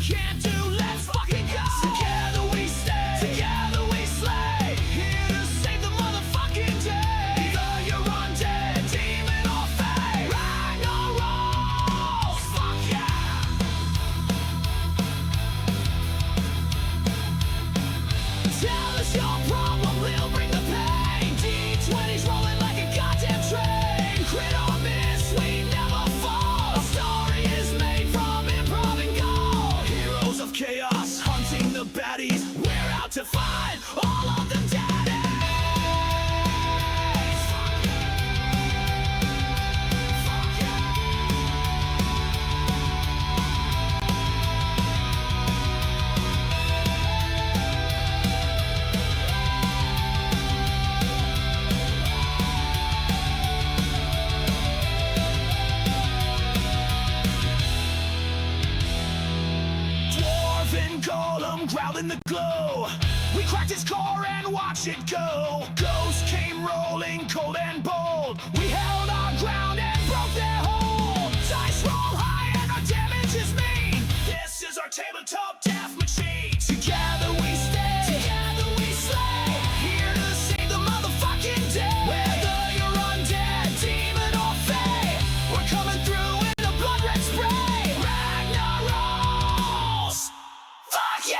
can't do, let's fucking go. Together we stay, together we slay. Here to save the motherfucking day. Either you're undead, demon or fae. Ragnarolls, fuck yeah. Tell us your problem, we'll bring the pain. D20's rolling like a goddamn train. Crit or miss, we never fall. Our story is made from improv and gold. Heroes of chaos, hunting the baddies. We're out to find all of the daddies. Fuck yeah. Fuck yeah. Dwarven golem growled in the glow. We cracked his core and watched it go. Ghosts came rolling cold and bold. We held our ground and broke their hold. Dice roll high and our damage is mean. This is our tabletop death machine. Together we stay, together we slay. Here to save the motherfucking day. Whether you're undead, demon or fae, we're coming through in a blood red spray. Ragnarolls, fuck yeah!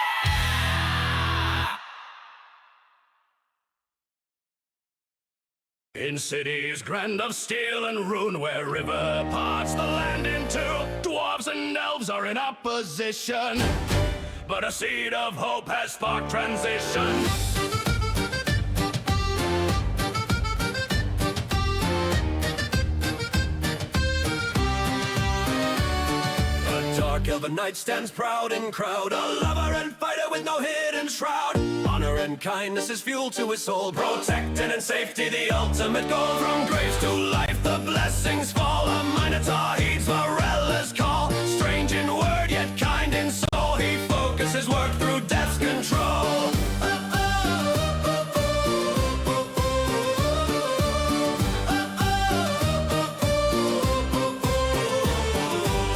In cities grand of steel and ruin, where river parts the land in two, dwarves and elves are in opposition, but a seed of hope has sparked transition. A dark elven knight stands proud in crowd, a lover and fighter with no hidden shroud. Honor and kindness is fuel to his soul, protecting and safety the ultimate goal. From graves to life the blessings fall, a minotaur heeds Morella's call. Strange in word yet kind in soul, he focuses work through death's control.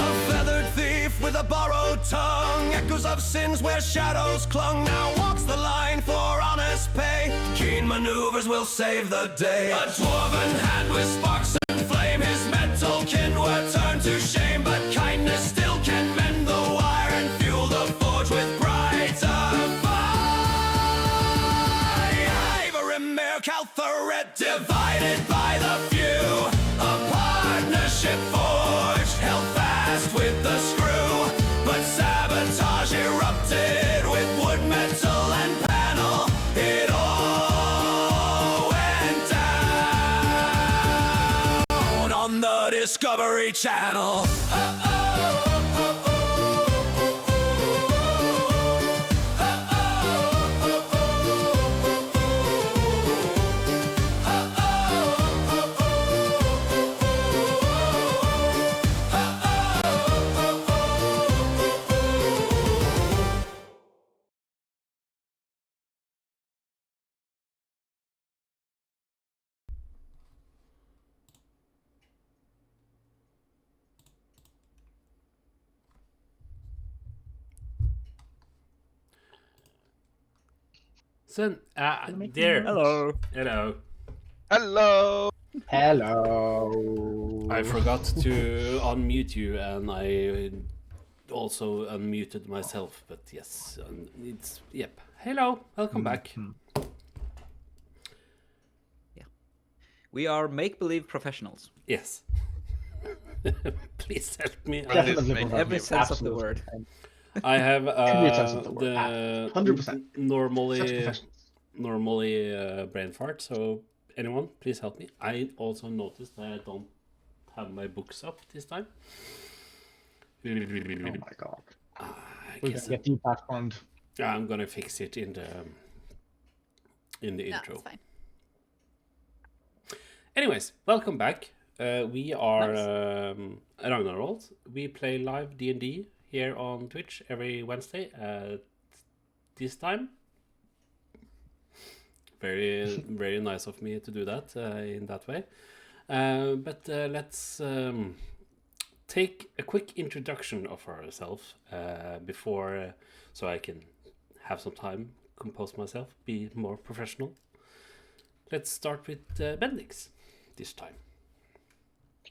A feathered thief with a borrowed tongue, echoes of sins where shadows clung, now walks the line for honest pay. Keen maneuvers will save the day. A dwarven hand with sparks and flame, his metal kin were turned to shame, but kindness still can mend the wire and fuel the forge with brighter fire. Ivory mere thread divided by the few, a partnership forged, held fast with the screw, but sabotage erupted with wood, metal and panel. It all went down on the Discovery Channel. So, there. Hello. Hello. Hello. Hello. I forgot to unmute you, and I also unmuted myself. But yes, it's yep. Hello, welcome back. Yeah. We are make-believe professionals. Yes. Please help me. Definitely In every sense of the word. I have Every sense of the word. the 100%. normally brain fart. So anyone, please help me. I also noticed that I don't have my books up this time. Oh my god. I We're guess gonna get deplatformed. I'm gonna fix it in the intro. That's fine. Anyways, welcome back. We are Ragnarolls. We play live D&D here on Twitch every Wednesday at this time. Very nice of me to do that in that way. But let's take a quick introduction of ourselves before, so I can have some time, compose myself, be more professional. Let's start with Bendix this time.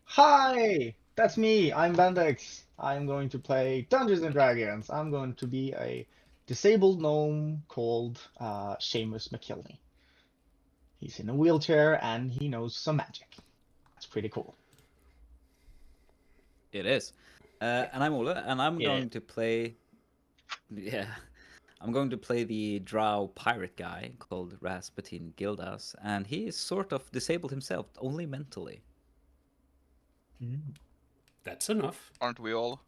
Hi, that's me. I'm Bendix. I'm going to play Dungeons and Dragons. I'm going to be a disabled gnome called Seamus McKilney. He's in a wheelchair and he knows some magic. That's pretty cool. It is. And I'm Ole, and I'm Yeah. going to play. Yeah. I'm going to play the drow pirate guy called Rasputin Gildas, and he is sort of disabled himself, only mentally. That's enough. Aren't we all?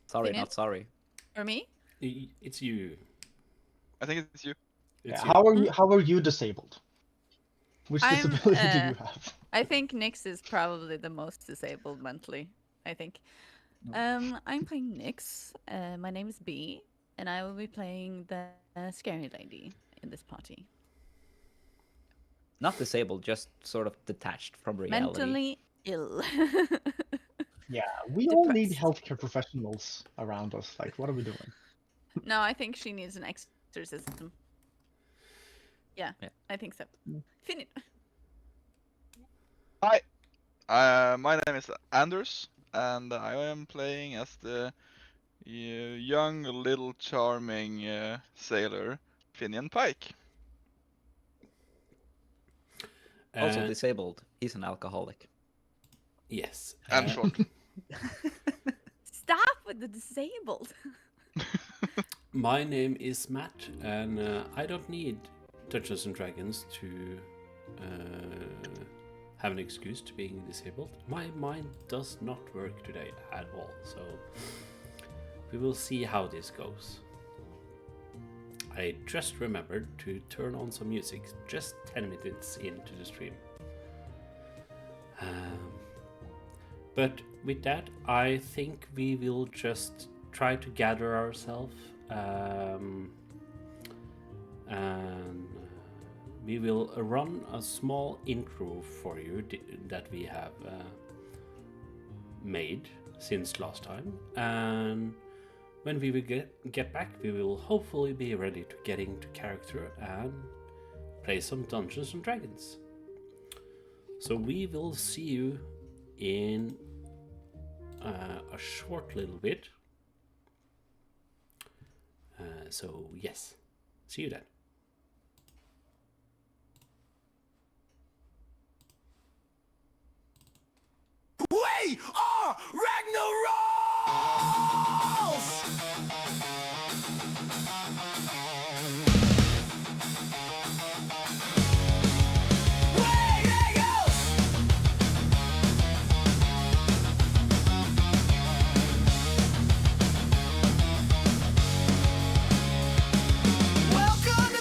Sorry, Opinion? not sorry. Or me? It's you. I think it's you. It's Yeah, you. how are you disabled? Which I'm, disability do you have? I think Nyx is probably the most disabled mentally. I think. I'm playing Nyx. My name is B, and I will be playing the scary lady in this party. Not disabled, just sort of detached from reality. Mentally ill. Yeah, we all need Depressed. healthcare professionals around us. Like, what are we doing? No, I think she needs an exorcism. Yeah, Yeah. I think so. Finish. Hi. My name is Anders, and I am playing as the young, little, charming sailor Finian Pike. Also disabled. He's an alcoholic. Yes. And short. Stop with the disabled. My name is Matt, and I don't need Dungeons and Dragons to have an excuse to being disabled. My mind does not work today at all, so we will see how this goes. I just remembered to turn on some music just 10 minutes into the stream. But with that, I think we will just try to gather ourselves and we will run a small intro for you that we have made since last time, and when we will get back, we will hopefully be ready to get into character and play some Dungeons and Dragons. So we will see you in a short little bit. So yes, see you then. We are Ragnarolls! Welcome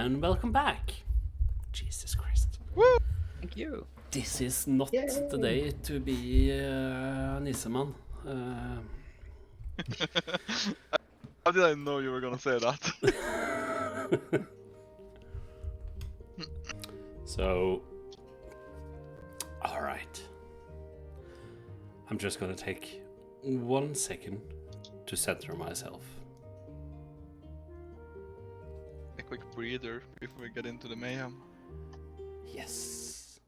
and welcome back. Jesus Christ. Thank you. This is not Yay. the day to be Nissemann. How did I know you were gonna say that? So, alright. I'm just gonna take 1 second to center myself. A quick breather before we get into the mayhem. Yes.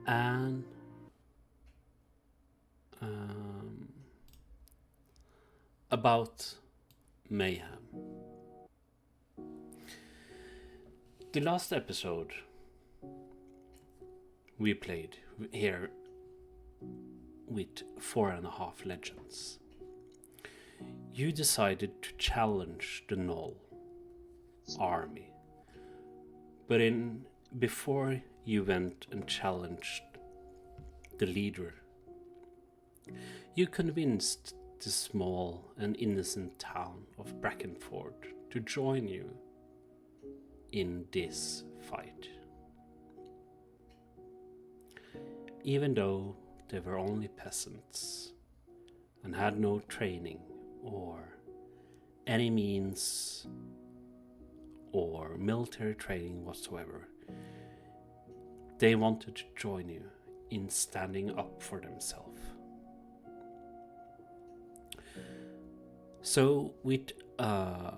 And about mayhem. The last episode we played here with 4.5 legends. You decided to challenge the Knoll army, but before you went and challenged the leader, you convinced the small and innocent town of Brackenford to join you in this fight. Even though they were only peasants and had no training or any means or military training whatsoever, they wanted to join you in standing up for themselves. So with a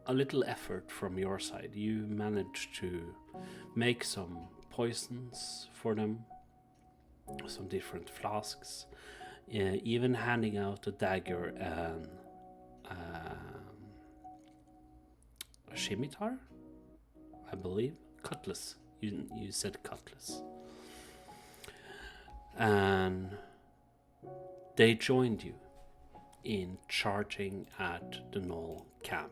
little effort from your side, you managed to make some poisons for them, some different flasks, even handing out a dagger and a scimitar, I believe. Cutlass. You said cutlass. And they joined you in charging at the Knoll camp.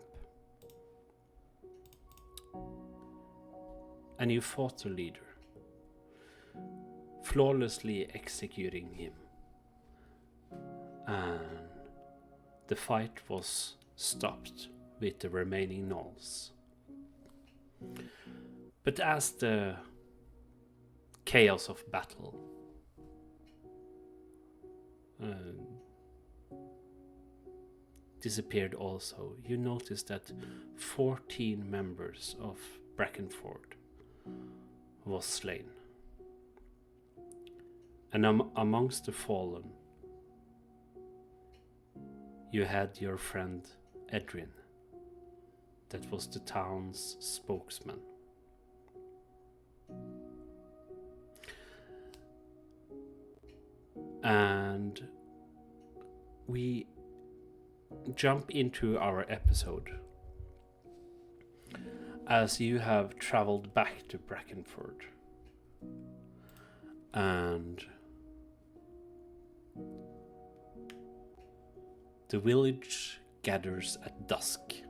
And you fought the leader, flawlessly executing him. And the fight was stopped with the remaining Knolls. But as the chaos of battle disappeared also, you noticed that 14 members of Brackenford was slain. And amongst the fallen, you had your friend Edrin, that was the town's spokesman. And we jump into our episode as you have traveled back to Brackenford, and the village gathers at dusk.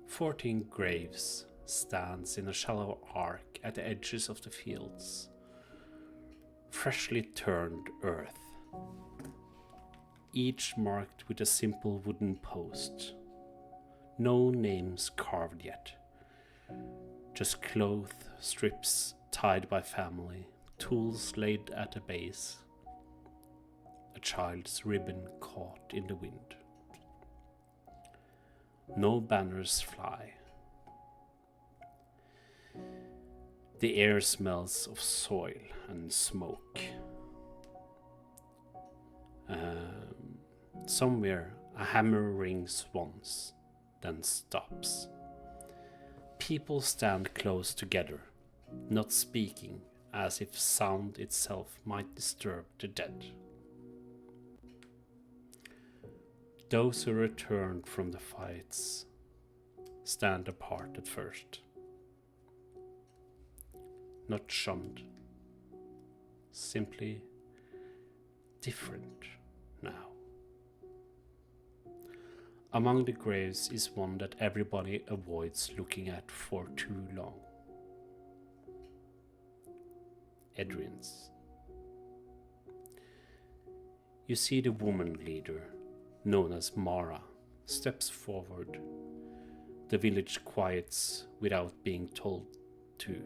14 graves stands in a shallow arc at the edges of the fields, freshly turned earth, each marked with a simple wooden post. No names carved yet, just cloth strips tied by family, tools laid at the base, a child's ribbon caught in the wind. No banners fly. The air smells of soil and smoke. Somewhere a hammer rings once, then stops. People stand close together, not speaking, as if sound itself might disturb the dead. Those who returned from the fights stand apart at first. Not shunned, simply different now. Among the graves is one that everybody avoids looking at for too long. Edrin's. You see the woman leader, known as Mara, steps forward The village quiets without being told to.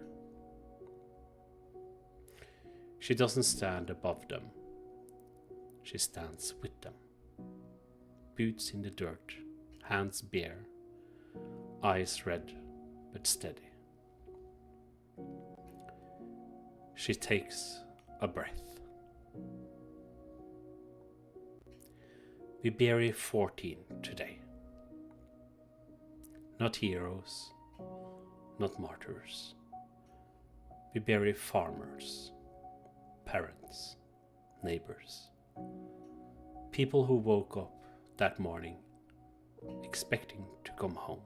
She doesn't stand above them. She stands with them. Boots in the dirt, hands bare, eyes red but steady. She takes a breath. We bury 14 today. Not heroes, not martyrs. We bury farmers, parents, neighbors. People who woke up that morning expecting to come home.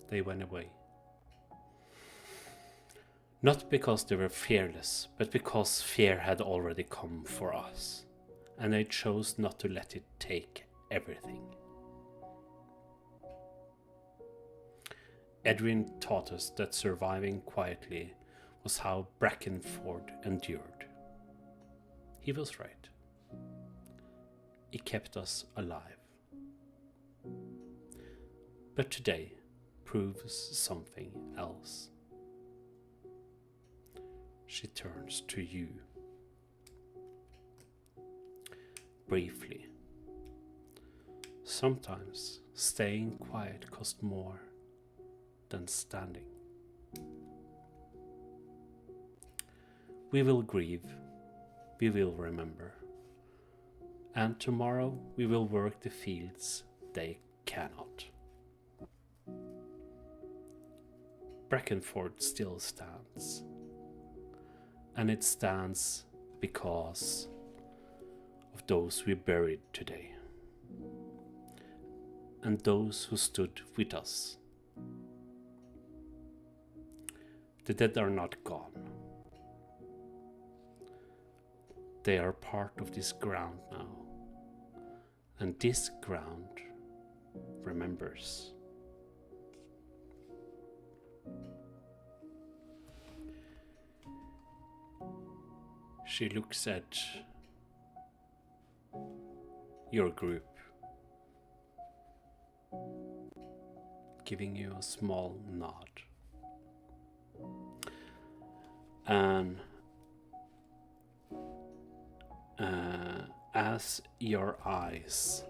They went away. Not because they were fearless, but because fear had already come for us, and they chose not to let it take everything. Edwin taught us that surviving quietly was how Brackenford endured. He was right. It kept us alive. But today proves something else. She turns to you. Briefly. Sometimes staying quiet costs more than standing. We will grieve, we will remember, and tomorrow we will work the fields they cannot. Brackenford still stands, and it stands because of those we buried today, and those who stood with us. The dead are not gone. They are part of this ground now, and this ground remembers. She looks at your group, giving you a small nod. And as your eyes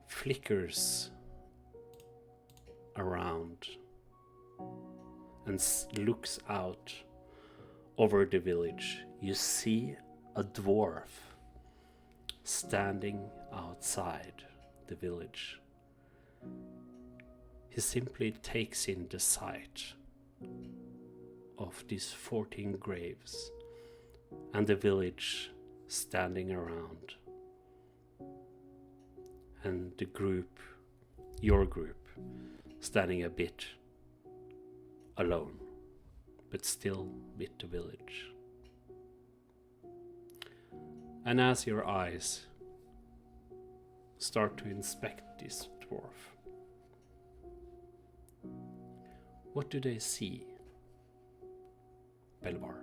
flickers around and looks out over the village, you see a dwarf standing outside the village. He simply takes in the sight of these 14 graves and the village standing around, and the group, your group, standing a bit alone, but still with the village. And as your eyes start to inspect this dwarf, what do they see, Belvar?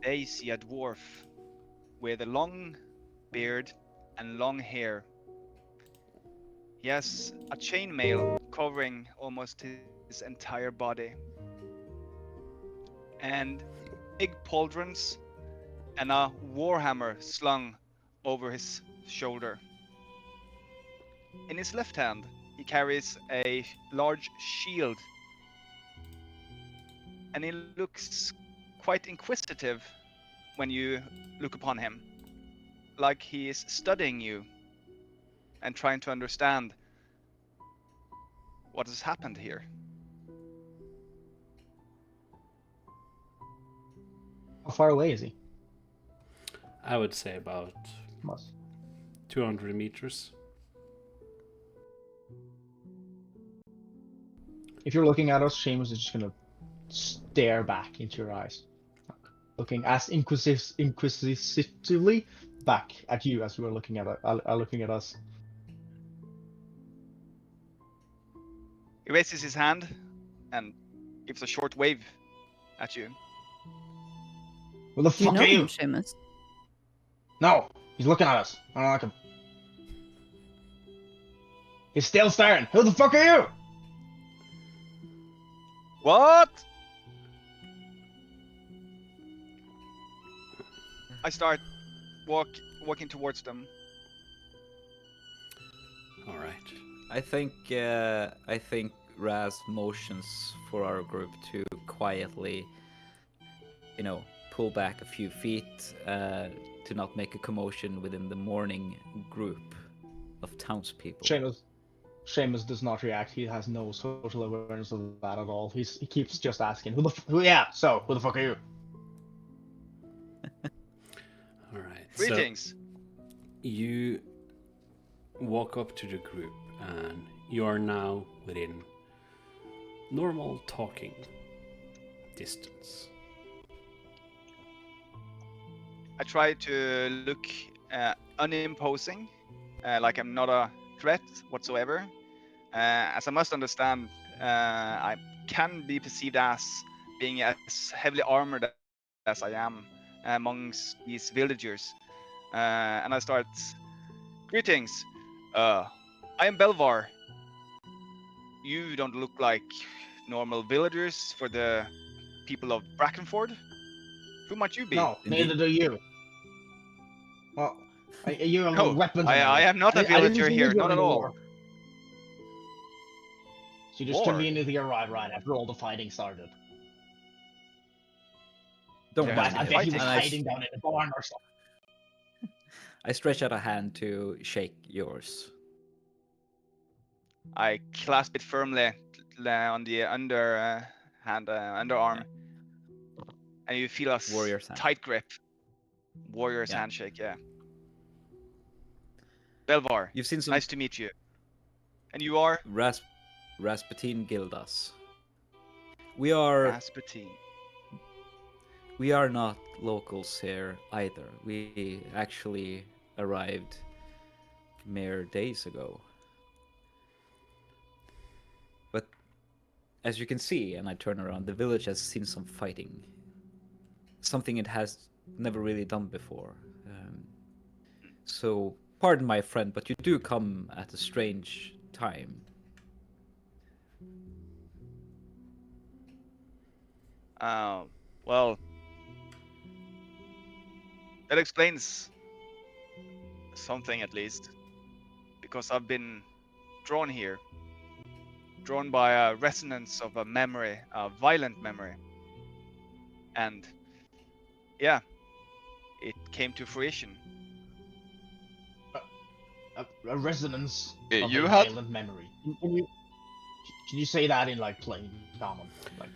They see a dwarf with a long beard and long hair. He has a chainmail covering almost his entire body, and big pauldrons and a warhammer slung over his shoulder. In his left hand, he carries a large shield, and he looks quite inquisitive when you look upon him, like he is studying you and trying to understand what has happened here. How far away is he? I would say about Must. 200 meters. If you're looking at us, Seamus is just gonna stare back into your eyes, looking as inquisitively back at you as you were looking at us. He raises his hand and gives a short wave at you. Well, the Do you fuck know are him, you? Seamus? No, he's looking at us. I don't like him. He's still staring. Who the fuck are you? What? I start walking towards them. All right. I think Raz motions for our group to quietly, pull back a few feet to not make a commotion within the morning group of townspeople. Seamus does not react. He has no social awareness of that at all. He keeps just asking, who the fuck are you? All right. Greetings. So you walk up to the group, and you are now within normal talking distance. I try to look unimposing, like I'm not a threat whatsoever. As I must understand, I can be perceived as being as heavily armored as I am amongst these villagers. And I start, greetings. I am Belvar. You don't look like normal villagers for the people of Brackenford. Who might you be? No, neither do you. Well, you're a No, weapons. I am not a a villager here, not at all. So you just War? conveniently arrived right after all the fighting started. Don't There Right, has mind been I bet he him. was fighting. And hiding down in the barn or something. I stretch out a hand to shake yours. I clasp it firmly on the underarm, and you feel a Warrior's hand. tight grip. Warrior's Yeah. handshake, yeah. Belvar, You've seen some nice to meet you. And you are Rasputin Gildas. We are Rasputin. not locals here either. We actually arrived mere days ago. But as you can see, and I turn around, the village has seen some fighting. Something it has never really done before. So, pardon my friend, but you do come at a strange time. Well, that explains something at least. Because I've been drawn here. Drawn by a resonance of a memory, a violent memory. And yeah, it came to fruition. A resonance Yeah, of you a had- violent memory. Can you say that in like plain common? Like,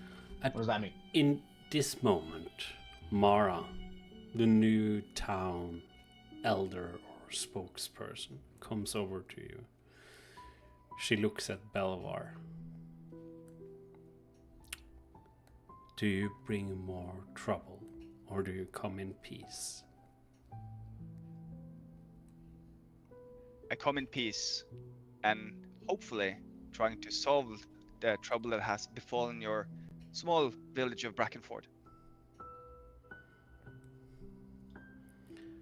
what does that mean? In this moment, Mara, the new town elder or spokesperson, comes over to you. She looks at Belvar. Do you bring more trouble, or do you come in peace? I come in peace and hopefully trying to solve the trouble that has befallen your small village of Brackenford.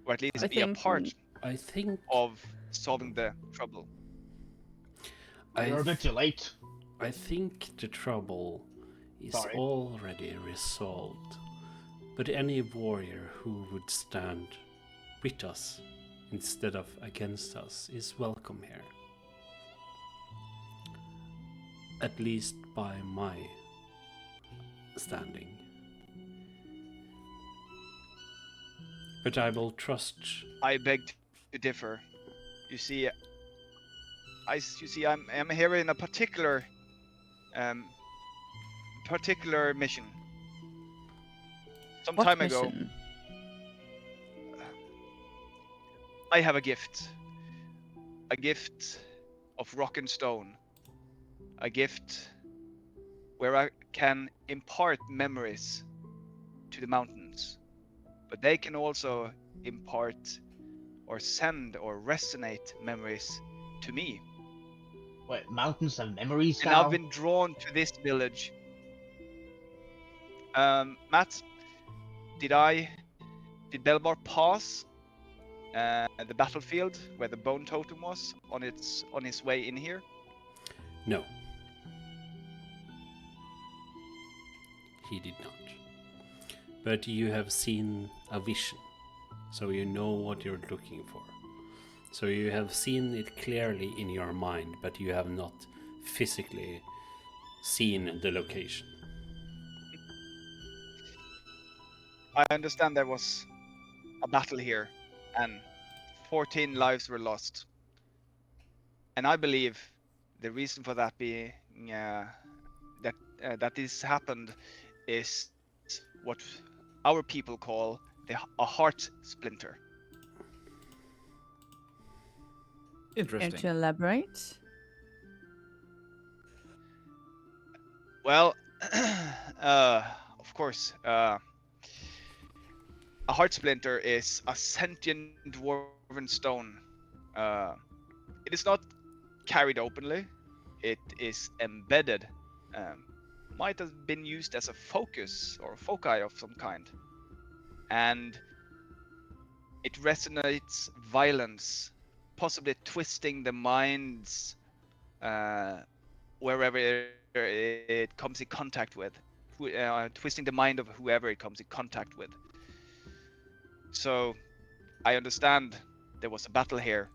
Or at least I be a think- part I think of solving the trouble. You're a bit too late. I think the trouble is Sorry. already resolved. But any warrior who would stand with us instead of against us is welcome here. At least by my standing. But I will trust. I beg to differ. You see, I'm here in a particular mission. Some What time ago, mission? I have a gift of rock and stone, a gift where I can impart memories to the mountains, but they can also impart or send or resonate memories to me. Wait, mountains have memories And now? I've been drawn to this village. Matt, did Belvar pass the battlefield where the bone totem was on his way in here? No. He did not. But you have seen a vision, so you know what you're looking for. So you have seen it clearly in your mind, but you have not physically seen the location. I understand there was a battle here, and 14 lives were lost. And I believe the reason for that being that this happened is what our people call a heart splinter. Care Interesting. to elaborate? Well, of course, a heart splinter is a sentient dwarven stone. It is not carried openly. It is embedded. Might have been used as a focus or a foci of some kind. And it resonates violence, possibly twisting the minds wherever it comes in contact with, twisting the mind of whoever it comes in contact with. So I understand there was a battle here,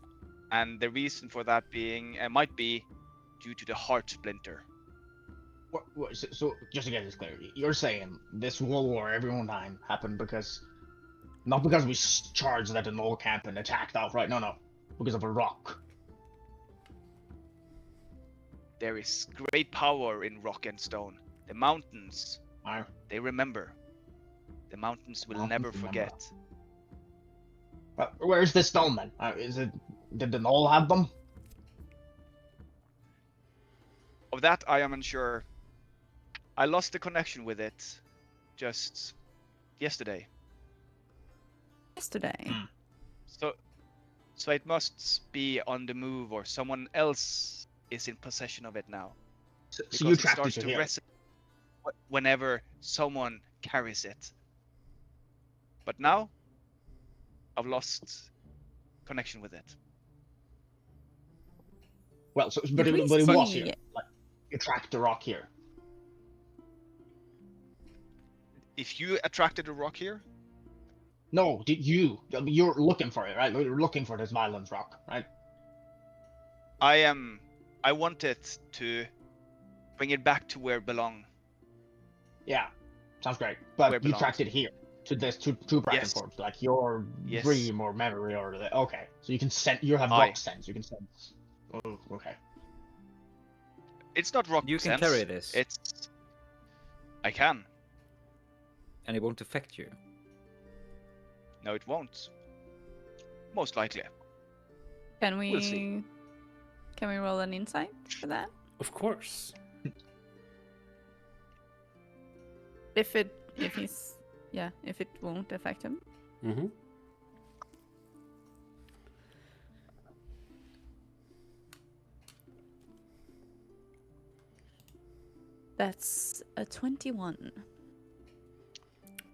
and the reason for that being might be due to the heart splinter. So just to get this clear, you're saying this World War every one time happened because not because we charged at an old camp and attacked outright. No, because of a rock. There is great power in rock and stone. The mountains, Aye. they remember. The mountains will Mountains never remember. forget. Where's the stone then? Did the knoll have them? Of that, I am unsure. I lost the connection with it just yesterday. Yesterday. So it must be on the move, or someone else is in possession of it now. So Because you it tracked starts it to here. resonate whenever someone carries it. But now, I've lost connection with it. Well, but Did we it was see- here. Like you tracked the rock here. If you attracted a rock here, No, did you? You're looking for it, right? You're looking for this violence rock, right? I wanted to bring it back to where it belongs. Yeah, sounds great. Where But it you belongs. tracked it here to this to Yes. Brackenford, like your Yes. dream or memory or the okay. So you can sense. You have Aye. rock sense. You can sense. Oh, okay. It's not rock You can sense. carry this. It's. I can. And it won't affect you. No, it won't. Most likely. Can we We'll see. Can we roll an insight for that? Of course. If it won't affect him. Mm-hmm. That's a 21.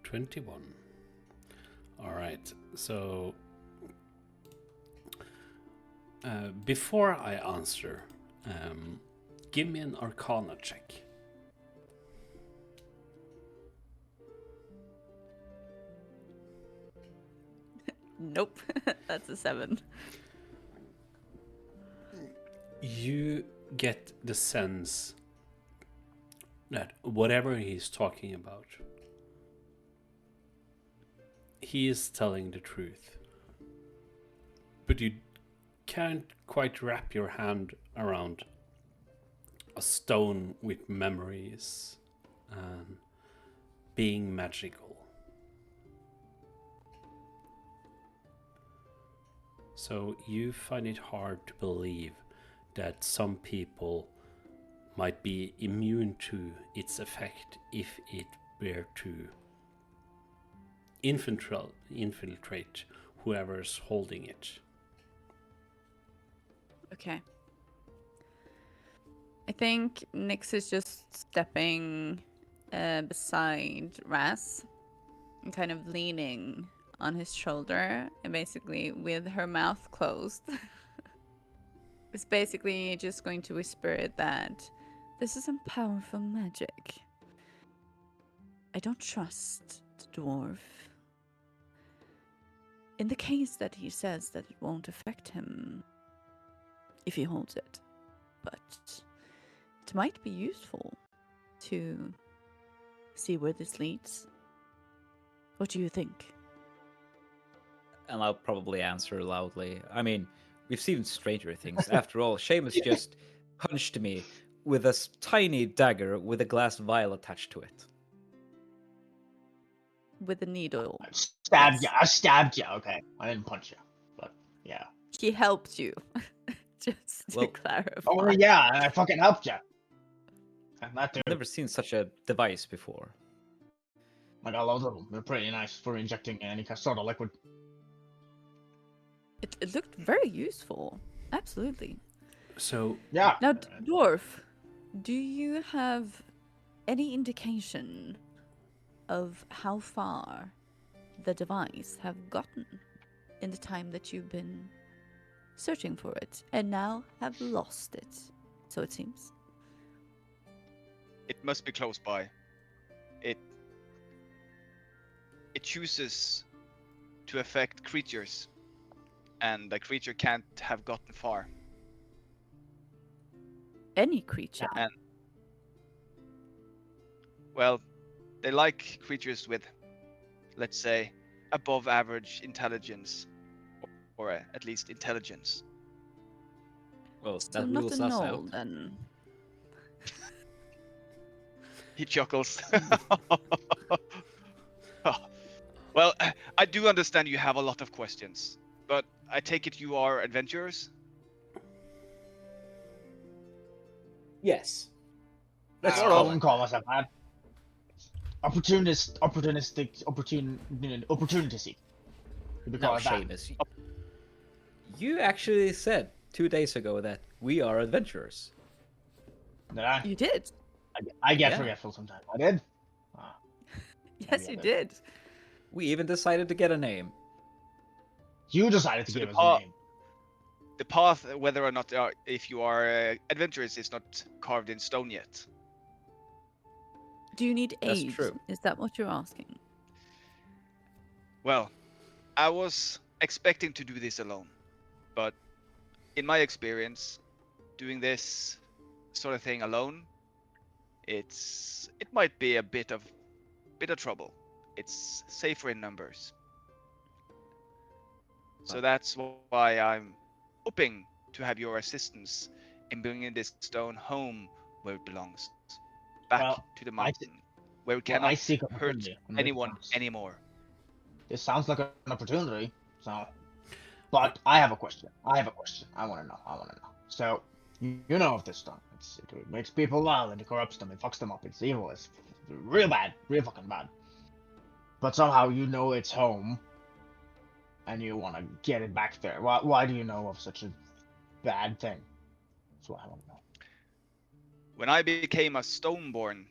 21. All right. So before I answer, give me an Arcana check. Nope. That's a 7. You get the sense that whatever he's talking about, he is telling the truth. But you can't quite wrap your hand around a stone with memories and being magical. So you find it hard to believe that some people might be immune to its effect if it were to infiltrate whoever's holding it. Okay. I think Nyx is just stepping beside Raz and kind of leaning on his shoulder, and basically with her mouth closed, is basically just going to whisper that this is some powerful magic. I don't trust the dwarf. In the case that he says that it won't affect him if he holds it, but it might be useful to see where this leads. What do you think? And I'll probably answer loudly. I mean, we've seen stranger things. After all, Seamus just punched me with a tiny dagger with a glass vial attached to it. With a needle. Stabbed Yes. you. I stabbed you. Okay, I didn't punch you, but yeah. He helped you. Just to Well, clarify. Oh yeah, I fucking helped you. And that too. I've never seen such a device before. I got loads of them. They're pretty nice for injecting any sort of liquid. It looked very useful. Absolutely. So, Yeah. Now, Dwarf, do you have any indication of how far the device have gotten in the time that you've been searching for it and now have lost it, so it seems? It must be close by. It chooses to affect creatures, and the creature can't have gotten far. Any creature. And well, they like creatures with, let's say, above average intelligence, or at least intelligence. Well, So that not rules a us knoll, out. then. He chuckles. Well, I do understand you have a lot of questions, but I take it you are adventurers? Yes. That's Let's what I call wouldn't it. call myself, man. Opportunity seek. You could No, call it that. Seamus. You actually said 2 days ago that we are adventurers. Did I? You did. I get Yeah. forgetful sometimes. I did. Ah, Yes, I you did. did. We even decided to get a name. You decided to So give the us a name. The path, whether or not if you are adventurers, is not carved in stone yet. Do you need That's aid? true. Is that what you're asking? Well, I was expecting to do this alone, but in my experience, doing this sort of thing alone, it might be a bit of trouble. It's safer in numbers. So that's why I'm hoping to have your assistance in bringing this stone home where it belongs, back Well, to the I mountain, where it well, I cannot seek hurt opportunity on this anyone sounds- anymore. This sounds like an opportunity. So, but I have a question. I want to know. So, you know of this stone? It makes people wild and it corrupts them. It fucks them up. It's evil. It's real bad. Real fucking bad. But somehow you know it's home, and you want to get it back there. Why do you know of such a bad thing? That's what I want to know. When I became a Stoneborn,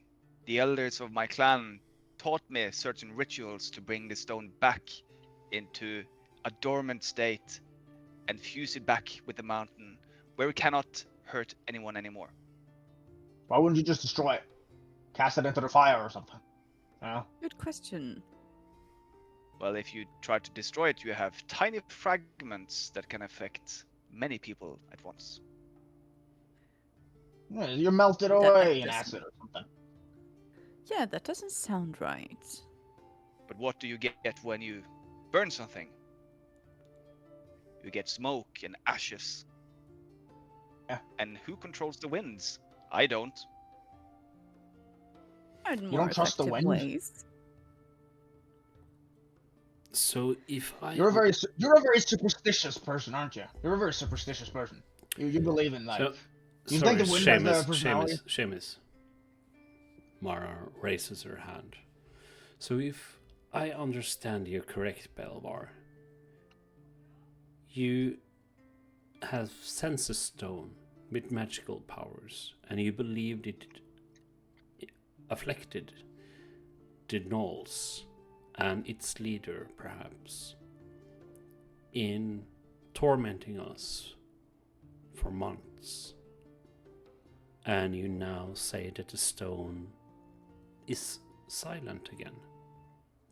the elders of my clan taught me certain rituals to bring the stone back into a dormant state and fuse it back with the mountain, where it cannot hurt anyone anymore. Why wouldn't you just destroy it? Cast it into the fire or something? You know? Good question. Well, if you try to destroy it, you have tiny fragments that can affect many people at once. Yeah, you're melted That away in doesn't- acid or something. Yeah, that doesn't sound right. But what do you get when you burn something? You get smoke and ashes. Yeah. And who controls the winds? I don't. There are You more don't trust the effective wind? ways. so if I You're a very superstitious person, aren't you? You're a very superstitious person. You believe in like. so, You sorry, think the wind has the Seamus, personality? Seamus. Mara raises her hand. So if I understand you correct, Belvar, you have sensed a stone with magical powers, and you believed it afflicted the gnolls, and its leader, perhaps, in tormenting us for months. And you now say that the stone is silent again,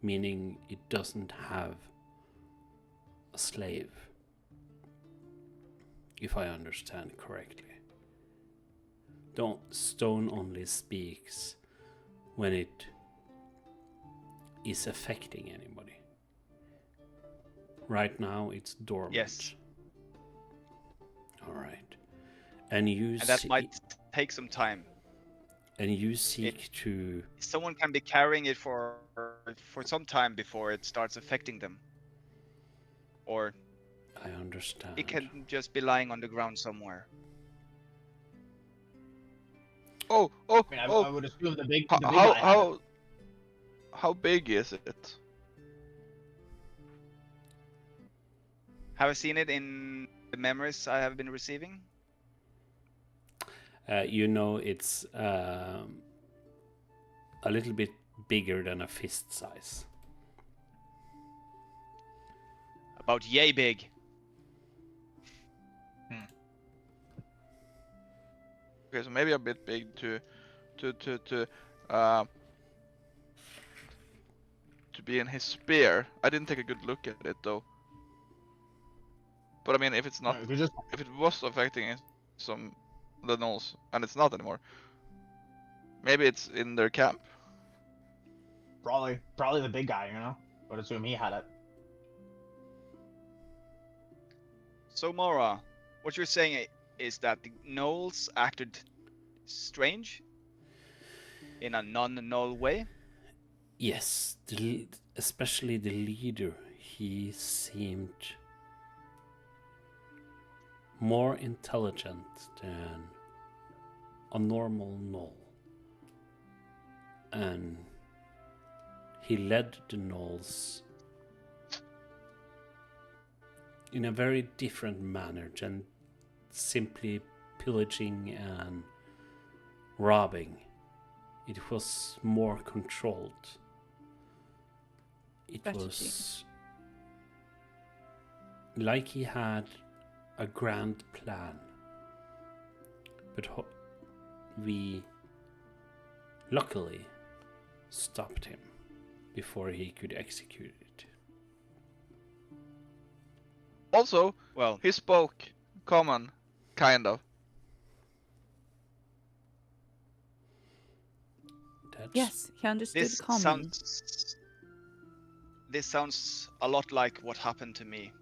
meaning it doesn't have a slave, if I understand correctly. The stone only speaks when it is affecting anybody. Right now it's dormant. Yes. All right. And you And that might take some time. and you seek to Someone can be carrying it for some time before it starts affecting them. Or I understand. it can just be lying on the ground somewhere. Oh, I mean, I would assume the big guy had it. How big is it? Have I seen it in the memories I have been receiving? You know, it's a little bit bigger than a fist size. About yay big. Okay, so maybe a bit big to be in his spear. I didn't take a good look at it though. But I mean, if it's not, No, if you just if it was affecting the gnolls, and it's not anymore, maybe it's in their camp. probably the big guy, you know. Would assume he had it. So Mara, what you're saying is that the gnolls acted strange in a non-gnoll way? Yes, especially the leader. He seemed more intelligent than a normal gnoll. And he led the gnolls in a very different manner than simply pillaging and robbing. It was more controlled. It Strategy. was like he had a grand plan, but we luckily stopped him before he could execute it. Also, Well, he spoke common, kind of. That's Yes, he understood this common. sounds a lot like what happened to me.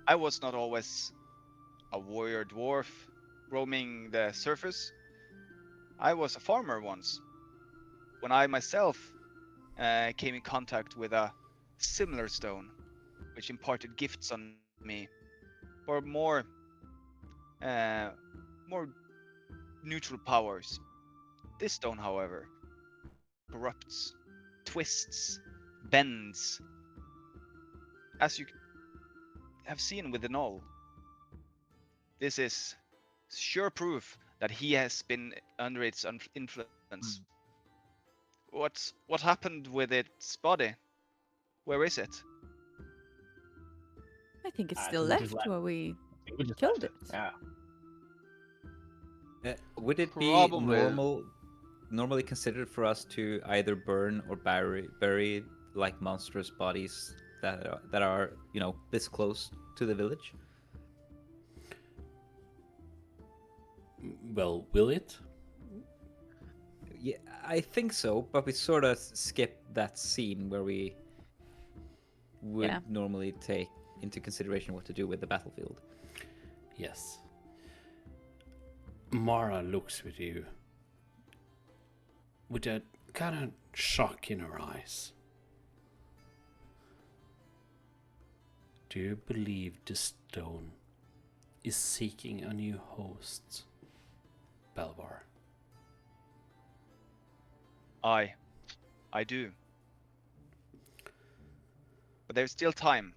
I was not always a warrior dwarf roaming the surface. I was a farmer once. When I myself came in contact with a similar stone, which imparted gifts on me, or more neutral powers. This stone, however, corrupts, twists, bends, as you have seen with the Null. This is sure proof that he has been under its influence. What happened with its body? Where is it? I think it's I still think we just left left where we We just killed left it. Yeah. Would it be Probably. normally considered for us to either burn or bury like monstrous bodies that are this close to the village? well, will it? Yeah, I think so, but we sort of skipped that scene where we would Yeah. normally take into consideration what to do with the battlefield. Yes. Mara looks with you with that kind of shock in her eyes. Do you believe the stone is seeking a new host, Belvar? I do. But there's still time.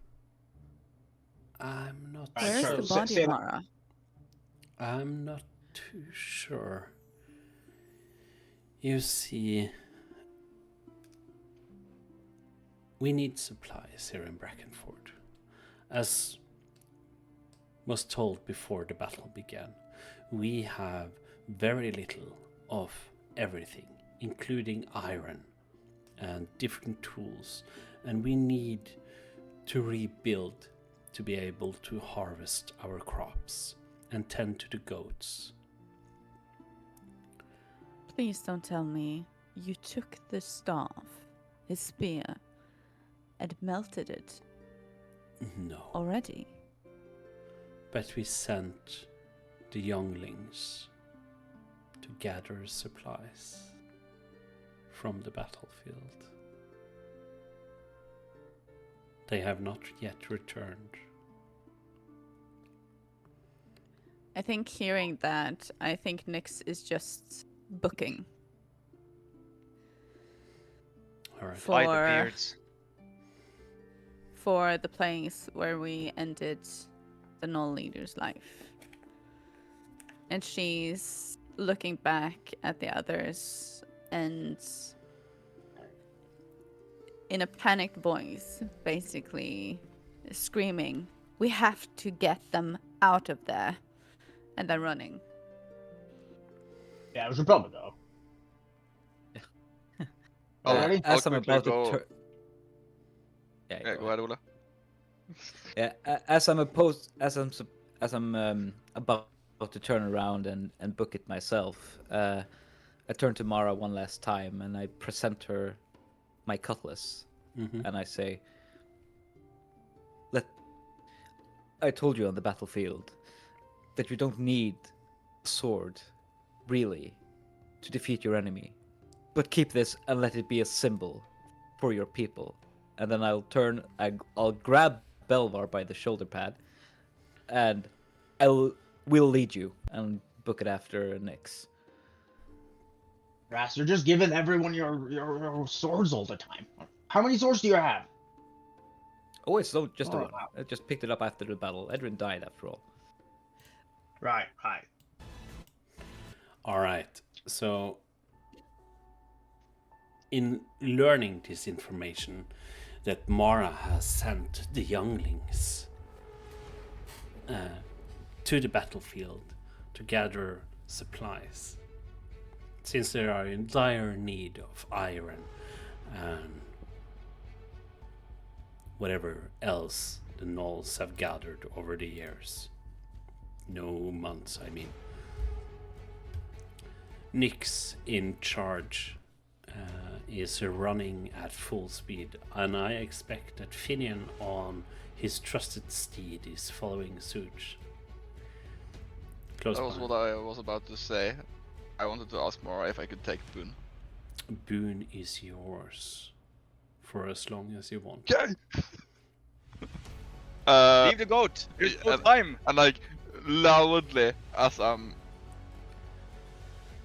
I'm not Alright, Where is sure. the Say- body, say that- Mara? I'm not too sure. You see, we need supplies here in Brackenford. As was told before the battle began, we have very little of everything, including iron and different tools, and we need to rebuild to be able to harvest our crops and tend to the goats. Please don't tell me you took the staff, his spear, and melted it No, already. but we sent the younglings to gather supplies from the battlefield. They have not yet returned. I think hearing that, I think Nyx is just booking All right. By the beards. for the place where we ended the Null leader's life. And she's looking back at the others and in a panicked voice, basically screaming, "We have to get them out of there." And then running. Yeah, we should probably go. I'll- Ready? I'll As I'm quickly about go- to turn. Yeah, Yeah, go ahead, Ola. Yeah, as I'm about to turn around and book it myself, I turn to Mara one last time and I present her my cutlass and I say, I told you on the battlefield that you don't need a sword, really, to defeat your enemy, but keep this and let it be a symbol for your people. And then I'll grab Belvar by the shoulder pad, and we'll lead you and book it after Nyx. Ras, you're just giving everyone your swords all the time. How many swords do you have? Oh, it's not just the Oh, one. wow. I just picked it up after the battle. Edrin died after all. Right. All right. So, in learning this information, that Mara has sent the younglings to the battlefield to gather supplies, since they are in dire need of iron and whatever else the gnolls have gathered over the years. No months, I mean. Nyx in charge is running at full speed, and I expect that Finian on his trusted steed is following suit. Close That was by. what I was about to say. I wanted to ask Mara if I could take Boone. Boone is yours for as long as you want. Okay. Leave the goat. There's no and- time. And like loudly as I'm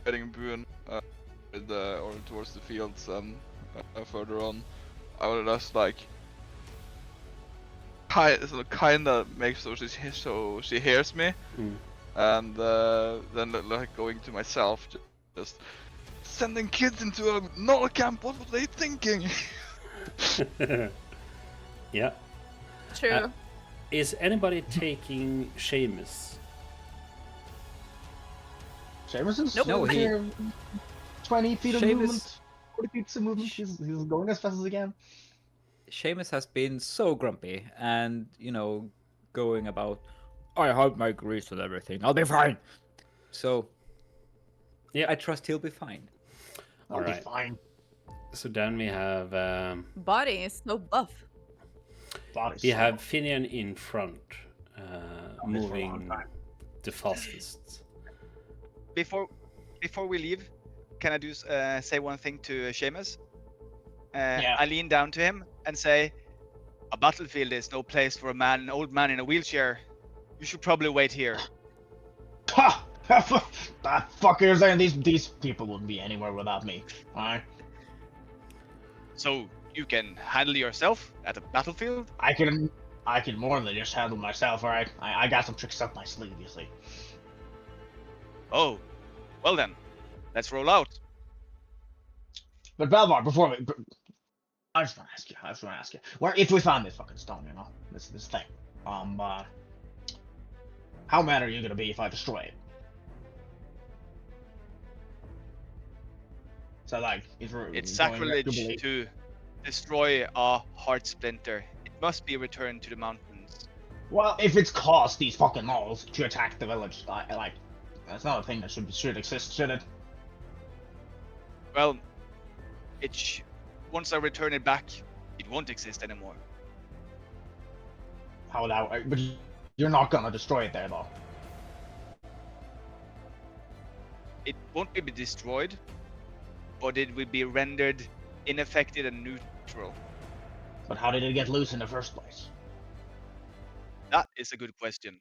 getting Boone or towards the fields and further on, I will just like kind of make so she hears me, and then like going to myself, just sending kids into a null camp. What were they thinking? Yeah. True. Is anybody taking Seamus? Seamus is No, he- 20 feet of Seamus- movement, 40 feet of movement. He's going as fast as he can. Seamus has been so grumpy and, going about, I have my grease and everything. I'll be fine. So, Yeah. I trust he'll be fine. I'll be Alright. fine. So then we have Body is so buff. Body's we so- have Finian in front, for a long moving time. the fastest. Before we leave, can I say one thing to Seamus? Yeah. I lean down to him and say, "A battlefield is no place for an old man in a wheelchair. You should probably wait here." Ha! That fuckers and these people wouldn't be anywhere without me. Alright. So you can handle yourself at a battlefield? I can more than just handle myself, alright? I got some tricks up my sleeve, you see. Oh, well then, let's roll out. But Belvar, before we I just want to ask you. I just want to ask you. Where, if we find this fucking stone, you know, this thing, how mad are you gonna be if I destroy it? So like, if we're It's going sacrilege irretrievably- to destroy a heart splinter. It must be returned to the mountains. Well, if it's caused these fucking gnolls to attack the village, like, that's not a thing that should exist, should it? Well, once I return it back, it won't exist anymore. How would that? But you're not gonna destroy it there, though. It won't be destroyed, but it will be rendered ineffective and neutral. But how did it get loose in the first place? That is a good question.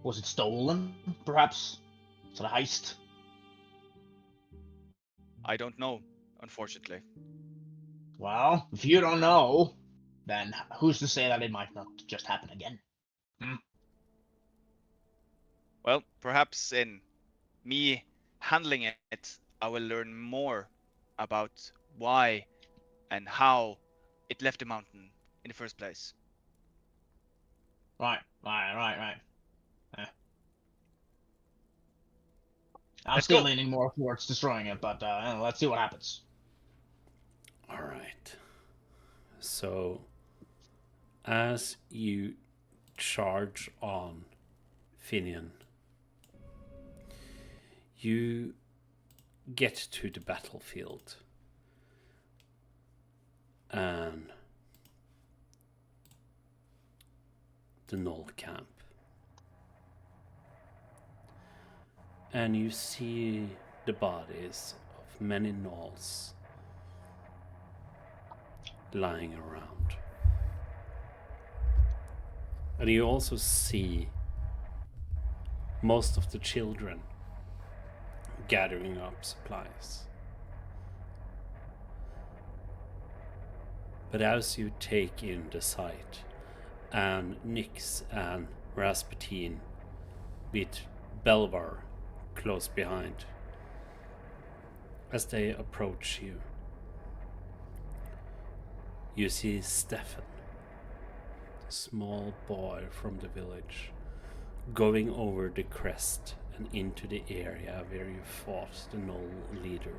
Was it stolen, perhaps? Was it a heist? I don't know, unfortunately. Well, if you don't know, then who's to say that it might not just happen again? Well, perhaps in me handling it, I will learn more about why and how it left the mountain in the first place. Right. I'm Let's still go. leaning more towards destroying it, but let's see what happens. All right. So, as you charge on Finian, you get to the battlefield and the Knoll camp. And you see the bodies of many gnolls lying around. And you also see most of the children gathering up supplies. But as you take in the sight, and Nyx and Rasputin with Belvar close behind, as they approach you, you see Stefan, the small boy from the village, going over the crest and into the area where you fought the Knoll leader.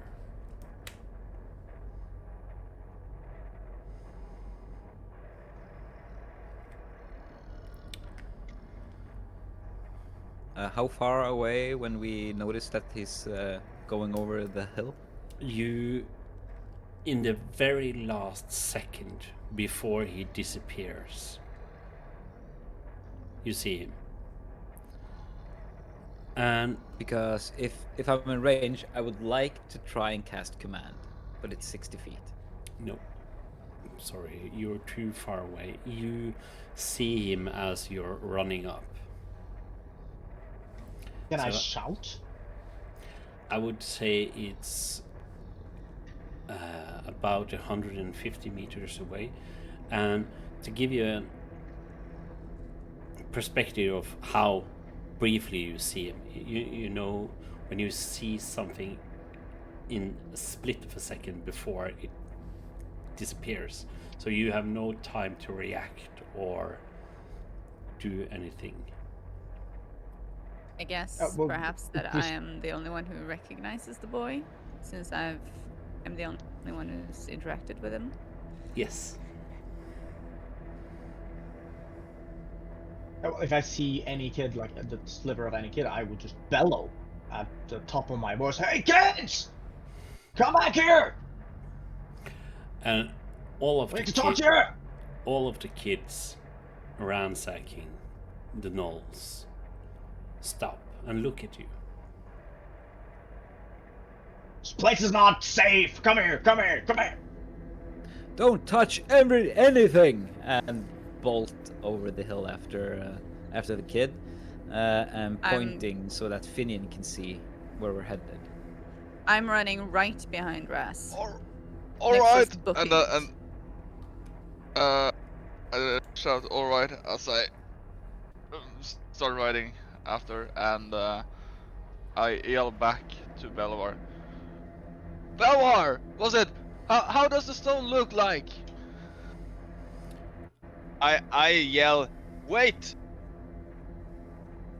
How far away when we notice that he's going over the hill? You, in the very last second before he disappears, you see him. And Because if I'm in range, I would like to try and cast command, but it's 60 feet. no, sorry, you're too far away. You see him as you're running up. Can I So- shout? I would say it's about 150 meters away. And to give you a perspective of how briefly you see him, you know, when you see something in a split of a second before it disappears, so you have no time to react or do anything. I guess well, perhaps that this- I am the only one who recognizes the boy, since I'm the only one who's interacted with him. Yes. If I see any kid, like the sliver of any kid, I would just bellow at the top of my voice, "Hey kids! Come back here! And all of We the need to talk to you!" all of the kids ransacking the knolls stop and look at you. This place is not safe! Come here, come here, come here! Don't touch anything! And bolt over the hill after the kid, and pointing so that Finian can see where we're headed. I'm running right behind Ras. All Next right, is booking and it. I shout all right as I start riding after, and I yell back to Belvar. Belvar, was it How does the stone look like? I yell, wait!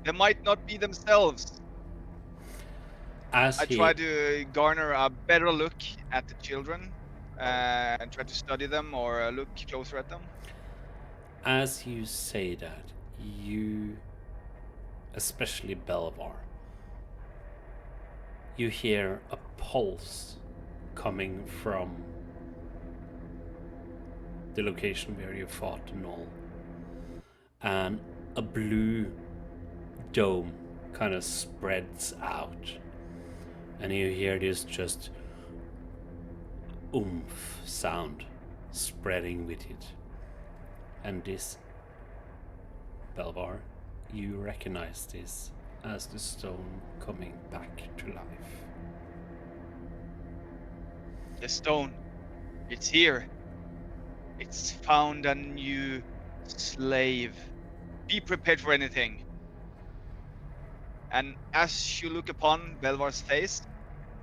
They might not be themselves. As I he try to garner a better look at the children and try to study them or look closer at them. as you say that, you, especially Belvar, you hear a pulse coming from the location where you fought Null, and a blue dome kind of spreads out, and you hear this just oomph sound spreading with it. And this, Belvar, you recognize this as the stone coming back to life. The stone, it's here. It's found a new slave. Be prepared for anything. And as you look upon Belvar's face,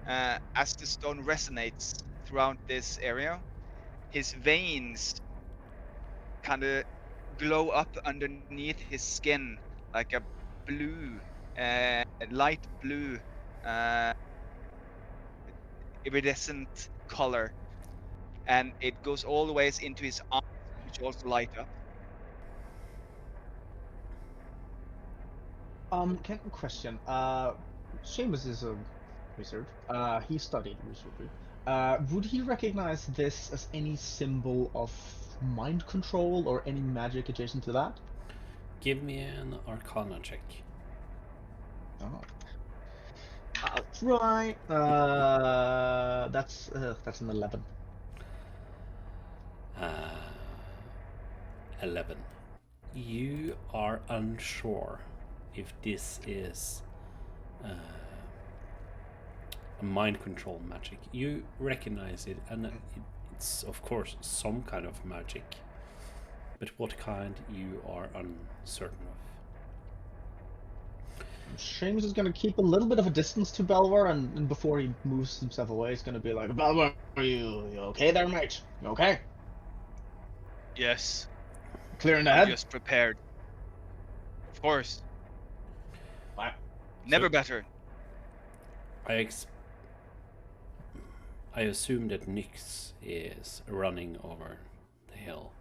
as the stone resonates throughout this area, his veins kind of glow up underneath his skin like a blue, light blue, uh, iridescent color, and it goes all the ways into his eyes, which also light up. Question. Seamus is a wizard. He studied wizardry. Would he recognize this as any symbol of mind control or any magic adjacent to that? Give me an Arcana check. Oh. I'll try. That's an 11. 11. You are unsure if this is a mind control magic. You recognize it, and it's of course some kind of magic, but what kind you are uncertain of. Seamus is gonna keep a little bit of a distance to Belvar, and before he moves himself away, he's gonna be like, Belvar, you okay there, mate? You okay? Yes, Clear in the I'm head? just prepared. Of course, What? never So- better. I assume that Nyx is running over the hill.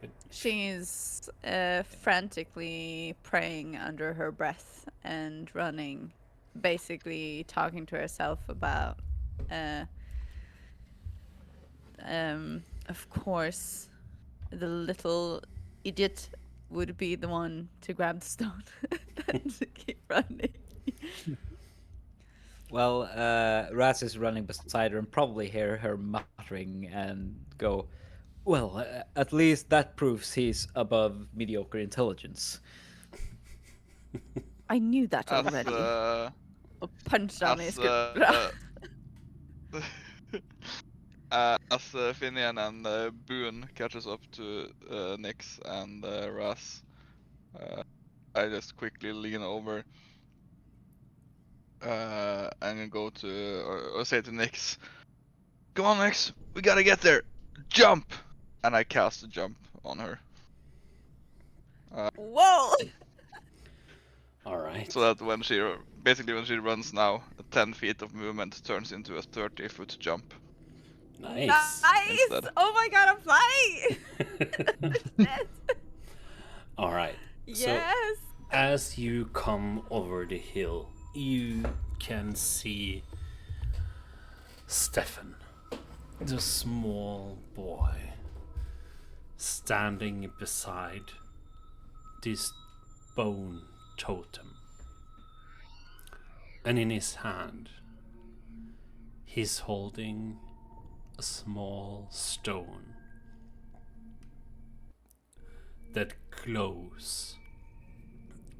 But She's frantically praying under her breath and running, basically talking to herself about, of course, the little idiot would be the one to grab the stone and keep running. Well, Raz is running beside her and probably hear her muttering and go, well, at least that proves he's above mediocre intelligence. I knew that As already. A punch down his as Finian and Boone catches up to Nyx and Ras, I just quickly lean over and go to or say to Nyx, "Come on, Nyx, we gotta get there. Jump!" And I cast a jump on her. Whoa! all right. So that when she runs now, a 10 feet of movement turns into a Nice!30-foot jump. Nice. Instead. Oh my god, I'm flying! Shit. All right. Yes! As you come over the hill, you can see Stefan, the small boy, standing beside this bone totem. And in his hand, he's holding a small stone that glows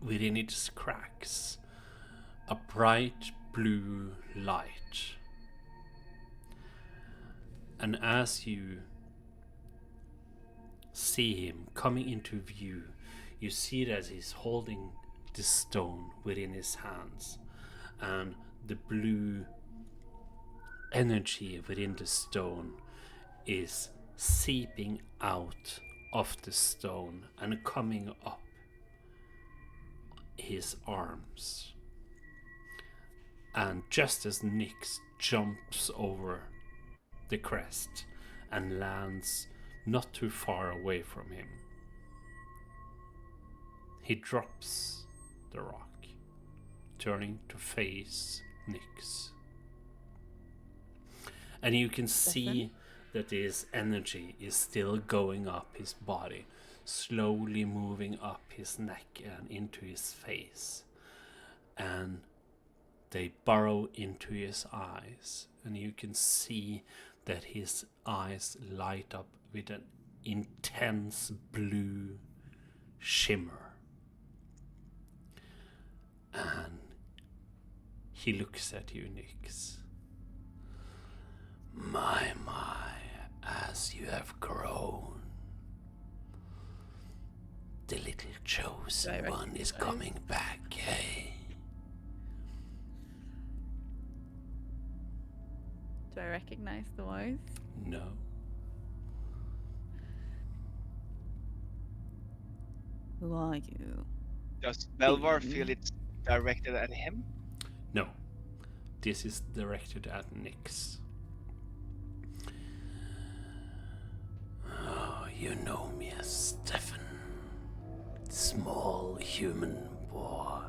within its cracks, a bright blue light. And as you see him coming into view, you see that he's holding this stone within his hands, and the blue energy within the stone is seeping out of the stone and coming up his arms. And just as Nyx jumps over the crest and lands not too far away from him, he drops the rock, turning to face Nyx. And you can see that his energy is still going up his body, slowly moving up his neck and into his face. And they burrow into his eyes, and you can see that his eyes light up with an intense blue shimmer. And he looks at you, Nyx. My, as you have grown. The little chosen one is coming back, eh? Do I recognize the voice? No. Who are you? Does Belvar Being. feel it's directed at him? No. This is directed at Nyx. Oh, you know me as Stefan. Small human boy.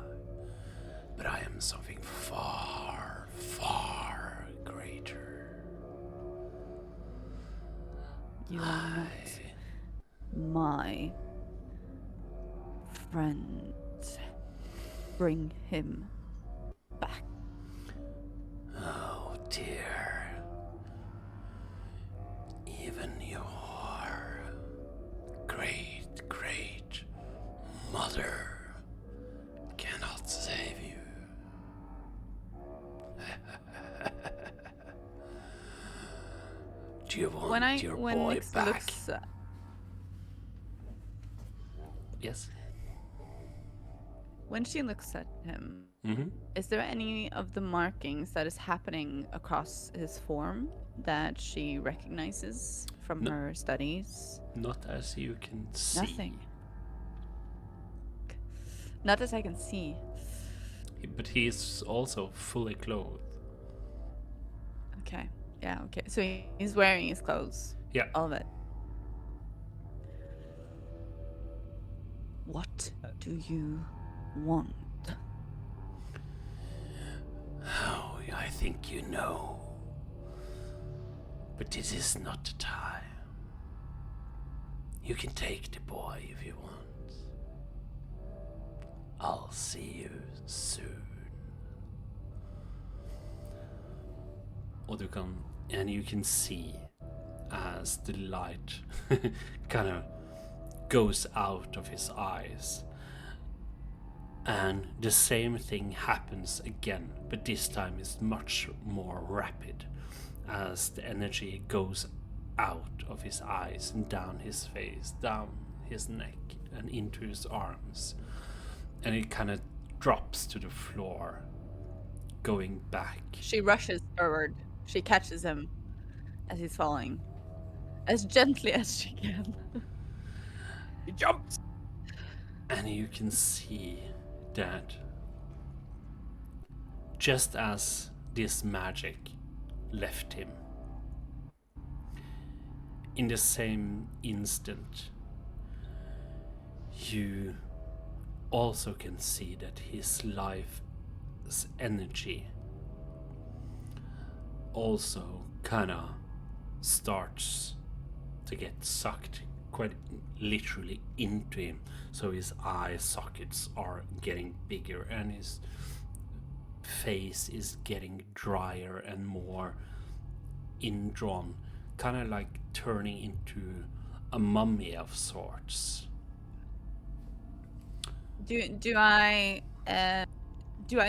But I am something far, far greater. You are not my friend. Bring him back. Oh dear. Even your great mother cannot save you. Do you want your when boy Nyx back? looks Yes. when she looks at him, Mm-hmm. is there any of the markings that is happening across his form that she recognizes from No. her studies? Not as you can see. Nothing. Not as I can see. But he is also fully clothed. Okay. Yeah, okay. So he's wearing his clothes. Yeah. All of it. What do you want? Oh, I think you know. But this is not the time. You can take the boy if you want. I'll see you soon. And you can see as the light kind of goes out of his eyes. And the same thing happens again, but this time it's much more rapid as the energy goes out of his eyes and down his face, down his neck and into his arms. And it kind of drops to the floor, going back. She rushes forward. She catches him as he's falling. As gently as she can. He jumps! And you can see that just as this magic left him, in the same instant, you also can see that his life's energy also kinda starts to get sucked quite literally into him. So his eye sockets are getting bigger and his face is getting drier and more indrawn, kind of like turning into a mummy of sorts. Do I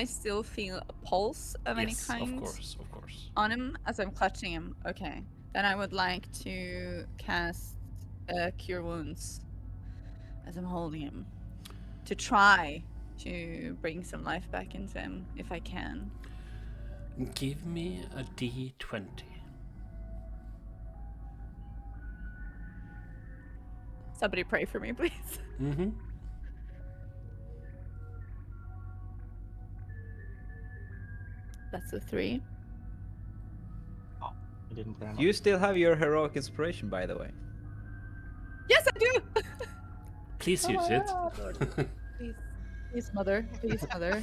still feel a pulse of any Yes, kind of course. on him as I'm clutching him? Okay. Then I would like to cast Cure Wounds as I'm holding him to try to bring some life back into him if I can. Give me a D20. Somebody pray for me, please. Mm-hmm. That's a 3. I didn't plan You still have your heroic inspiration, by the way. Yes, I do! Please Oh use my it. God. Please. Please, mother. Please, mother.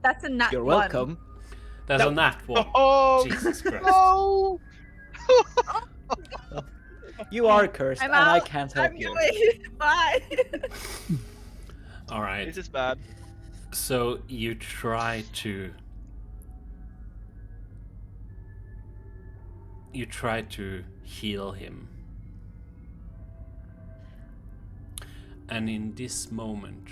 That's a nat You're 1. welcome. That's No. a nat one. Oh Jesus Christ. no! You are cursed, I'm and I out. can't help I'm you. going. Bye. All right. This is bad. So you try to heal him. And in this moment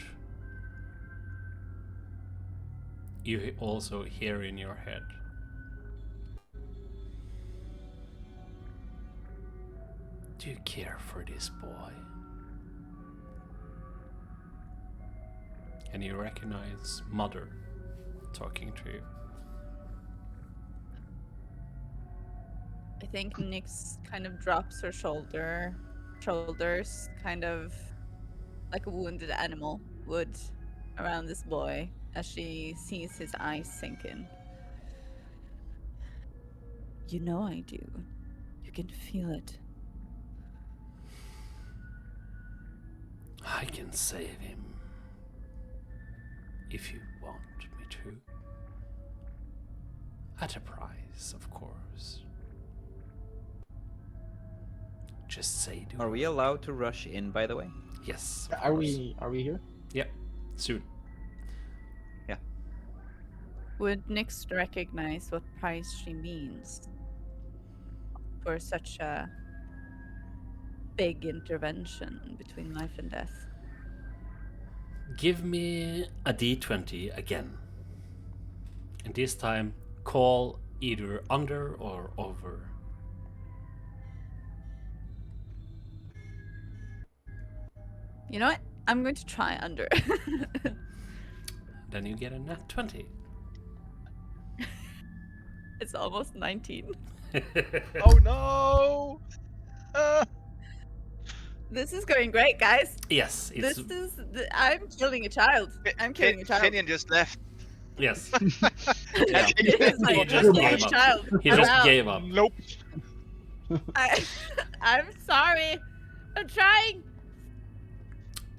you also hear in your head, do you care for this boy? And you recognize Mother talking to you. I think Nyx kind of drops her shoulders, kind of like a wounded animal would around this boy as she sees his eyes sink in. You know I do. You can feel it. I can save him if you want me to. At a price, of course. Just say the Are we word. allowed to rush in, by the way? Yes. of Are course. we here? Yep. Soon. Would Nyx recognize what price she means for such a big intervention between life and death? Give me a D20 again. And this time, call either under or over. You know what? I'm going to try under. Then you get a nat 20. It's almost 19. Oh no! This is going great, guys. Yes, it's I'm killing a child. I'm killing a child. Finian just left. yes. Yeah. It's like, He just I'm killing gave a up. child. He I'm just out. gave up. Nope. I'm sorry. I'm trying.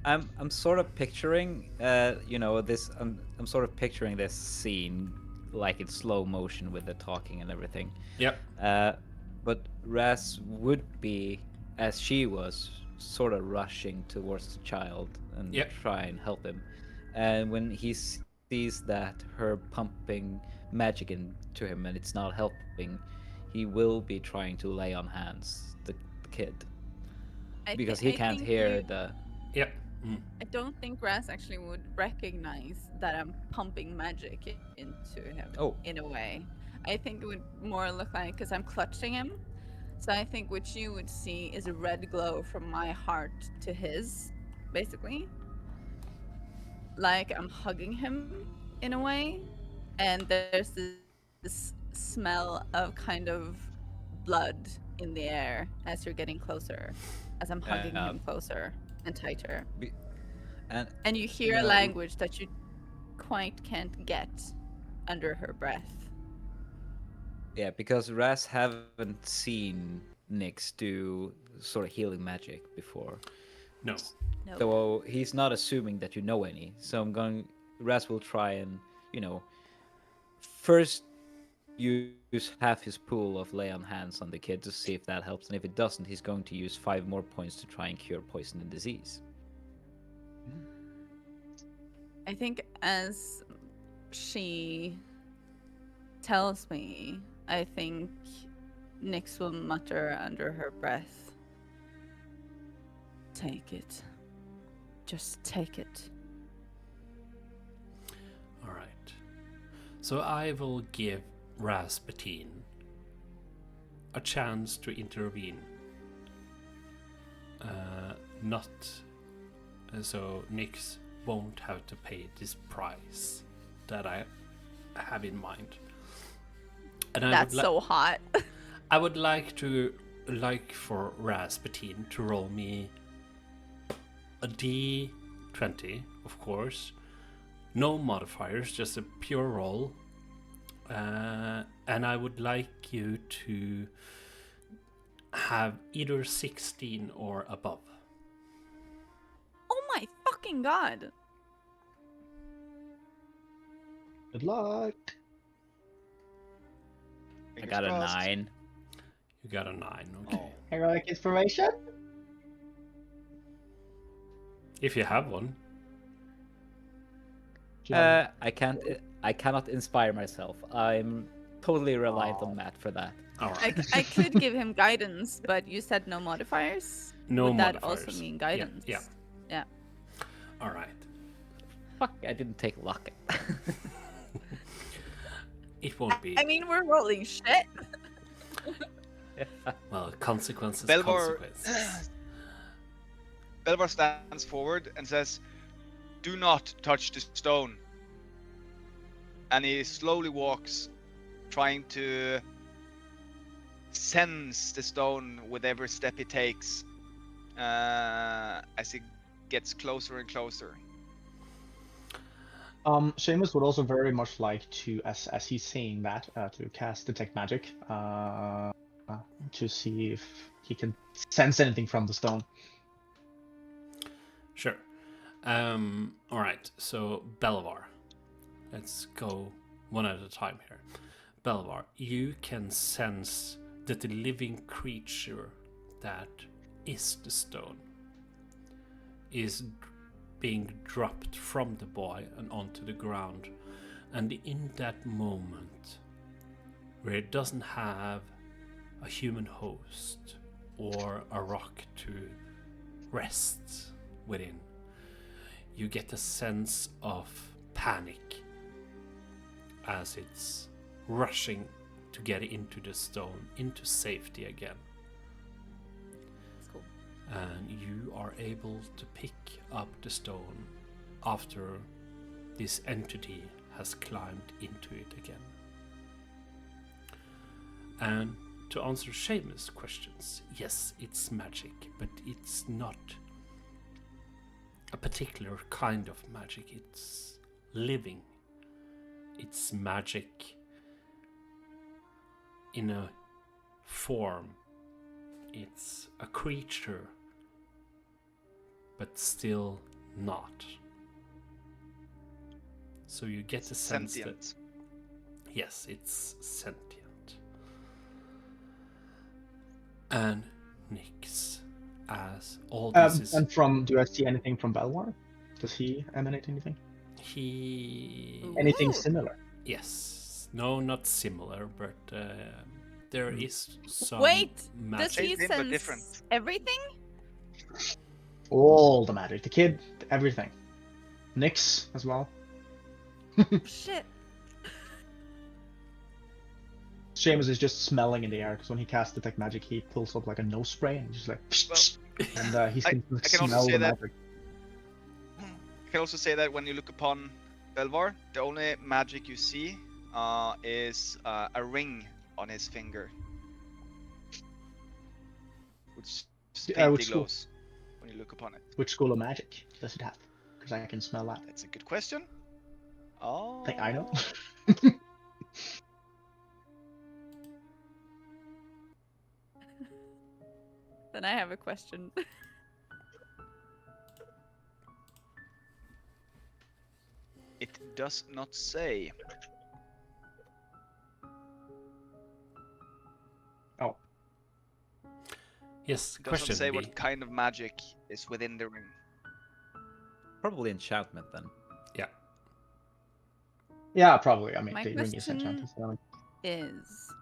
I'm sort of picturing, this. I'm sort of picturing this scene like in slow motion with the talking and everything. Yep. But Raz would be, as she was, sort of rushing towards the child and Yep. try and help him. And when he sees that her pumping magic into him and it's not helping, he will be trying to lay on hands the kid because he can't hear the. Yep. Mm. I don't think Raz actually would recognize that I'm pumping magic into him Oh. in a way. I think it would more look like, because I'm clutching him, so I think what you would see is a red glow from my heart to his, basically. Like I'm hugging him in a way, and there's this smell of kind of blood in the air as you're getting closer, as I'm hugging him closer and tighter. And You hear know, language that you quite can't get under her breath. yeah, because Raz haven't seen Nyx do sort of healing magic before. No. No. So he's not assuming that you know any. So Raz will try and, first use half his pool of lay on hands on the kid to see if that helps. And if it doesn't, he's going to use 5 more points to try and cure poison and disease. I think as she tells me, I think Nyx will mutter under her breath, "Take it. Just take it." All right. So I will give Rasputin a chance to intervene. So Nyx won't have to pay this price that I have in mind. And I That's would so hot. I would like for Rasputin to roll me a D20, of course. No modifiers, just a pure roll. And I would like you to have either 16 or above. Oh my fucking god. Good luck. I Fingers got a crossed. 9. You got a 9, okay. Heroic inspiration. If you have one. Do you have- I cannot inspire myself. I'm totally reliant on Matt for that. Alright. I could give him guidance, but you said no modifiers. No Would that modifiers. also mean guidance? Yeah. Yeah. Alright. Fuck, I didn't take luck. It won't be. I mean, we're rolling shit. Well, consequences, Belvar, consequences. Belvar stands forward and says, "Do not touch the stone." And he slowly walks, trying to sense the stone with every step he takes, as he gets closer and closer. Seamus would also very much like to, as he's saying that, to cast Detect Magic, to see if he can sense anything from the stone. Sure. Alright, so Belvar. Let's go one at a time here. Belvar, you can sense that the living creature that is the stone is being dropped from the boy and onto the ground. And in that moment, where it doesn't have a human host or a rock to rest within, you get a sense of panic as it's rushing to get into the stone, into safety again. That's cool. And you are able to pick up the stone after this entity has climbed into it again. And to answer Seamus' questions, yes, it's magic, but it's not a particular kind of magic. It's living. It's magic in a form. It's a creature, but still not. So you get the sense that, Sentient. yes, it's sentient. And Nyx, as all this is, And do I see anything from Belwar? Does he emanate anything? he, Anything Ooh. similar? yes, no, not similar, but there is some Wait, does magic. he Same thing, but sense different. everything? All the magic. The kid, everything. Nyx as well. Shit. Seamus is just smelling in the air because when he casts Detect Magic, he pulls up like a nose spray and just like, and he seems to I can also smell say the that- magic. I can also say that when you look upon Belvar, the only magic you see is a ring on his finger, which faintly which school? glows when you look upon it. Which school of magic does it have? Because I can smell that. That's a good question. Oh, I think I know. Then I have a question. It does not say. Oh, Yes, It doesn't question say B. what kind of magic is within the ring. Probably enchantment then. Yeah. yeah, probably. I mean, My the ring is question- enchanted. So Is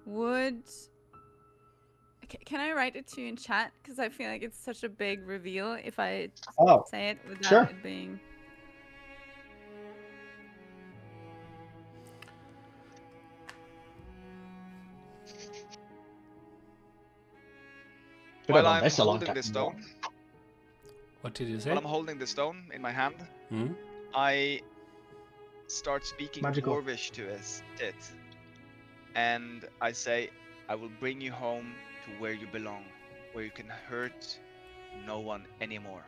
would can I write it to you in chat? Because I feel like it's such a big reveal if I Oh, say it without sure. it being. should have While done I'm this a long holding time the ago. stone, What did you say? while I'm holding the stone in my hand, Hmm? I start speaking Magical. Dwarvish to it. and I say, I will bring you home to where you belong, where you can hurt no one anymore.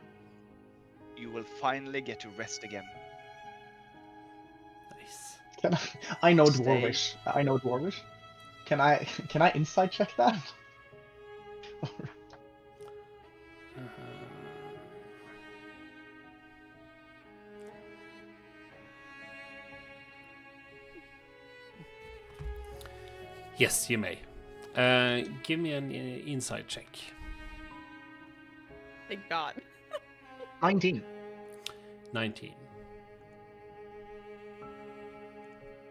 You will finally get to rest again. Nice. Can I know Stay. Dwarvish. I know Dwarvish. Can I insight check that? Yes, you may. Give me an insight check. Thank God. 19. 19.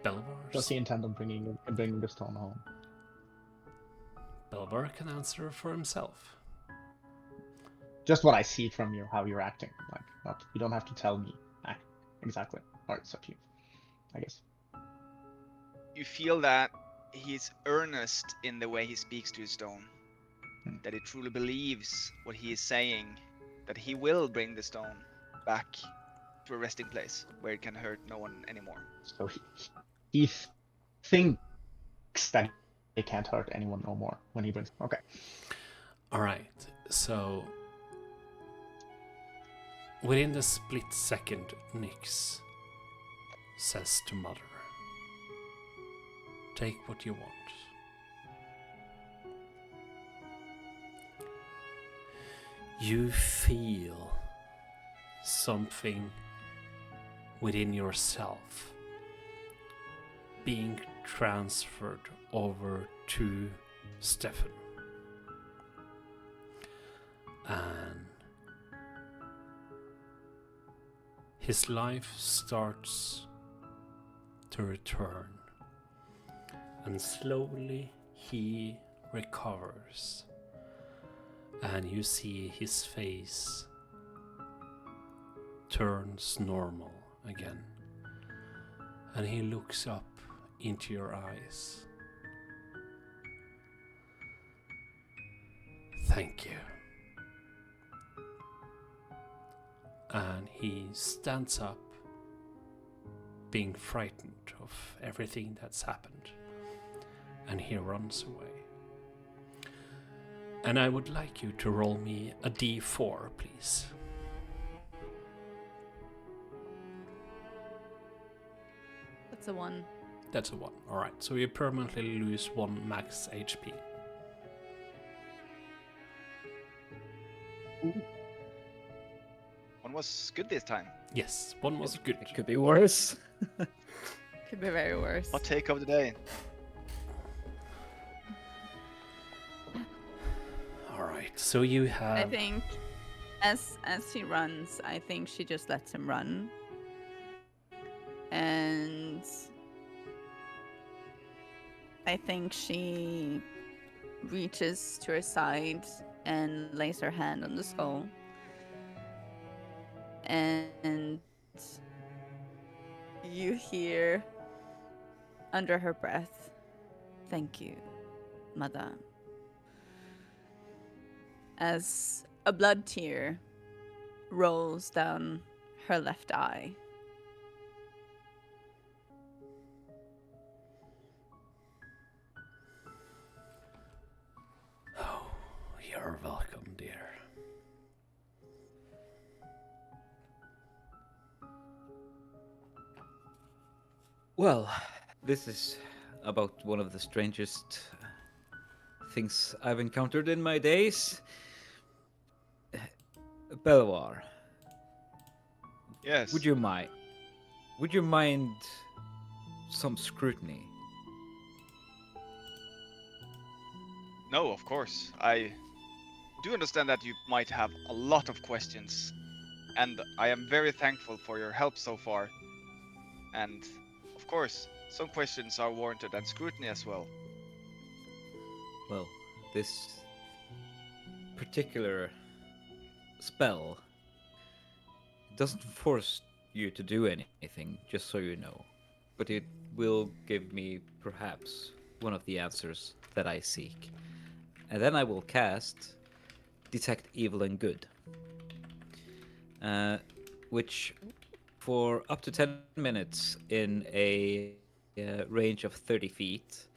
Does Belvar. he intend on bringing the stone home? Belvar can answer for himself. Just what I see from you, how you're acting. Like, not you don't have to tell me exactly. Or it's up to you, I guess. You feel that he's earnest in the way he speaks to his stone, that he truly believes what he is saying, that he will bring the stone back to a resting place where it can hurt no one anymore. So he thinks that it can't hurt anyone no more when he brings. Okay. All right. So within the split second, Nyx says to Mother, "Take what you want." You feel something within yourself being transferred over to Stefan. And his life starts to return, and slowly he recovers, and you see his face turns normal again, and he looks up into your eyes. "Thank you." And he stands up, being frightened of everything that's happened, and he runs away. And I would like you to roll me a d4, please. That's a 1. That's a 1. Alright, so you permanently lose 1 max HP. One was good this time. Yes, 1 was good. It could be worse. Could be very worse. Hot take of the day. Alright, so you have... I think as he runs, I think she just lets him run. And I think she reaches to her side and lays her hand on the skull. And you hear under her breath, "Thank you, Mother." As a blood tear rolls down her left eye. Oh, you're welcome, dear. Well, this is about one of the strangest things I've encountered in my days. Belvar, Yes. would you mind? Would you mind some scrutiny? No, of course. I do understand that you might have a lot of questions, and I am very thankful for your help so far. And of course, some questions are warranted and scrutiny as well. Well, this particular spell doesn't force you to do anything, just so you know. But it will give me perhaps one of the answers that I seek. And then I will cast Detect Evil and Good, which for up to 10 minutes in a range of 30 feet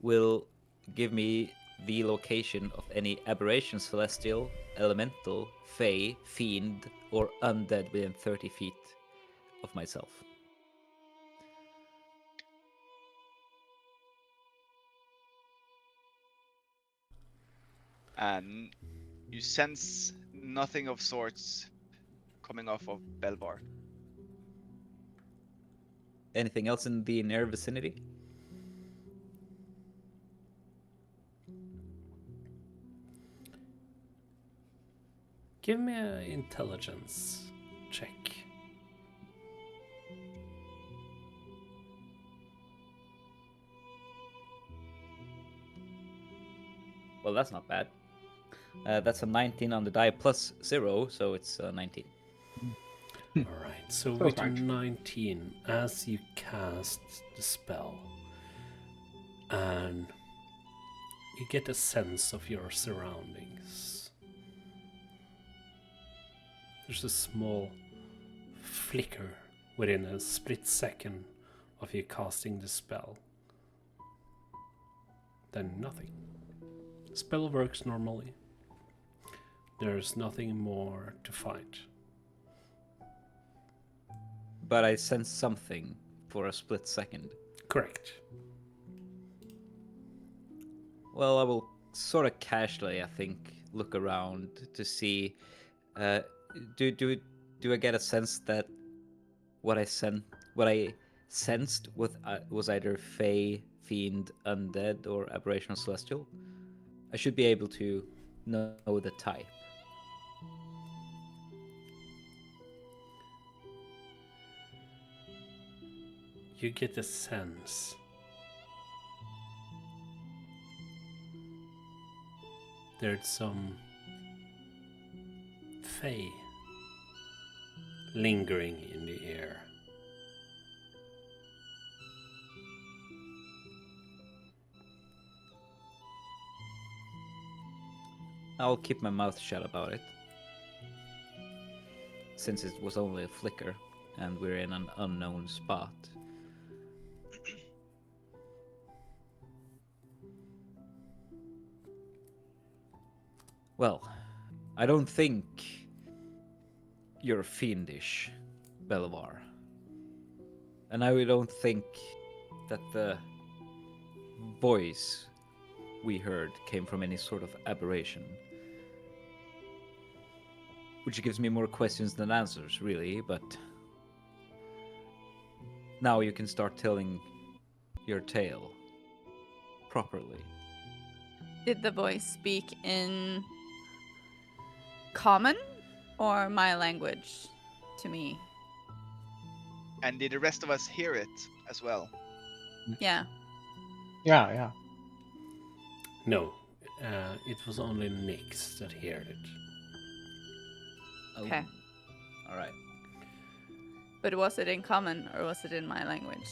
will give me the location of any aberration, celestial, elemental, fey, fiend, or undead within 30 feet of myself. And you sense nothing of sorts coming off of Belvar. Anything else in the near vicinity? Give me an intelligence check. Well, that's not bad. That's a 19 on the die plus 0, so it's 19. Alright, so So with a fine. 19, as you cast the spell, and you get a sense of your surroundings. There's a small flicker within a split second of you casting the spell. Then nothing. The spell works normally. There's nothing more to fight. But I sense something for a split second. Correct. Well, I will sort of casually, I think, look around to see. Do I get a sense that what I sensed was either fey, fiend, undead, or aberrational celestial? I should be able to know the type. You get a sense there's some fey lingering in the air. I'll keep my mouth shut about it, since it was only a flicker and we're in an unknown spot. Well, I don't think you're fiendish, Belvar. And I don't think that the voice we heard came from any sort of aberration. Which gives me more questions than answers, really, but now you can start telling your tale properly. Did the voice speak in common or my language to me? And did the rest of us hear it as well? Yeah. Yeah. No, it was only Nyx that heard it. Okay. All right. But was it in common or was it in my language?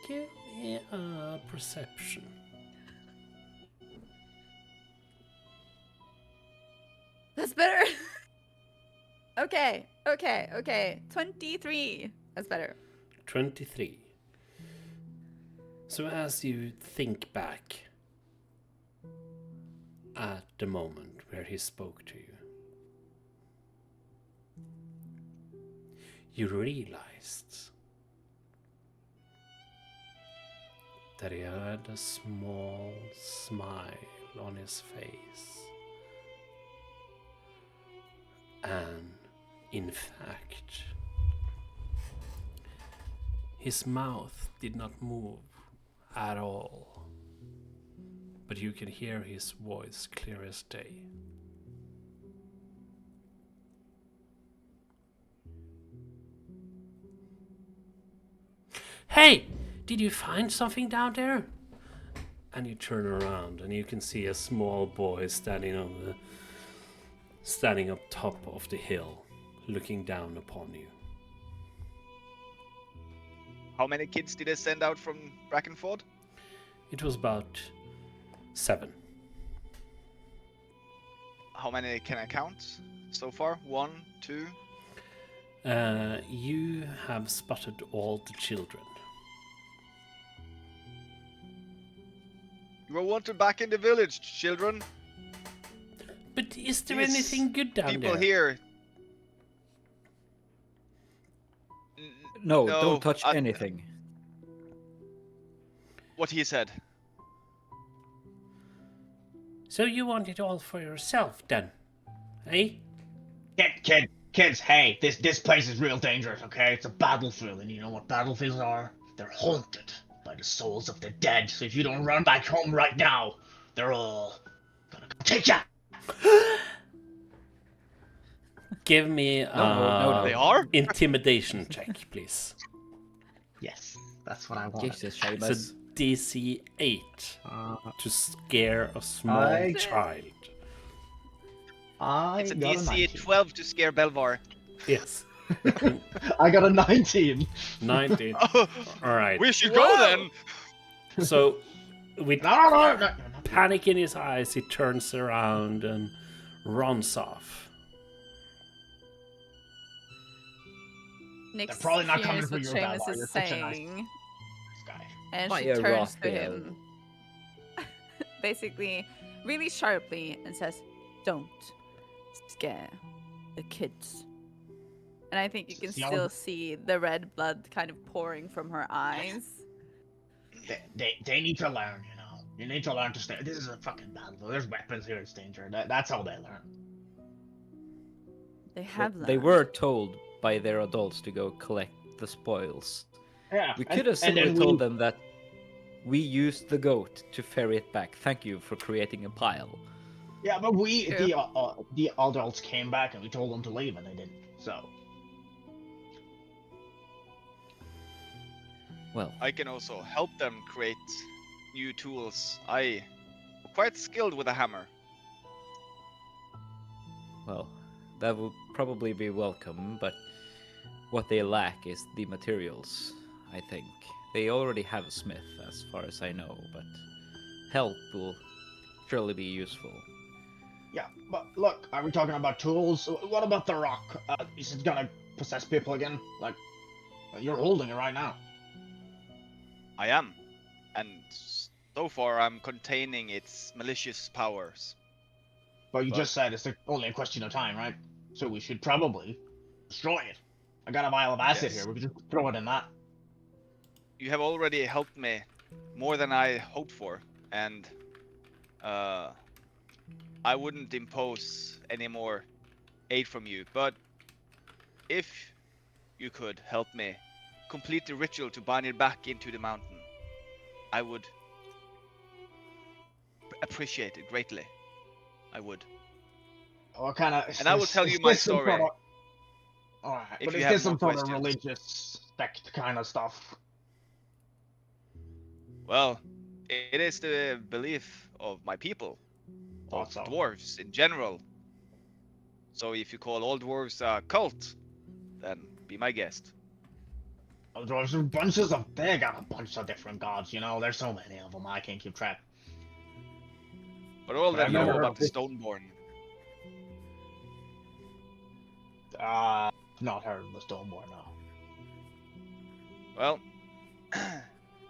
Give me a perception. That's better. Okay. 23. That's better. 23. So as you think back at the moment where he spoke to you, you realized that he had a small smile on his face. And in fact, his mouth did not move at all, but you can hear his voice clear as day. Hey, did you find something down there? And you turn around and you can see a small boy standing up top of the hill, looking down upon you. How many kids did they send out from Brackenford? It was about 7. How many can I count so far? 1, 2. You have spotted all the children. You are wanted back in the village, children. But is there These anything good down People there? here. No, No, don't touch anything. What he said. So you want it all for yourself, then? Eh? Kids, hey, this place is real dangerous, okay? It's a battlefield, and you know what battlefields are? They're haunted by the souls of the dead. So if you don't run back home right now, they're all gonna come take ya! Give me No. They are? intimidation check, please. Yes, that's what I want. Jesus, So Seamus. DC 8 to scare a small I- child. I It's a got a DC 19. 12 to scare Belvar. Yes. I got a 19. 19. All right. We should go then. So, with No. panic in his eyes, he turns around and runs off. Nyx They're probably not coming hears for what your Seamus Belvar, is you're such a nice saying, guy. and By she a turns rock to bill. him, basically, really sharply, and says, "Don't scare the kids." And I think you can See, I still would- see the red blood kind of pouring from her eyes. They need to learn, you know. You need to learn to stay. This is a fucking battlefield. There's weapons here. It's danger. That's how they learn. They have They learned. were told by their adults to go collect the spoils. Yeah. We could have simply told them that we used the goat to ferry it back. Thank you for creating a pile. Yeah, but True. the adults came back and we told them to leave and they didn't. So. Well, I can also help them create new tools. I am quite skilled with a hammer. that would probably be welcome, but what they lack is the materials, I think. They already have a smith, as far as I know, but help will surely be useful. Yeah, but look, are we talking about tools? What about the rock? Is it gonna possess people again? Like, you're holding it right now. I am. And so far I'm containing its malicious powers. But you But- just said it's only a question of time, right? So we should probably destroy it. I got a vial of acid Yes. here. We could just throw it in that. You have already helped me more than I hoped for, and I wouldn't impose any more aid from you, but if you could help me complete the ritual to bind it back into the mountain, I would appreciate it greatly. I would. What kind of? And I will tell you my story. Alright, if but you is have this some more sort of questions. religious sect kind of stuff? Well, it is the belief of my people, of Thought so. dwarves in general. So if you call all dwarves a cult, then be my guest. Oh, there's bunches of. They got a bunch of different gods. You know, there's so many of them. I can't keep track. But all But that I've you never know heard about of the this. Stoneborn. Not heard of the Stoneborn now. Well,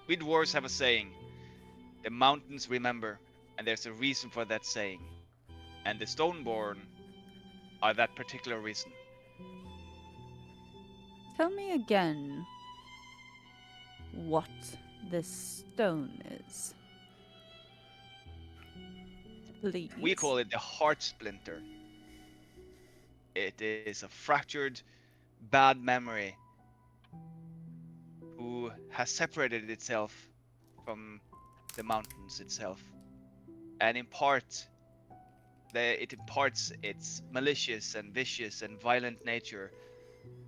we dwarves have a saying. The mountains remember, and there's a reason for that saying. And the Stoneborn are that particular reason. Tell me again what this stone is. Please. We call it the heart splinter. It is a fractured, bad memory who has separated itself from the mountains itself, and it imparts its malicious and vicious and violent nature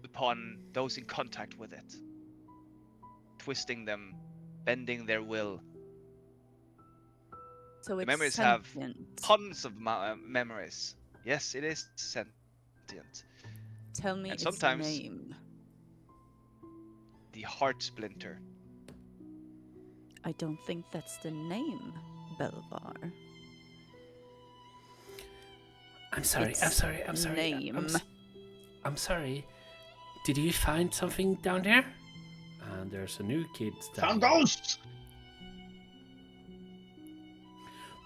upon those in contact with it, twisting them, bending their will. So it's memories have sentient. Tons of memories. Yes, it is sentient. Tell me and its sometimes- name. The heart splinter. I don't think that's the name, Belvar. I'm sorry. Its I'm sorry. name. I'm sorry. Did you find something down there? And there's a new kid down Found there. ghosts.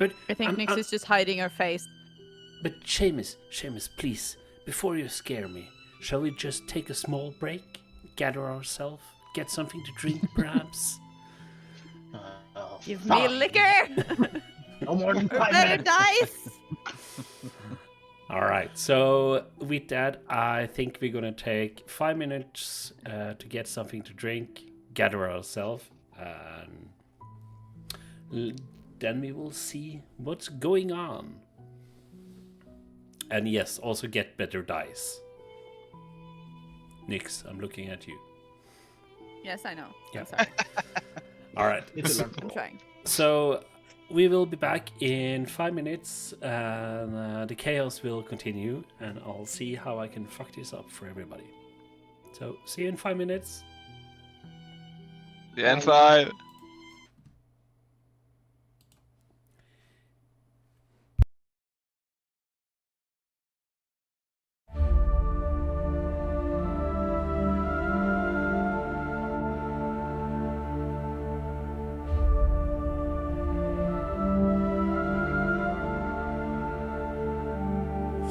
But I think Nyx is just hiding her face. But Seamus, please, before you scare me, shall we just take a small break, gather ourselves, get something to drink, perhaps? Give me a liquor! No more than Or 5 better minutes. dice! All right. So with that, I think we're gonna take 5 minutes to get something to drink, gather ourselves, and then we will see what's going on. And yes, also get better dice. Nyx, I'm looking at you. Yes, I know. Yeah. I'm sorry. All right. Need to learn to I'm roll. trying. So we will be back in 5 minutes, and the chaos will continue, and I'll see how I can fuck this up for everybody. So see you in 5 minutes. The N5.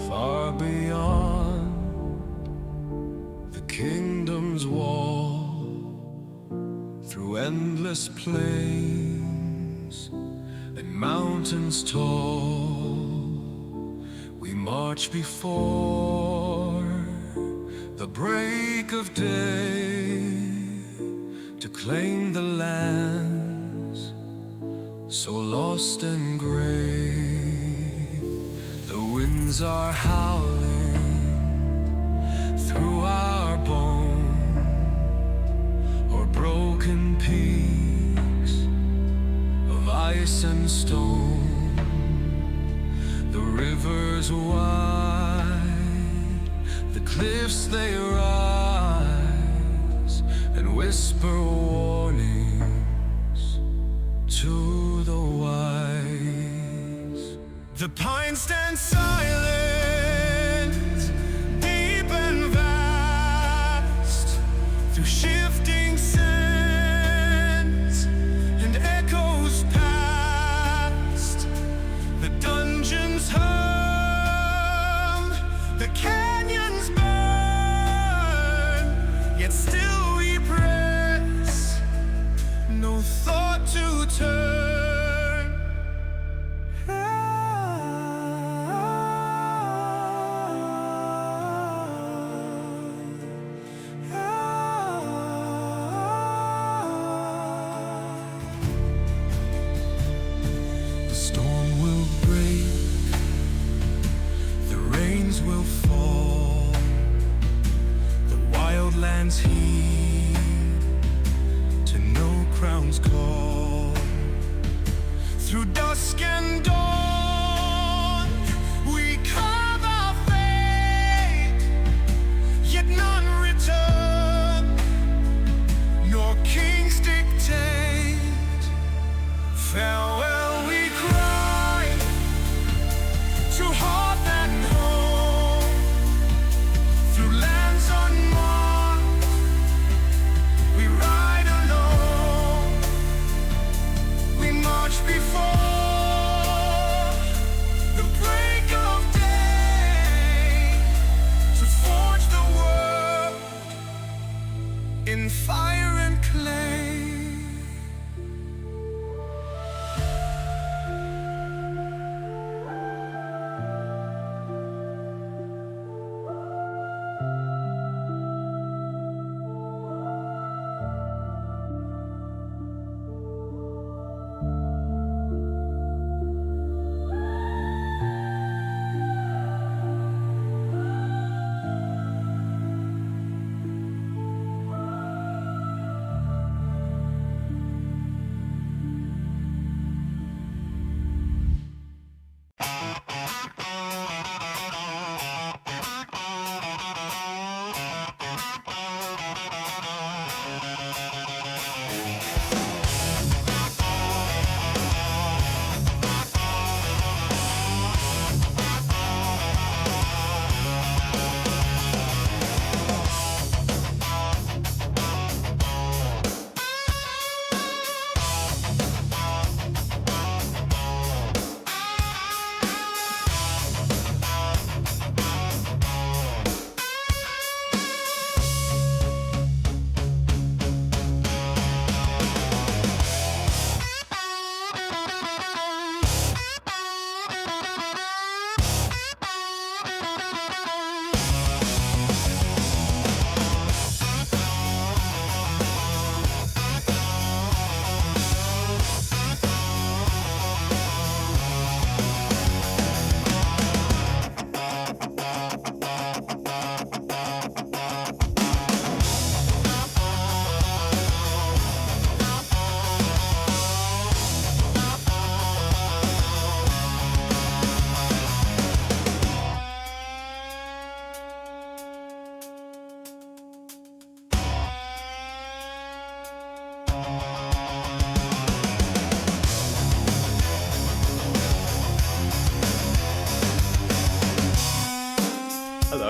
Far beyond the kingdom's wall, through endless plains and mountains tall, we march before the break of day to claim the lands so lost and gray. The winds are howling through our bone, or broken peaks of ice and stone. The rivers wide, the cliffs they rise, and whisper warnings to the wise. The pines stand silent, deep and vast, through shifting sands and echoes past. The dungeons hum, the canyons burn, yet still we press, no thought to turn. The storm will break, the rains will fall, the wild lands heed to no crown's call. Through dusk and dawn, we carve our fate, yet none return, nor kings dictate. Farewell, we cry to hearth and home, through lands unmarked, we ride alone. We march before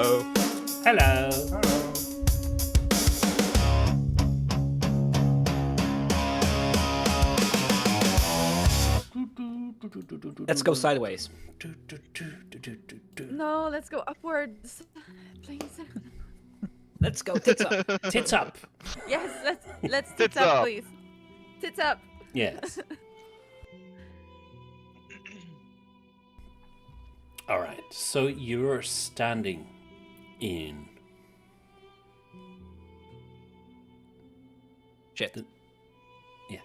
Hello. Hello. Let's go sideways. No, let's go upwards, please. Let's go tits up. Tits up. Yes, let's Tits tits up, up. please. Tits up. Yes. All right. So you're standing in Shit. yes.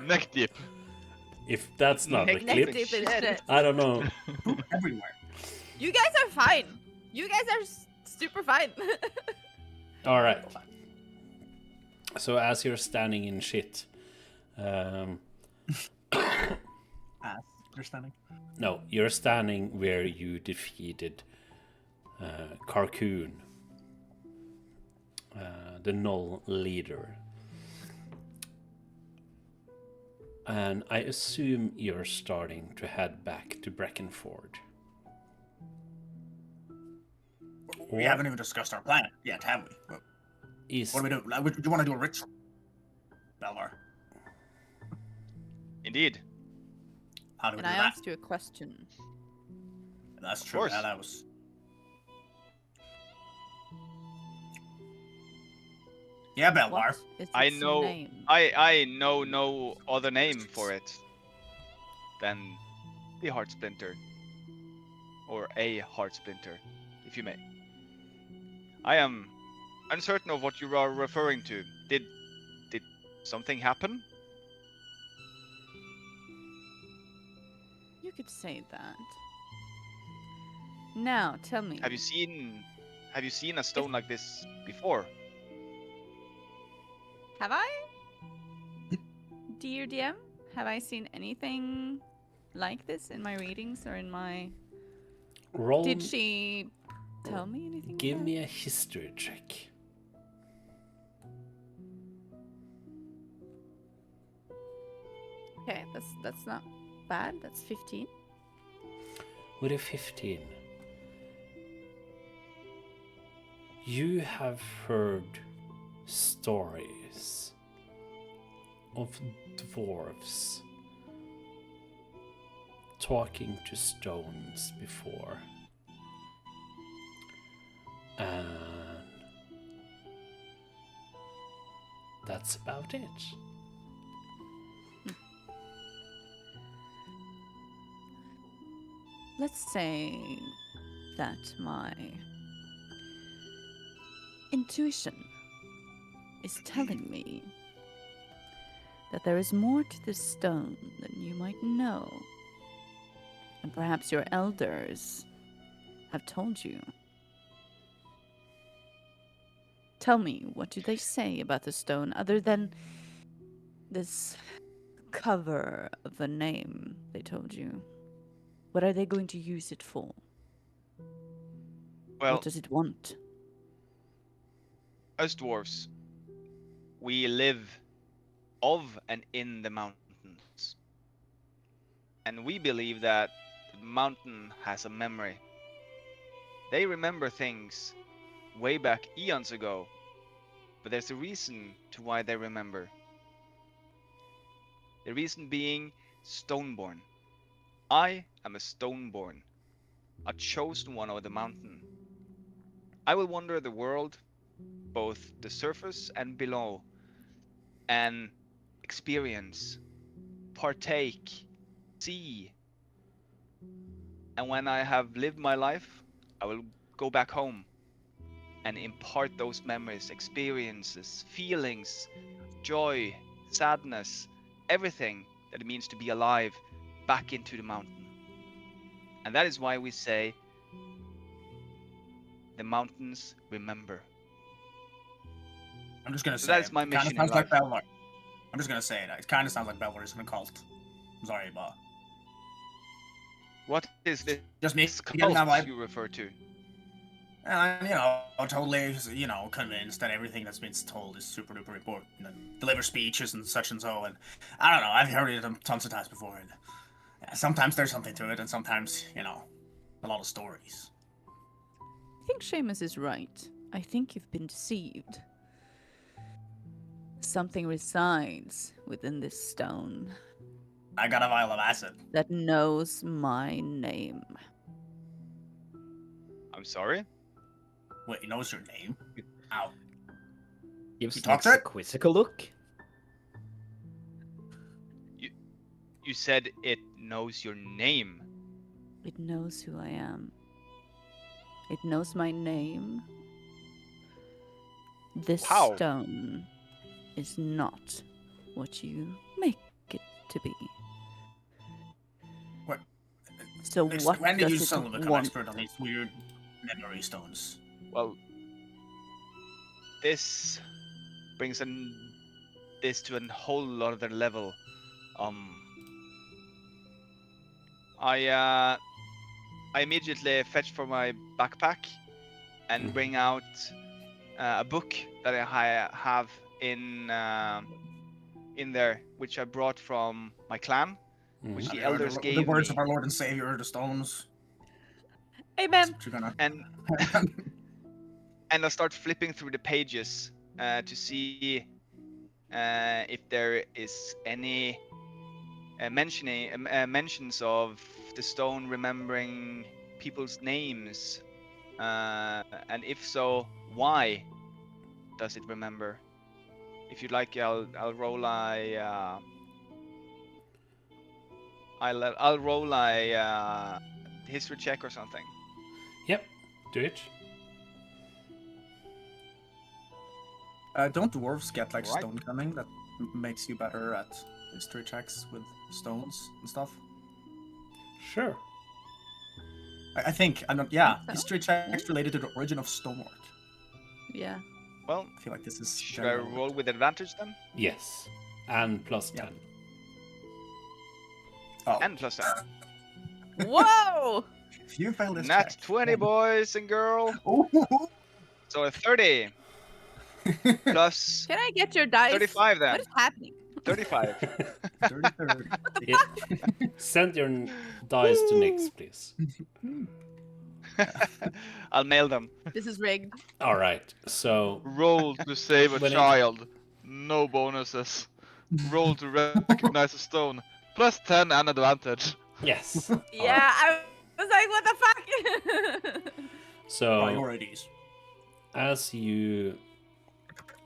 Neck deep. If that's not a Neck clip, Deep in shit. I don't know. Poop everywhere. You guys are fine. You guys are super fine. All right. So as you're standing in shit, Ass. You're standing. no, you're standing where you defeated Carcoon, the Null leader. And I assume you're starting to head back to Breckenford. We haven't even discussed our plan yet, have we? What do we do? Do you want to do a ritual, Belvar? Indeed. How do we And do I that? asked you a question. That's true. course. Yeah, that was. Yeah, Belvar. What is I its know. name? I know no other name for it than the heart splinter, or a heart splinter, if you may. I am uncertain of what you are referring to. Did something happen? You could say that. Now, tell me. Have you seen a stone like this before? Have I? Dear DM, have I seen anything like this in my readings or in my... Roll. Did she tell me anything? Give about me it? a history check. Okay, that's not bad. That's 15. With a 15, you have heard stories of dwarves talking to stones before, and that's about it. Let's say that my intuition is telling me that there is more to this stone than you might know. And perhaps your elders have told you. Tell me, what do they say about the stone other than this cover of a name they told you? What are they going to use it for? Well, What does it want? us dwarves, we live of and in the mountains. And we believe that the mountain has a memory. They remember things way back eons ago, but there's a reason to why they remember. The reason being Stoneborn. I am a Stoneborn, a chosen one of the mountain. I will wander the world, both the surface and below, and experience, partake, see. And when I have lived my life, I will go back home and impart those memories, experiences, feelings, joy, sadness, everything that it means to be alive back into the mountain. And that is why we say the mountains remember. I'm just gonna So say that is my it. Kind mission of in sounds like life. Belvar. I'm just gonna say it. It kind of sounds like Belvar is in a cult. I'm sorry, but What is this just me getting that cult vibe. you refer to? And I'm, totally, convinced that everything that's been told is super duper important and deliver speeches and such and so. And I don't know, I've heard it tons of times before. And sometimes there's something to it, and sometimes, a lot of stories. I think Seamus is right. I think you've been deceived. Something resides within this stone I got a vial of acid. that knows my name. I'm sorry. Wait, he knows your name? Ow. Gives You talk Nix to a it? quizzical look. You said it knows your name. It knows who I am. It knows my name. This How? stone is not what you make it to be. What? So what When did you does it suddenly become want? expert on these weird memory stones? Well, this brings this to a whole other level. I immediately fetch from my backpack and bring out a book that I have in there, which I brought from my clan, which the elders the gave words me. of our Lord and Savior, the stones. Amen. What you gonna... And I start flipping through the pages to see if there is any mentions of the stone remembering people's names, and if so, why does it remember? If you'd like, I'll roll I'll roll a history check or something. Yep, do it. Don't dwarves get like Right. stone cunning that makes you better at history checks with stones and stuff? Sure. I think, I'm not, yeah, So? history checks related to the origin of stonework. Yeah. Well, I feel like this is should I general. roll with advantage then? Yes. And plus Yeah. 10. Oh, And plus 10. Whoa! if you fail this Nat check, 20, then- boys and girl. Ooh. So a 30 plus Can I get your dice? 35 then. What is happening? 35. 30. Yeah. Send your dice to Nix, please. I'll mail them. This is rigged. All right. So Roll to save a When it- child. No bonuses. Roll to recognize a stone. Plus 10 and advantage. yes. Yeah, I was like, what the fuck? So Priorities. as you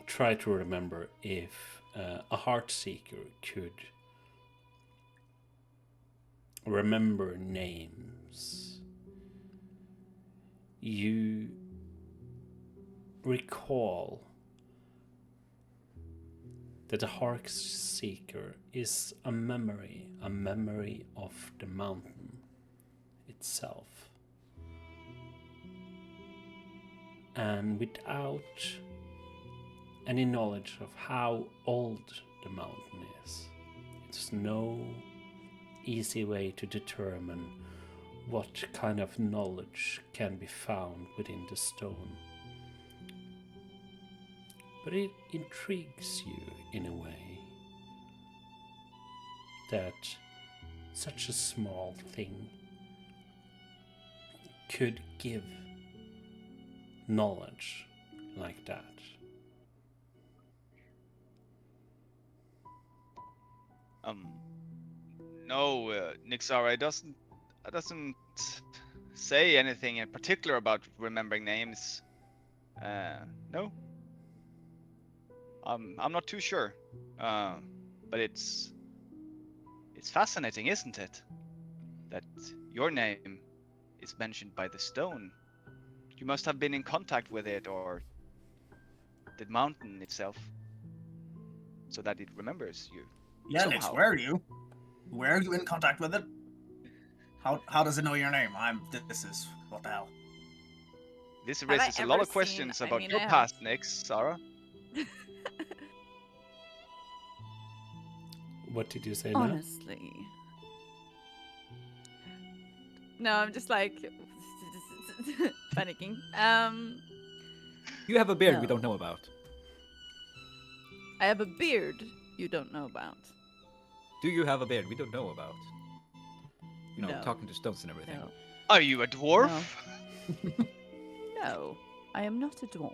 try to remember if a heart seeker could remember names, you recall that the heart seeker is a memory of the mountain itself. And without any knowledge of how old the mountain is, it's no easy way to determine what kind of knowledge can be found within the stone. But it intrigues you in a way that such a small thing could give knowledge like that. No, Nixara doesn't say anything in particular about remembering names. No. I'm not too sure. But it's fascinating, isn't it? That your name is mentioned by the stone. You must have been in contact with it or the mountain itself, so that it remembers you. Yeah, Nix, somehow. where are you? Where are you in contact with it? How does it know your name? This is, what the hell? This I raises a lot ever of questions seen- I about mean, your I have- past, Nix, Sarah. What did you say now? Honestly. No, I'm just like panicking. You have a beard we No. don't know about. I have a beard you don't know about. Do you have a beard we don't know about? You know, No. talking to stones and everything. No. Are you a dwarf? No, I am not a dwarf.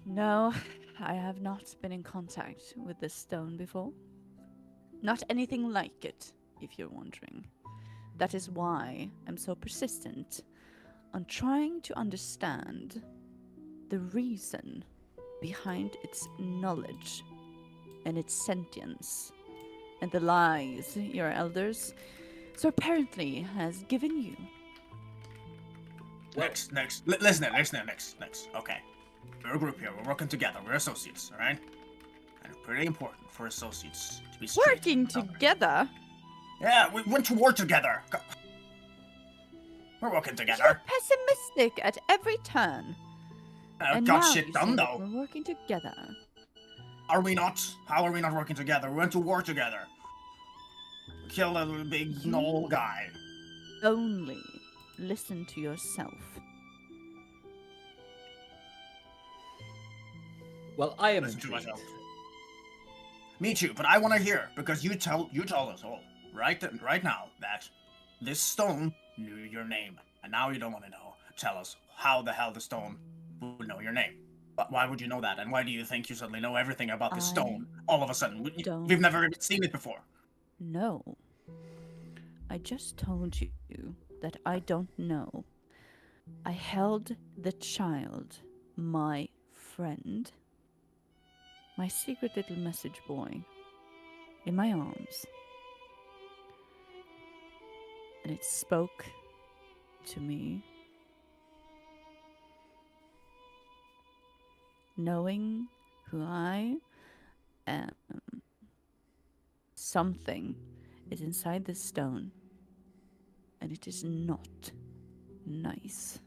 No, I have not been in contact with this stone before. Not anything like it, if you're wondering. That is why I'm so persistent on trying to understand the reason behind its knowledge and its sentience and the lies your elders so apparently has given you. Next. Listen, next. Okay. We're a group here. We're working together. We're associates, all right? And it's pretty important for associates to be straight. Working together? Yeah, we went to war together. We're working You're together. pessimistic at every turn. And Got now shit you done say that though. we're working together. Are we not? How are we not working together? We went to war together. We killed a big gnoll guy. Only listen to yourself. Well, I am Listen to intrigued. myself. Me too, but I want to hear because you tell us all right now that this stone knew your name, and now you don't want to know. Tell us how the hell the stone would know your name. But why would you know that? And why do you think you suddenly know everything about this stone all of a sudden? We've never even seen it before. No. I just told you that I don't know. I held the child, my friend, my secret little message boy, in my arms. And it spoke to me. Knowing who I am, something is inside this stone, and it is not nice.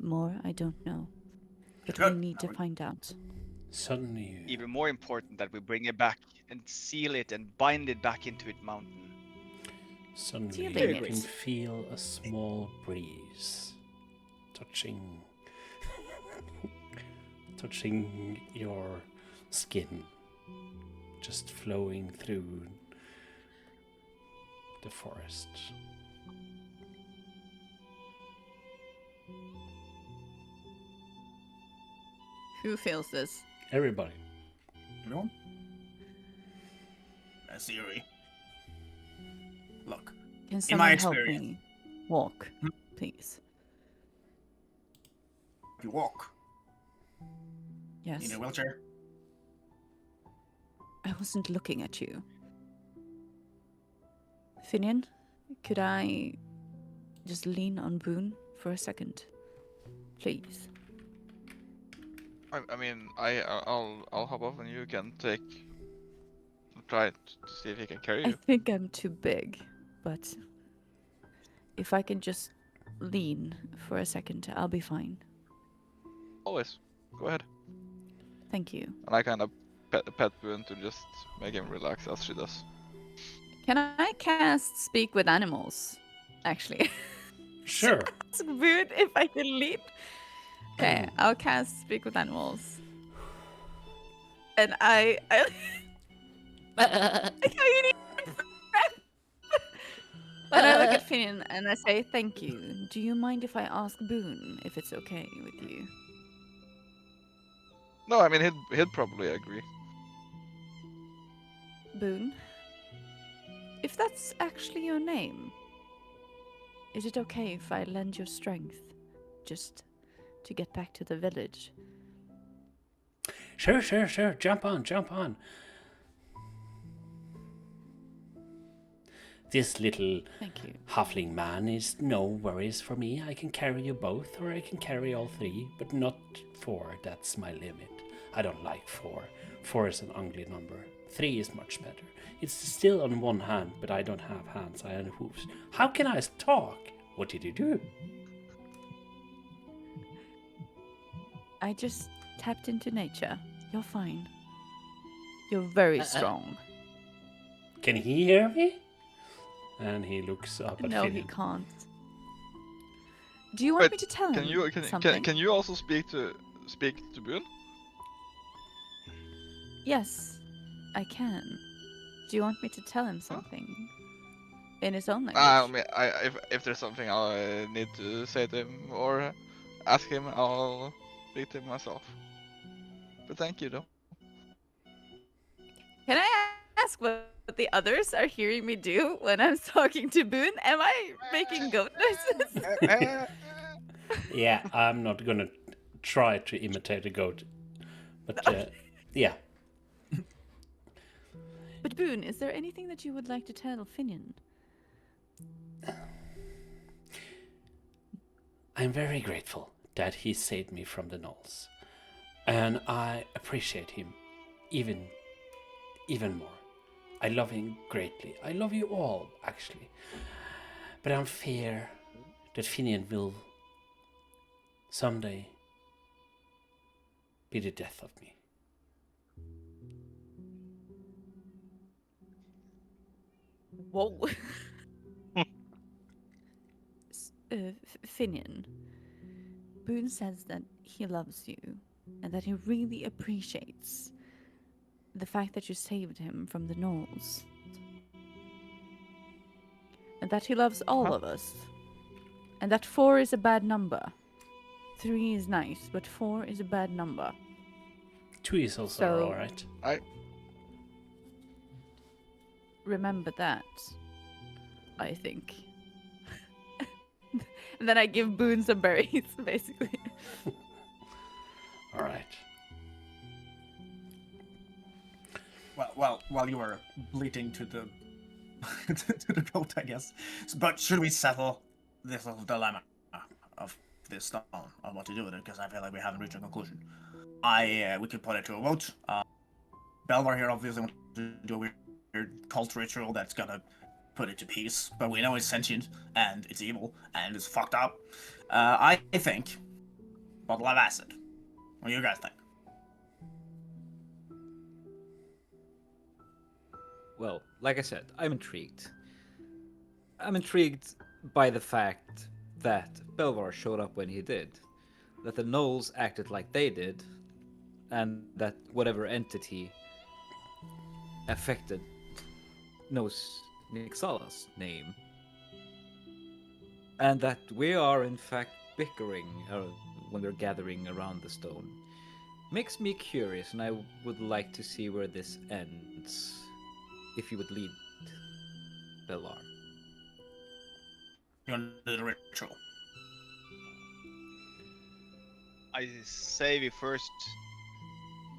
More I don't know, but we Good. need to find out. Suddenly, Even more important that we bring it back and seal it and bind it back into its mountain. suddenly Feeling you it. can feel a small breeze touching your skin, just flowing through the forest. Who feels this? Everybody. Everyone? Siri. Look, Can In my someone help experience. me walk, please? if you walk, Yes. in a wheelchair. I wasn't looking at you. Finian, could I just lean on Boone for a second? Please. I mean, I'll hop off and you can try to see if he can carry I you. think I'm too big, but if I can just lean for a second, I'll be fine. Always. Go ahead. Thank you. And I kind of pet Boone to just make him relax as she does. Can I cast Speak with Animals? Actually. Sure. Ask Boone if I can lean. Okay, I'll cast Speak with Animals. And I And I look at Finian and I say, thank you. Do you mind if I ask Boone if it's okay with you? No, I mean he'd probably agree. Boone? If that's actually your name, is it okay if I lend your strength just to get back to the village? Sure. Jump on. This little Thank you. halfling man is no worries for me. I can carry you both, or I can carry all three, but not 4. That's my limit. I don't like 4. 4 is an ugly number. 3 is much better. It's still on one hand, but I don't have hands, I have hooves. How can I talk? What did you do? I just tapped into nature. You're fine. You're very strong. Can he hear me? And he looks up at No, he Finian. can't. Do you want Wait, me to tell Can him you something? can you also speak to Boone? Yes, I can. Do you want me to tell him something? in his own I language. mean, if there's something I need to say to him or ask him, I'll speak to him myself. But thank you, though. Can I ask what the others are hearing me do when I'm talking to Boone? Am I making goat noises? Yeah, I'm not gonna try to imitate a goat, but yeah. But Boone, is there anything that you would like to tell Finian? I'm very grateful that he saved me from the gnolls, and I appreciate him even more. I love him greatly. I love you all, actually. But I'm fear that Finian will someday be the death of me. Whoa. Finian, Boone says that he loves you and that he really appreciates the fact that you saved him from the gnolls. And that he loves all of us. And that 4 is a bad number. 3 is nice, but 4 is a bad number. 2 is also So- alright. Remember that, I think. And then I give Boone some berries, basically. Alright. Well, while you were bleating to the to the goat, I guess. But should we settle this little dilemma of this stone of what to do with it? Because I feel like we haven't reached a conclusion. We could put it to a vote. Belvar here obviously wants to do a weird cult ritual that's gonna put it to peace, but we know it's sentient and it's evil and it's fucked up. I think bottle of acid. What do you guys think? Well, like I said, I'm intrigued. I'm intrigued by the fact that Belvar showed up when he did, that the gnolls acted like they did, and that whatever entity affected knows Nixala's name, and that we are in fact bickering when we're gathering around the stone. Makes me curious, and I would like to see where this ends. If you would lead Belvar. You want to do the ritual? I say we first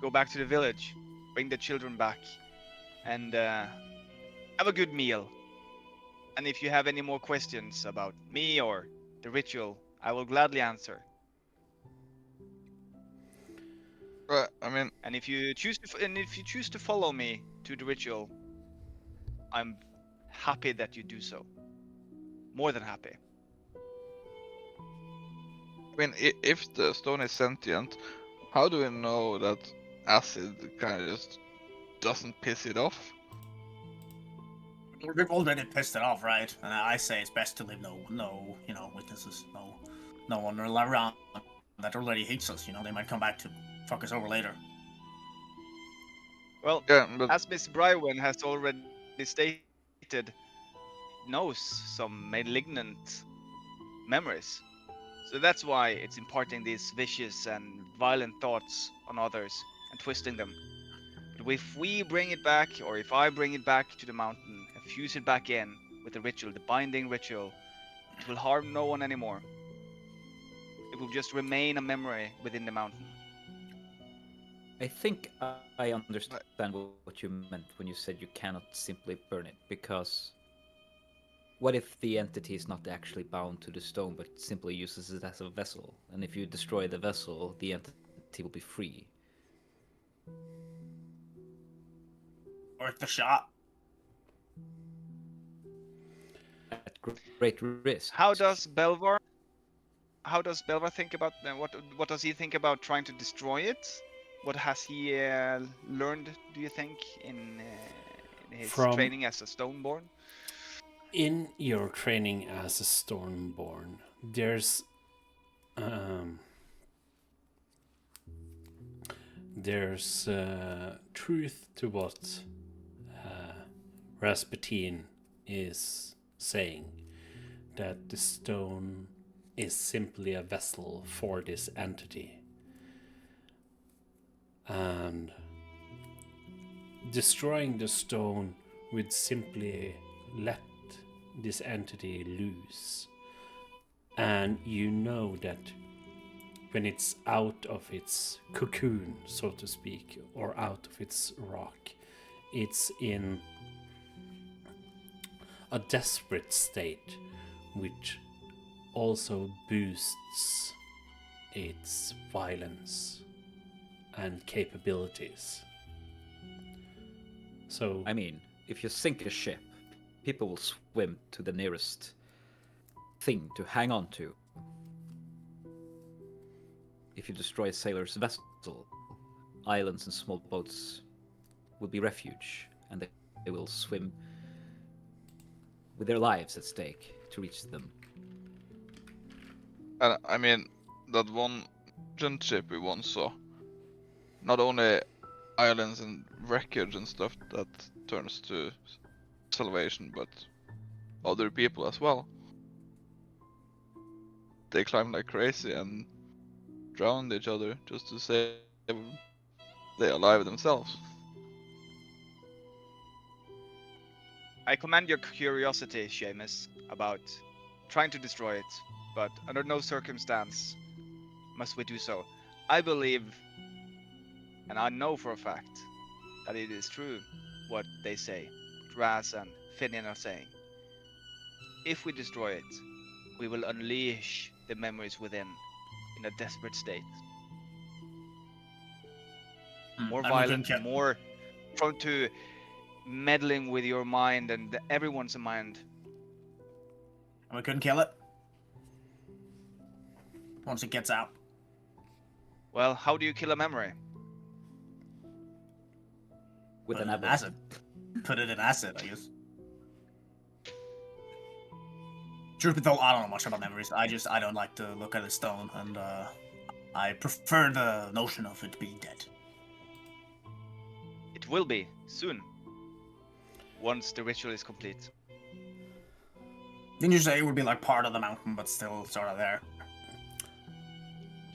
go back to the village, bring the children back, and have a good meal. And if you have any more questions about me or the ritual, I will gladly answer. I mean, And if you choose to follow me to the ritual, I'm happy that you do so. More than happy. if the stone is sentient, how do we know that acid kind of just doesn't piss it off? We've already pissed it off, right? And I say it's best to leave no witnesses, no one around that already hates us. They might come back to fuck us over later. Well, Yeah, but as Miss Brywen has already stated, knows some malignant memories. So that's why it's imparting these vicious and violent thoughts on others and twisting them. But if we bring it back, or if I bring it back to the mountain and fuse it back in with the ritual, the binding ritual, it will harm no one anymore. It will just remain a memory within the mountain. I think I understand what you meant when you said you cannot simply burn it, because what if the entity is not actually bound to the stone but simply uses it as a vessel? And if you destroy the vessel, the entity will be free. Worth the shot. At great risk. How does Belvar think about what does he think about trying to destroy it? What has he learned, do you think, in his training as a Stoneborn? In your training as a Stormborn, there's truth to what Rasputin is saying that the stone is simply a vessel for this entity. And destroying the stone would simply let this entity loose. And you know that when it's out of its cocoon, so to speak, or out of its rock, it's in a desperate state, which also boosts its violence and capabilities. So, I mean, if you sink a ship, people will swim to the nearest thing to hang on to. If you destroy a sailor's vessel, islands and small boats will be refuge, and they will swim with their lives at stake to reach them. And I mean, that one giant ship we once saw, not only islands and wreckage and stuff that turns to salvation, but other people as well. They climb like crazy and drowned each other just to save they alive themselves. I commend your curiosity, Seamus, about trying to destroy it, but under no circumstance must we do so. I believe, and I know for a fact, that it is true what they say, Raz and Finian are saying. If we destroy it, we will unleash the memories within in a desperate state. More And we can violent, more prone to meddling with your mind and everyone's mind. And we couldn't kill it once it gets out. Well, how do you kill a memory? With Put an it in acid. Put it in acid, I guess. Truth be told, I don't know much about memories. I don't like to look at a stone, and I prefer the notion of it being dead. It will be soon, once the ritual is complete. Didn't you say it would be like part of the mountain, but still sort of there?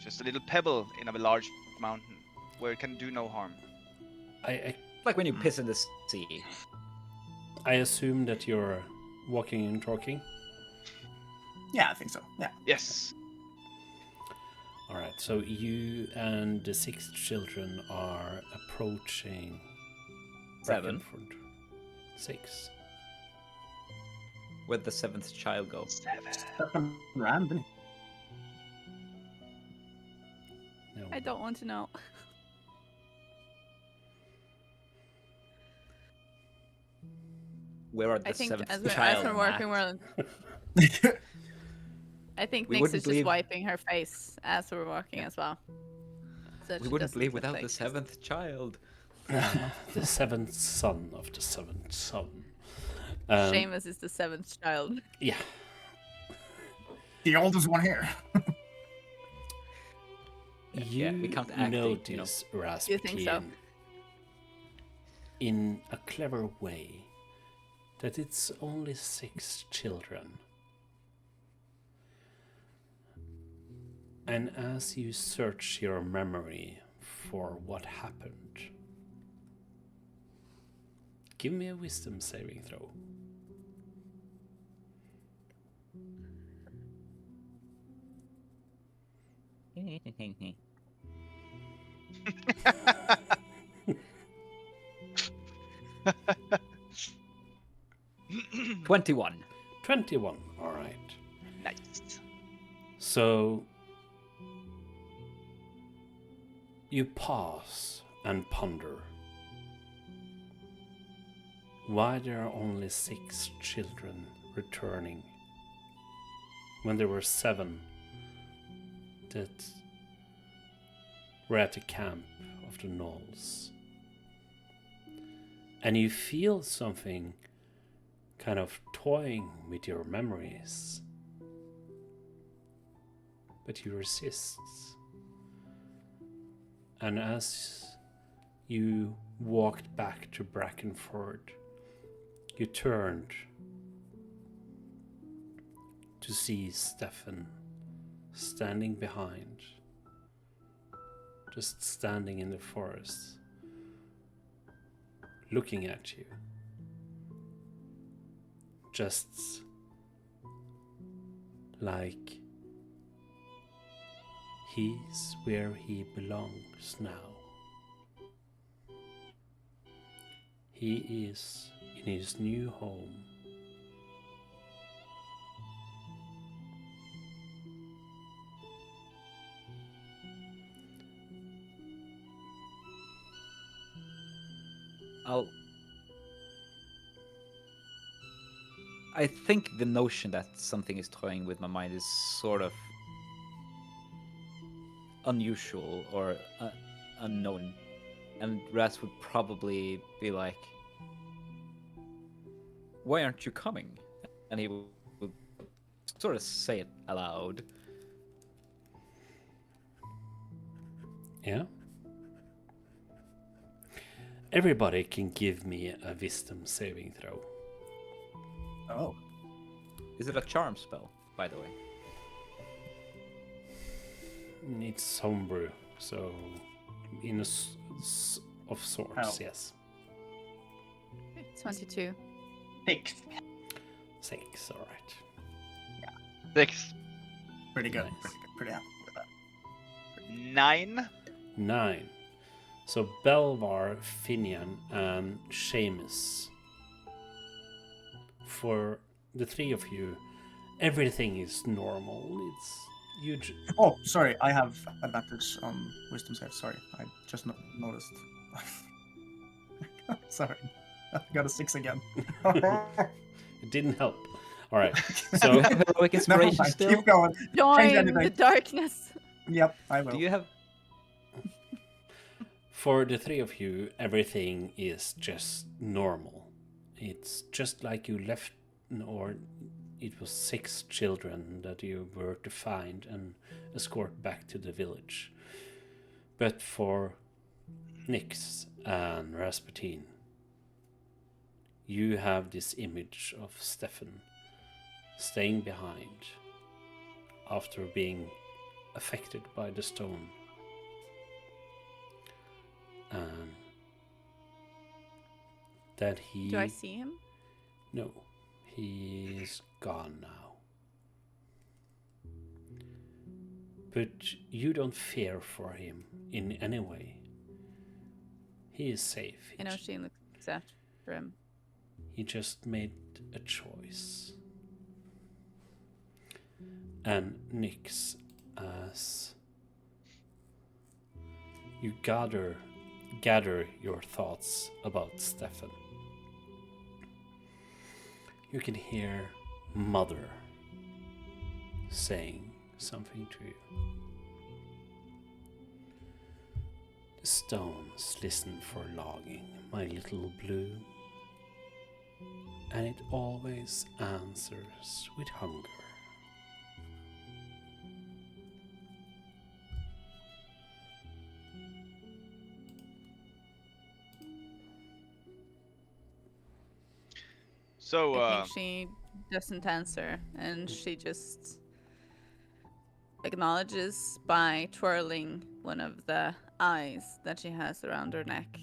Just a little pebble in a large mountain where it can do no harm. I Like when you piss in the sea. assume that you're walking and talking. Yeah, I think so. Yeah. Yes. All right, so you and the 6 children are approaching 7. Brackenford. 6. Where'd the 7th child go? 7. Ram, didn't he? No. I don't want to know. Where are the I think 7th as we're child? working, Matt? I think We Nyx wouldn't is believe- just wiping her face as we're walking as well. So We she wouldn't doesn't leave look without like the she's- 7th child. The 7th son of the 7th son. Seamus is the 7th child. Yeah. The oldest one here. You we can't act, notice Rasputin You think so? in a clever way that it's only 6 children. And as you search your memory for what happened, give me a wisdom saving throw. $21. 21, alright. Nice. So you pause and ponder why there are only 6 children returning when there were 7 that were at the camp of the Knolls. And you feel something kind of toying with your memories, but you resist. And as you walked back to Brackenford, you turned to see Stefan standing behind, just standing in the forest, looking at you, just like he's where he belongs now. He is in his new home. I think the notion that something is toying with my mind is sort of unusual or unknown, and Raz would probably be like, "Why aren't you coming?" And he would sort of say it aloud. Yeah? Everybody can give me a wisdom saving throw. Oh. Is it a charm spell, by the way? It's homebrew, so in a of sorts, Oh. yes. 22. 6. 6, alright. 6. Pretty good. Nice. Pretty good. Pretty happy with that. 9. 9. So Belvar, Finian, and Seamus. For the three of you, everything is normal. It's you. Oh, sorry. I have advantage on wisdom save. Sorry, I just noticed. Sorry, I got a 6 again. It didn't help. All right. So Heroic Never inspiration mind, still. keep going. Join anything. the darkness. Yep, I will. Do you have? for the three of you, everything is just normal. It's just like you left, or it was 6 children that you were to find and escort back to the village. But for Nyx and Rasputin, you have this image of Stefan staying behind after being affected by the stone. And that he... Do I see him? No, he's gone now. But you don't fear for him in any way. He is safe. I know she looks after him. He just made a choice. And Nyx, as you gather your thoughts about Stefan, you can hear Mother saying something to you. The stones listen for longing, my little blue, and it always answers with hunger. So, I think she doesn't answer, and she just acknowledges by twirling one of the eyes that she has around her neck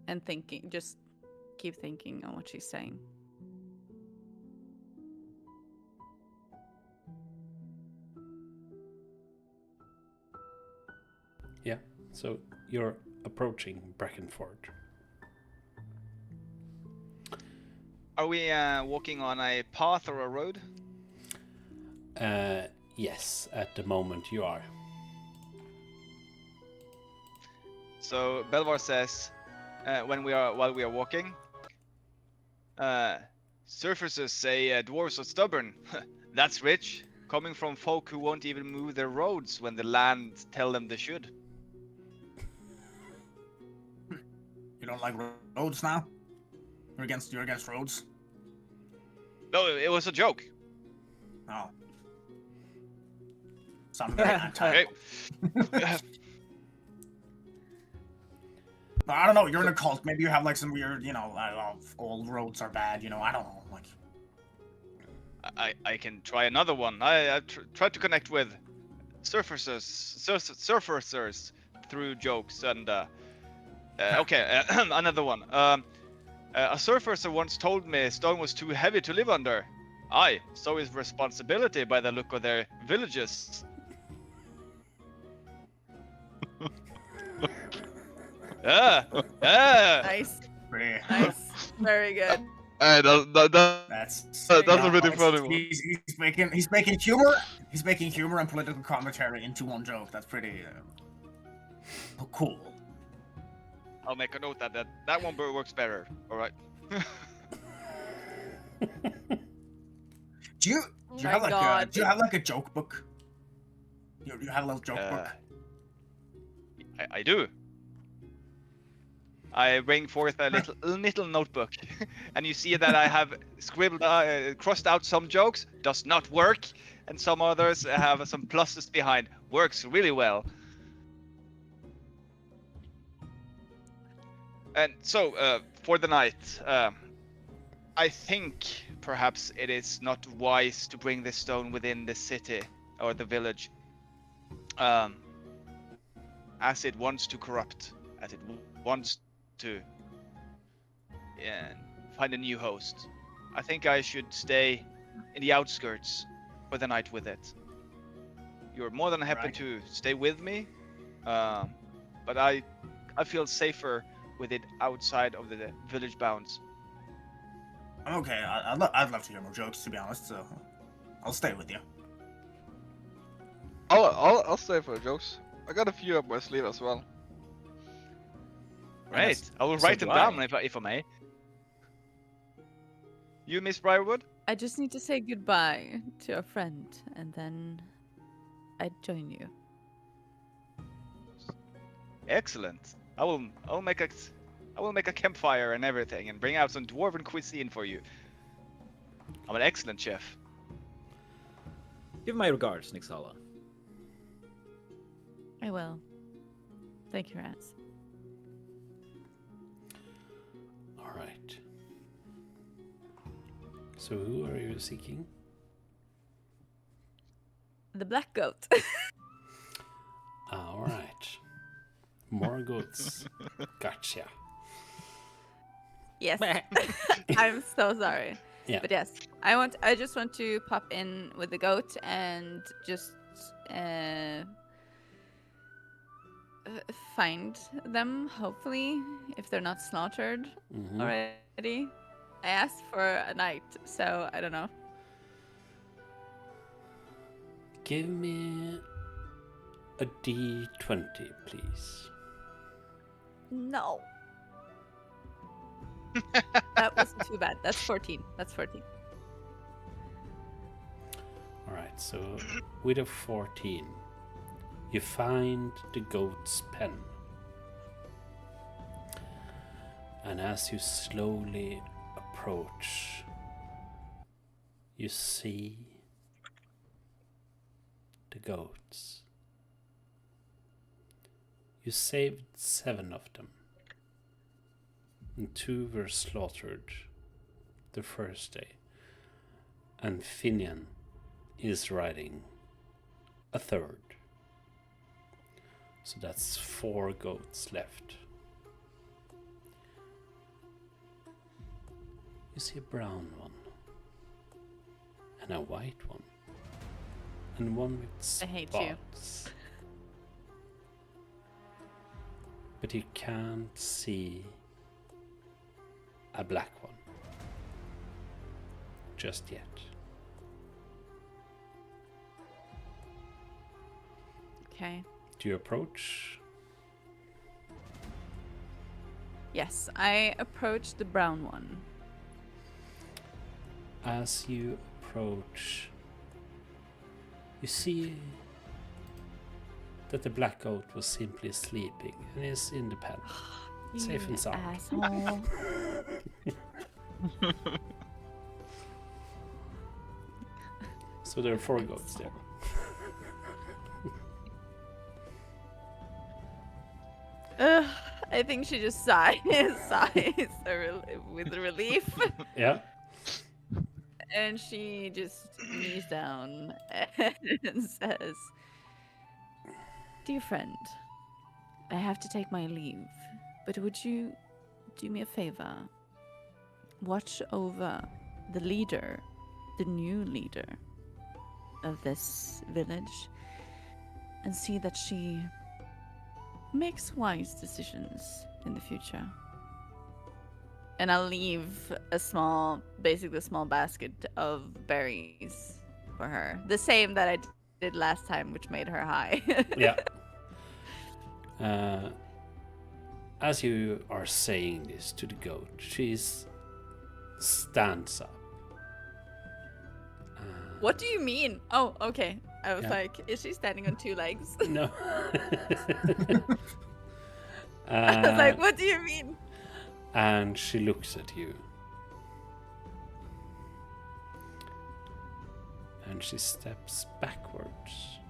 and just keep thinking on what she's saying. Yeah, so you're approaching Brackenford. are we walking on a path or a road? Yes, at the moment you are. So Belvar says, while we are walking, surfacers say dwarves are stubborn. That's rich, coming from folk who won't even move their roads when the land tell them they should. You don't like roads now? You're against roads? No, it was a joke. Oh. Sound very anti. Okay. I don't know, you're in a cult. Maybe you have like some weird, all roads are bad, I don't know. Like, I can try another one. I tried to connect with surfers through jokes and okay, another one. A surfer once told me stone was too heavy to live under. Aye, so is responsibility by the look of their villages. Yeah, yeah. Nice, Pretty. nice, very good. Hey, That's that's a Yeah, really it's- funny one. He's making humor. He's making humor and political commentary into one joke. That's pretty cool. I'll make a note that one works better. All right. Do you Oh do you my have like God. do you have like a joke book? You have a little joke book. I do. I bring forth a little notebook, and you see that I have scribbled, crossed out some jokes, does not work, and some others have some pluses behind, works really well. And so, for the night, I think perhaps it is not wise to bring this stone within the city or the village, as it wants to corrupt, as it wants to find a new host. I think I should stay in the outskirts for the night with it. You're more than happy Right. to stay with me, but I feel safer with it outside of the village bounds. I'm okay. I'd love to hear more jokes, to be honest. So I'll stay with you. I'll stay for the jokes. I got a few up my sleeve as well. Right, Yes, I will so write them do down I. if I may. You, Miss Briarwood? I just need to say goodbye to a friend, and then I'd join you. Excellent. I will make a campfire and everything, and bring out some dwarven cuisine for you. I'm an excellent chef. Give my regards, Nixala. I will. Thank you, Raz. All right. So who are you seeking? The black goat. All right. More goats. Gotcha. Yes. I'm so sorry. Yeah. But yes, I just want to pop in with the goat and just find them, hopefully, if they're not slaughtered Mhm. already. I asked for a night, so I don't know. Give me a D20, please. No. That wasn't too bad. That's 14. That's 14. All right, so with a 14, you find the goat's pen. And as you slowly approach, you see the goats. You saved 7 of them, and 2 were slaughtered the first day, and Finian is riding a 3rd. So that's 4 goats left. You see a brown one, and a white one, and one with spots. I hate you. But you can't see a black one just yet. Okay. Do you approach? Yes, I approached the brown one. As you approach, you see that the black goat was simply sleeping and is in the pen, safe You and sound. asshole. So there are 4 goats there. Ugh, I think she just sighs with relief. Yeah. And she just knees down and says, "Dear friend, I have to take my leave, but would you do me a favor? Watch over the leader, the new leader of this village, and see that she makes wise decisions in the future." And I'll leave basically a small basket of berries for her. The same that I did last time, which made her high. Yeah. As you are saying this to the goat, she stands up. What do you mean? Oh, okay. I was Yeah. like, is she standing on two legs? No. I was like, what do you mean? And she looks at you. And she steps backwards.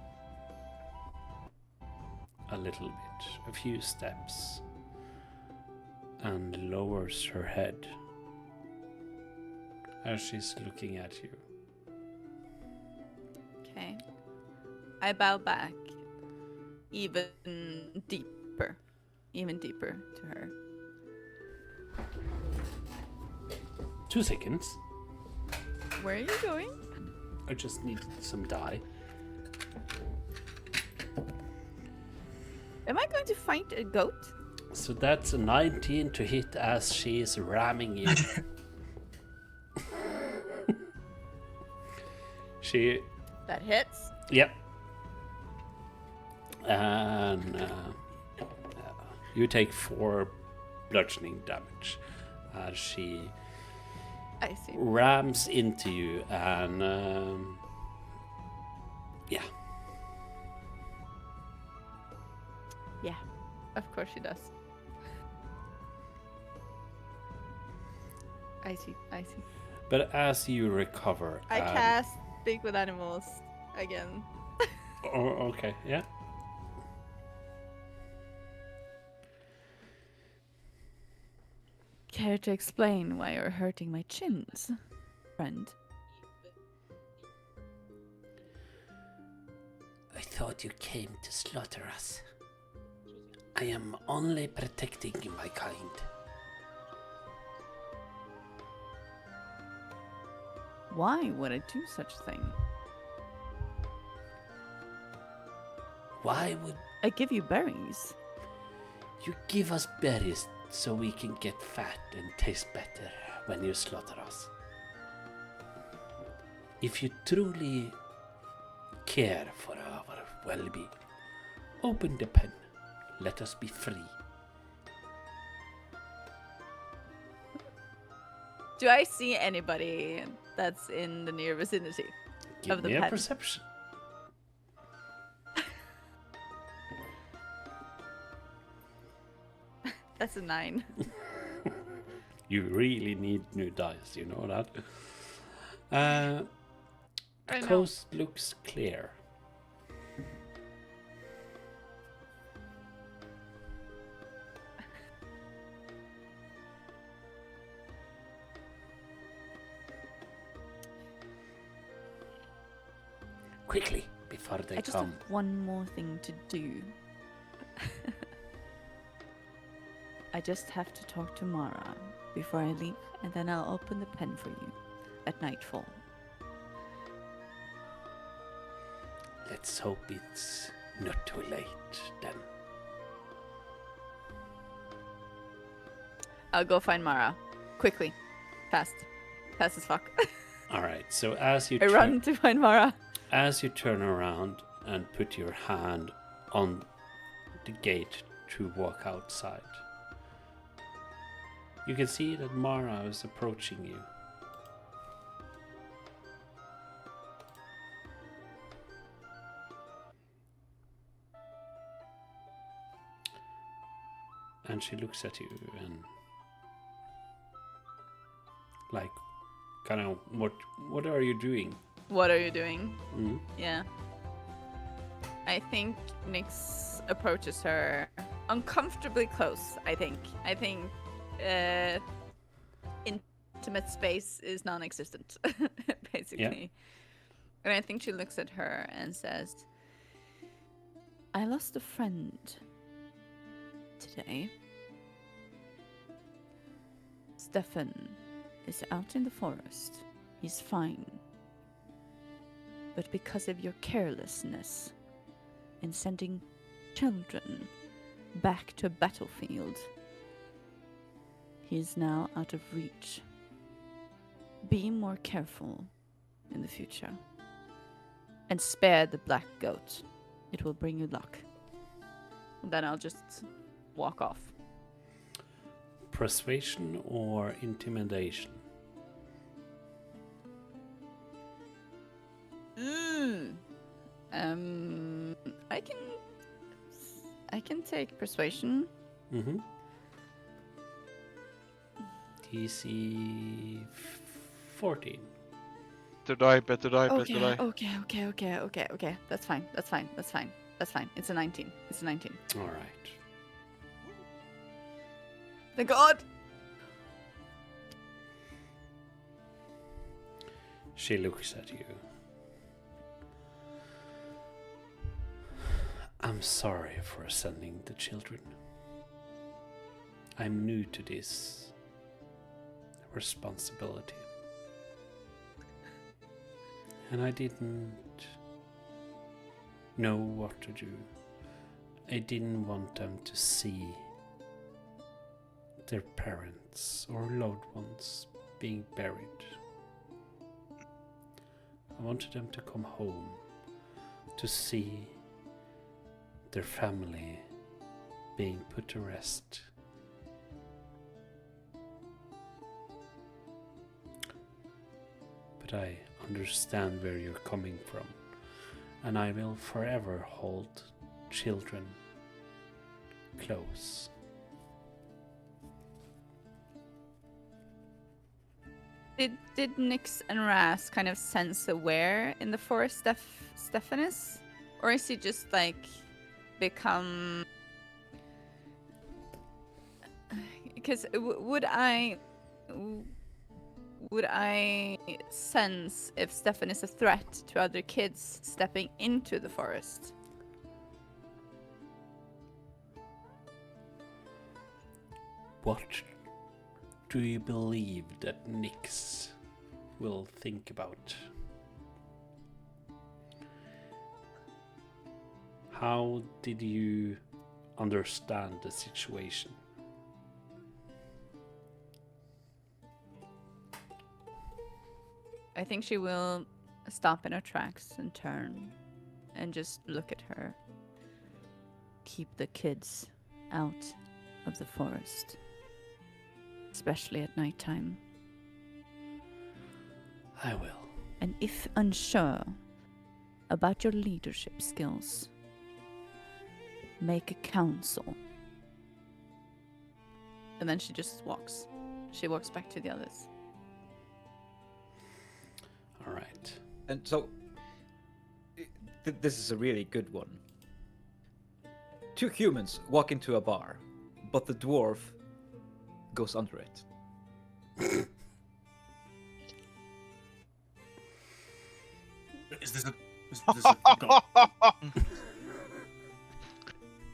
A little bit, a few steps. And lowers her head. As she's looking at you. Okay. I bow back even deeper to her. 2 seconds. Where are you going? I just need some die. Am I going to fight a goat? So that's a 19 to hit as she is ramming you. She... That hits. Yep. And you take 4 bludgeoning damage as she I see. rams into you and yeah. Yeah, of course she does. I see. But as you recover, I cast Speak with Animals again. Oh, okay, yeah. Care to explain why you're hurting my chins, friend? I thought you came to slaughter us. I am only protecting my kind. Why would I do such a thing? Why would I give you berries. you give us berries so we can get fat and taste better when you slaughter us? If you truly care for our well-being, open the pen. Let us be free. Do I see anybody that's in the near vicinity Give of the me a pen? perception. That's a 9. You really need new dice, you know that? I The know. coast looks clear. Quickly, before they I just come. have one more thing to do. I just have to talk to Mara before I leave, and then I'll open the pen for you at nightfall. Let's hope it's not too late then. I'll go find Mara. Quickly. Fast. Fast as fuck. Alright, so as you I run to find Mara. as you turn around and put your hand on the gate to walk outside, you can see that Mara is approaching you. And she looks at you and like, kind of, what are you doing? What are you doing? Mhm. Yeah. I think Nyx approaches her uncomfortably close, I think. intimate space is non-existent, basically. And I think she looks at her and says, I lost a friend today. Stefan is out in the forest. He's fine. But because of your carelessness in sending children back to a battlefield, he is now out of reach. Be more careful in the future. And spare the black goat. It will bring you luck. Then I'll just walk off. Persuasion or intimidation? I can take persuasion. Mm-hmm. DC 14. Better die, better die, Okay, better die. okay. That's fine. It's a 19. All right. Thank God. She looks at you. I'm sorry for sending the children. I'm new to this responsibility. And I didn't know what to do. I didn't want them to see their parents or loved ones being buried. I wanted them to come home to see their family being put to rest. But I understand where you're coming from, and I will forever hold children close. Did Nyx and Raz kind of sense aware in the forest Stephanus? Or is he just like become... Because would I sense if Stefan is a threat to other kids stepping into the forest? What do you believe that Nyx will think about? How did you understand the situation? I think she will stop in her tracks and turn and just look at her. Keep the kids out of the forest, especially at nighttime. I will. And if unsure about your leadership skills, make a council. And then she just walks. She walks back to the others. All right. And so, this is a really good one. Two humans walk into a bar, but the dwarf goes under it. Is this a go?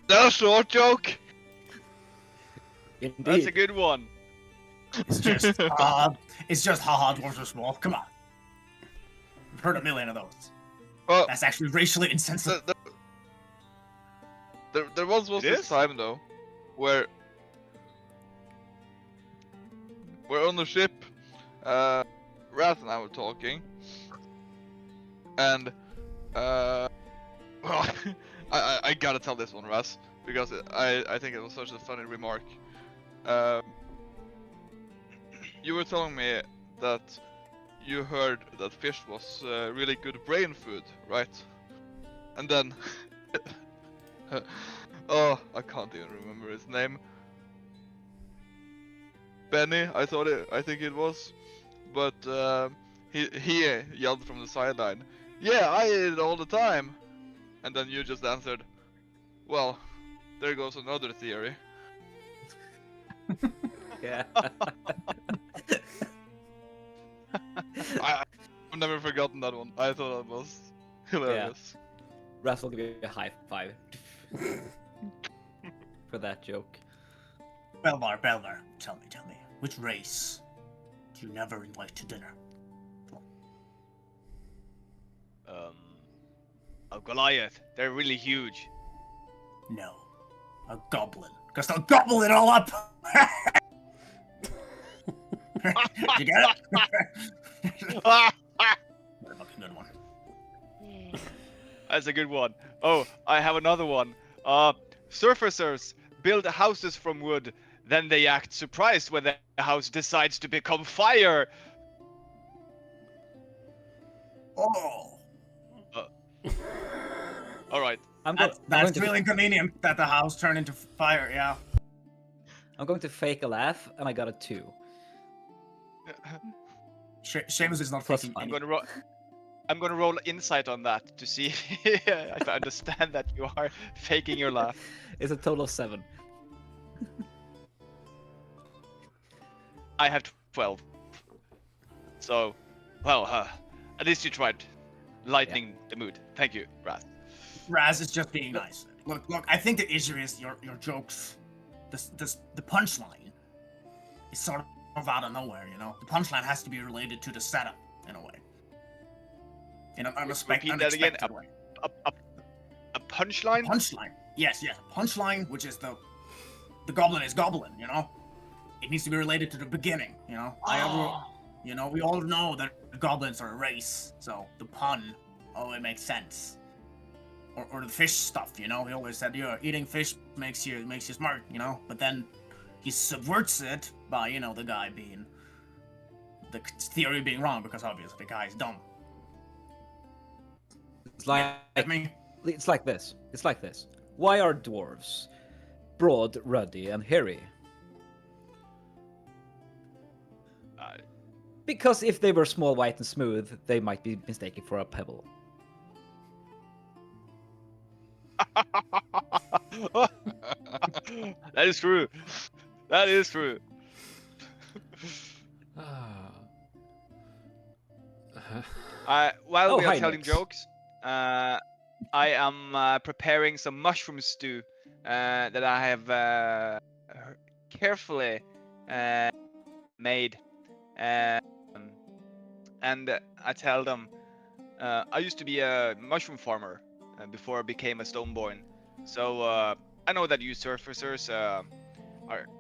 That's a short joke. Indeed. That's a good one. It's just haha, dwarves are small. Come on. I've heard a million of those. Well, That's actually racially insensitive. there was It this is? time though, where we're on the ship, Raz and I were talking, and well, I gotta tell this one, Raz, because I think it was such a funny remark. You were telling me that you heard that fish was really good brain food, right? And then, oh, I can't even remember his name. Benny, I think it was, but he yelled from the sideline, "Yeah, I eat it all the time," and then you just answered, "Well, there goes another theory." Yeah. gotten that one. I thought that was hilarious. Raz will give you a high five for that joke. Belvar, tell me, which race do you never invite to dinner? A Goliath. They're really huge. No, a goblin. Because they'll gobble it all up! You get it? Fucking good one. That's a good one. Oh, I have another one. Surfacers build houses from wood. Then they act surprised when the house decides to become fire. Oh, All right. that's really convenient that the house turned into fire, yeah. I'm going to fake a laugh, and I got a 2. Seamus is not Plus faking one. any. I'm gonna roll insight on that to see if I understand that you are faking your laugh. It's a total of 7. I have 12. So, well, at least you tried lightening the mood. Thank you, Raz. Raz is just being nice. Look, I think the issue is your jokes, the punchline is sort of out of nowhere, you know? The punchline has to be related to the setup, in a way. In an Repeat that again. unexpected way. A punchline? Punchline. Yes, punchline, which is the goblin is goblin, you know? It needs to be related to the beginning, you know? You know, we all know that goblins are a race, so the pun, it makes sense. Or the fish stuff, you know? He always said, eating fish makes you smart, you know? But then he subverts it by, you know, the guy being, the theory being wrong, because obviously the guy is dumb. It's like it's like this. Why are dwarves broad, ruddy, and hairy? Because if they were small, white, and smooth, they might be mistaken for a pebble. That is true. That is true. While we are telling Nix. jokes, I am preparing some mushroom stew that I have carefully made. And I tell them, I used to be a mushroom farmer before I became a stoneborn. So I know that you surfacers are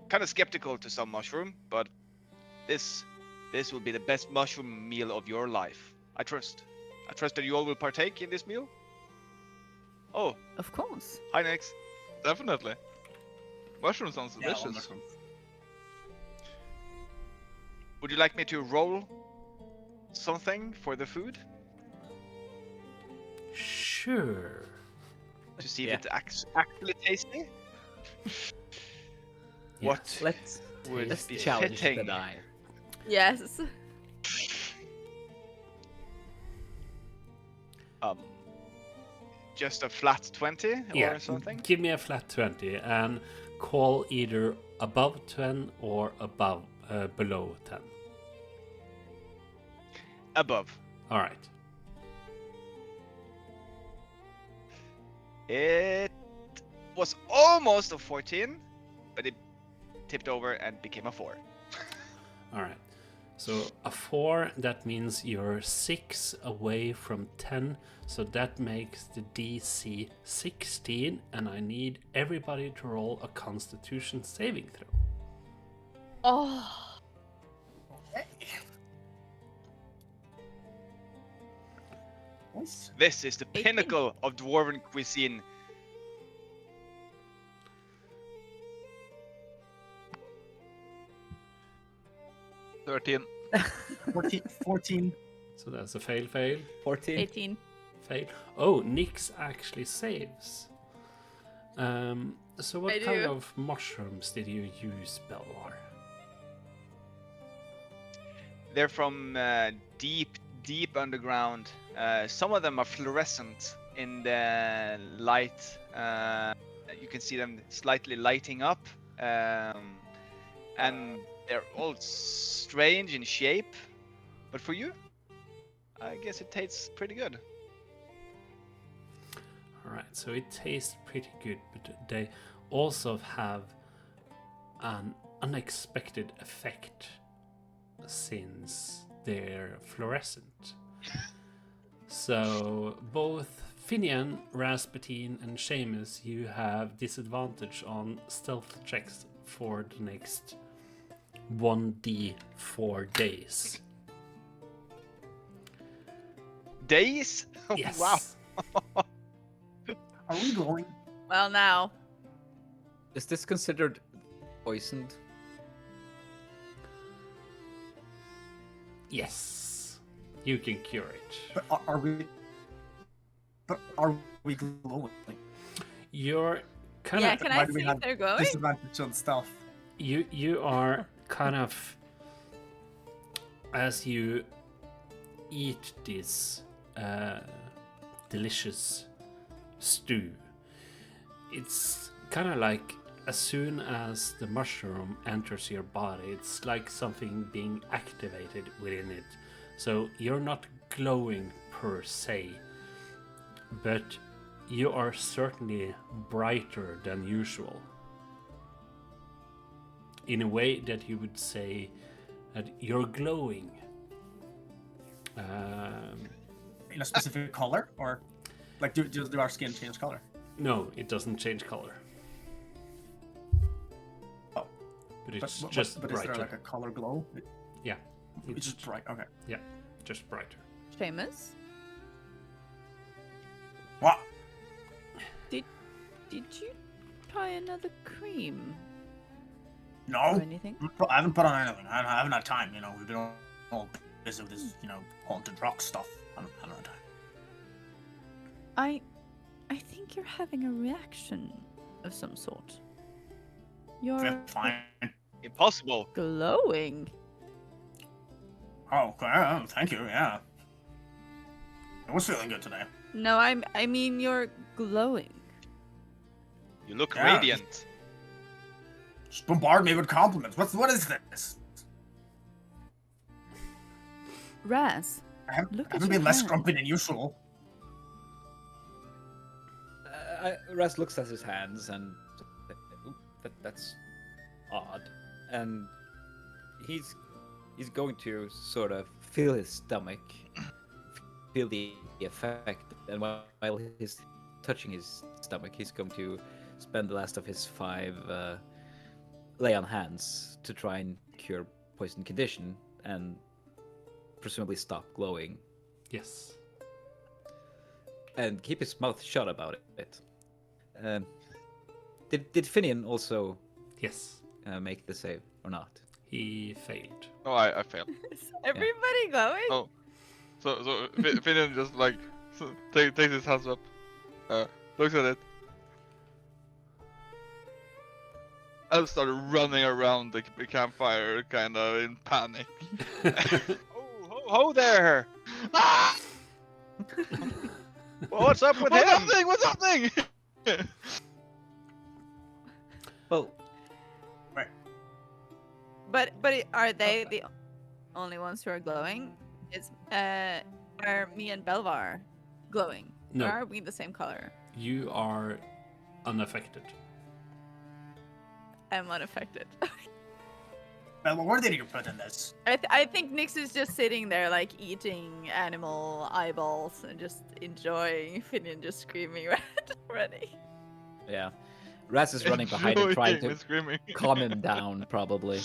kind of skeptical to some mushroom, but this will be the best mushroom meal of your life. I trust that you all will partake in this meal. Oh, Of course. hi Nix. Definitely. Mushroom sounds Yeah, delicious. wonderful. Would you like me to roll something for the food Sure. to see Yeah. if it's actually tasty? What Let's would be challenge the fitting? die. Yes. Just a flat 20 Yeah. or something? Give me a flat 20 and call either above 10 or below 10. Above. All right. It was almost a 14, but it tipped over and became a 4. All right. So a 4, that means you're 6 away from 10. So that makes the DC 16, and I need everybody to roll a Constitution saving throw. Oh. This is the 18. pinnacle of dwarven cuisine. $13. 14. So that's a fail. 14. 18. Fail. Oh, Nix actually saves. So what I kind do. of mushrooms did you use, Belvar? They're from deep underground. Some of them are fluorescent in the light. You can see them slightly lighting up. And they're all strange in shape. But for you, I guess it tastes pretty good. Alright, so it tastes pretty good, but they also have an unexpected effect since they're fluorescent. So both Finian, Rasputin, and Seamus, you have disadvantage on stealth checks for the next 1d4 days. Days? Yes. Wow. Are we glowing? Well, now. Is this considered poisoned? Yes. You can cure it. But are we? But are we glowing? You're kind Yeah, of can why I do we see have if they're glowing? Disadvantage on stealth. you are kind of, as you eat this delicious stew, it's kind of like as soon as the mushroom enters your body, it's like something being activated within it. So you're not glowing per se, but you are certainly brighter than usual. In a way that you would say that you're glowing. In a specific color, or like do our skin change color? No, it doesn't change color. Oh, But it's but just is brighter. there like a color glow? Yeah. It's just bright. Okay. Yeah, just brighter. Seamus, What? did you try another cream No. or anything? I haven't put on anything. I haven't had time. You know, we've been all busy with this, haunted rock stuff. I haven't had time. I think you're having a reaction of some sort. You're Yeah, fine. Impossible. glowing. Oh, okay. Thank you. Yeah. I was feeling good today. No, I mean you're glowing. You look Yeah. radiant. Just bombard me with compliments. What is this? Raz, I haven't, Look I at haven't your been less hand. grumpy than usual. Raz looks at his hands and that's odd, and he's going to sort of feel his stomach, feel the effect, and while he's touching his stomach, he's going to spend the last of his 5 lay on hands to try and cure poison condition and presumably stop glowing Yes. and keep his mouth shut about it. Did Finian also Yes. make the save or not? He failed. Oh, I failed. is everybody glowing? Oh. So Finian just like takes his hands up, looks at it, and started running around the campfire, kind of in panic. Oh, ho there! Ah! What's up with What's him? happening? What's happening? Well, But are they the only ones who are glowing? Are me and Belvar glowing? No. Or are we the same color? You are unaffected. I'm unaffected. Well, where did you put in this? I think Nyx is just sitting there like eating animal eyeballs and just enjoying Finian just screaming already. yeah. Raz is running behind him, trying Enjoying to me screaming. calm him down, probably.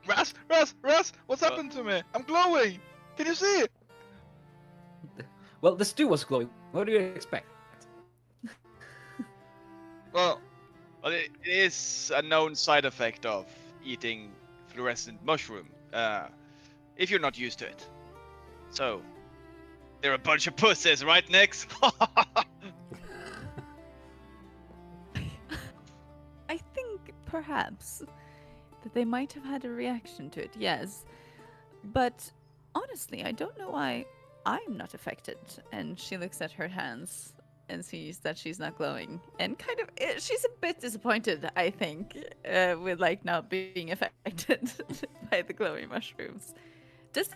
Raz, what's happened to me? I'm glowing. Can you see it? Well, the stew was glowing. What do you expect? Well, Well, it is a known side effect of eating fluorescent mushroom, if you're not used to it. So, they're a bunch of pussies, right, Nyx? I think perhaps that they might have had a reaction to it, yes. But honestly, I don't know why I'm not affected. And she looks at her hands and sees that she's not glowing. And kind of, she's a bit disappointed, I think, with like not being affected by the glowing mushrooms. Does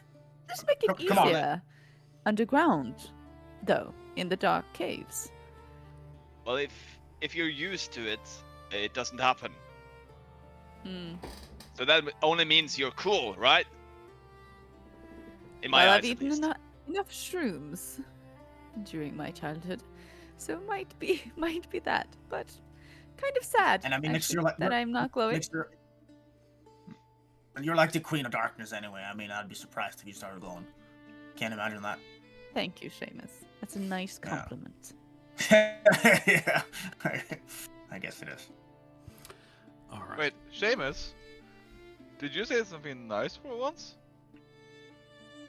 this make it Come on, easier underground, though, in the dark caves? Well, if you're used to it, it doesn't happen. Hmm. So that only means you're cool, right? In my Well, eyes, I've at eaten least. enough shrooms during my childhood, so it might be that, but kind of sad. And I mean, actually, that I'm not glowing. Nix, you're like the Queen of Darkness anyway. I mean, I'd be surprised if you started glowing. Can't imagine that. Thank you, Seamus. That's a nice Yeah. compliment. Yeah, I guess it is. All right. Wait, Seamus, did you say something nice for once?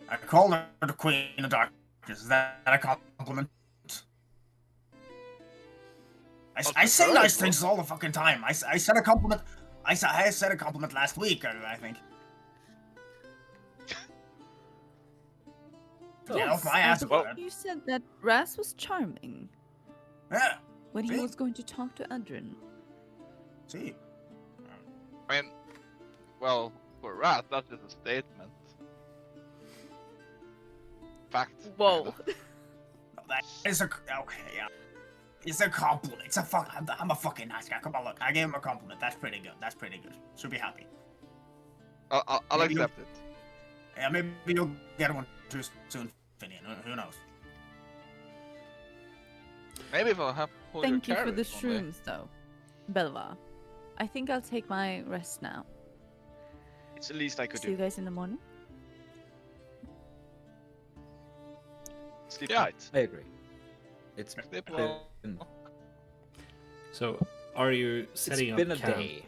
I call her the Queen of Darkness. Is that a compliment? I say prefer nice it, things all the fucking time. I said a compliment. I said a compliment last week. I think. Get off my I ass believe about it. you said that Raz was charming Yeah. when he See? was going to talk to Adrin. See. I mean, well, for Rat, that's just a statement. Fact. Whoa. No, that is a okay. Yeah. It's a compliment. It's a fuck. I'm a fucking nice guy. Come on, look. I gave him a compliment. That's pretty good. That's pretty good. Should be happy. I'll Maybe accept it. Yeah, maybe you'll get one too soon, Finian. Who knows? Maybe if I'll have hold Thank you your for the carrot one day. shrooms, though. Belva, I think I'll take my rest now. It's the least I could See you do. guys in the morning. Sleep Yeah. tight. I agree. It's Sleep been, well. So, are you it's setting been up a camp day.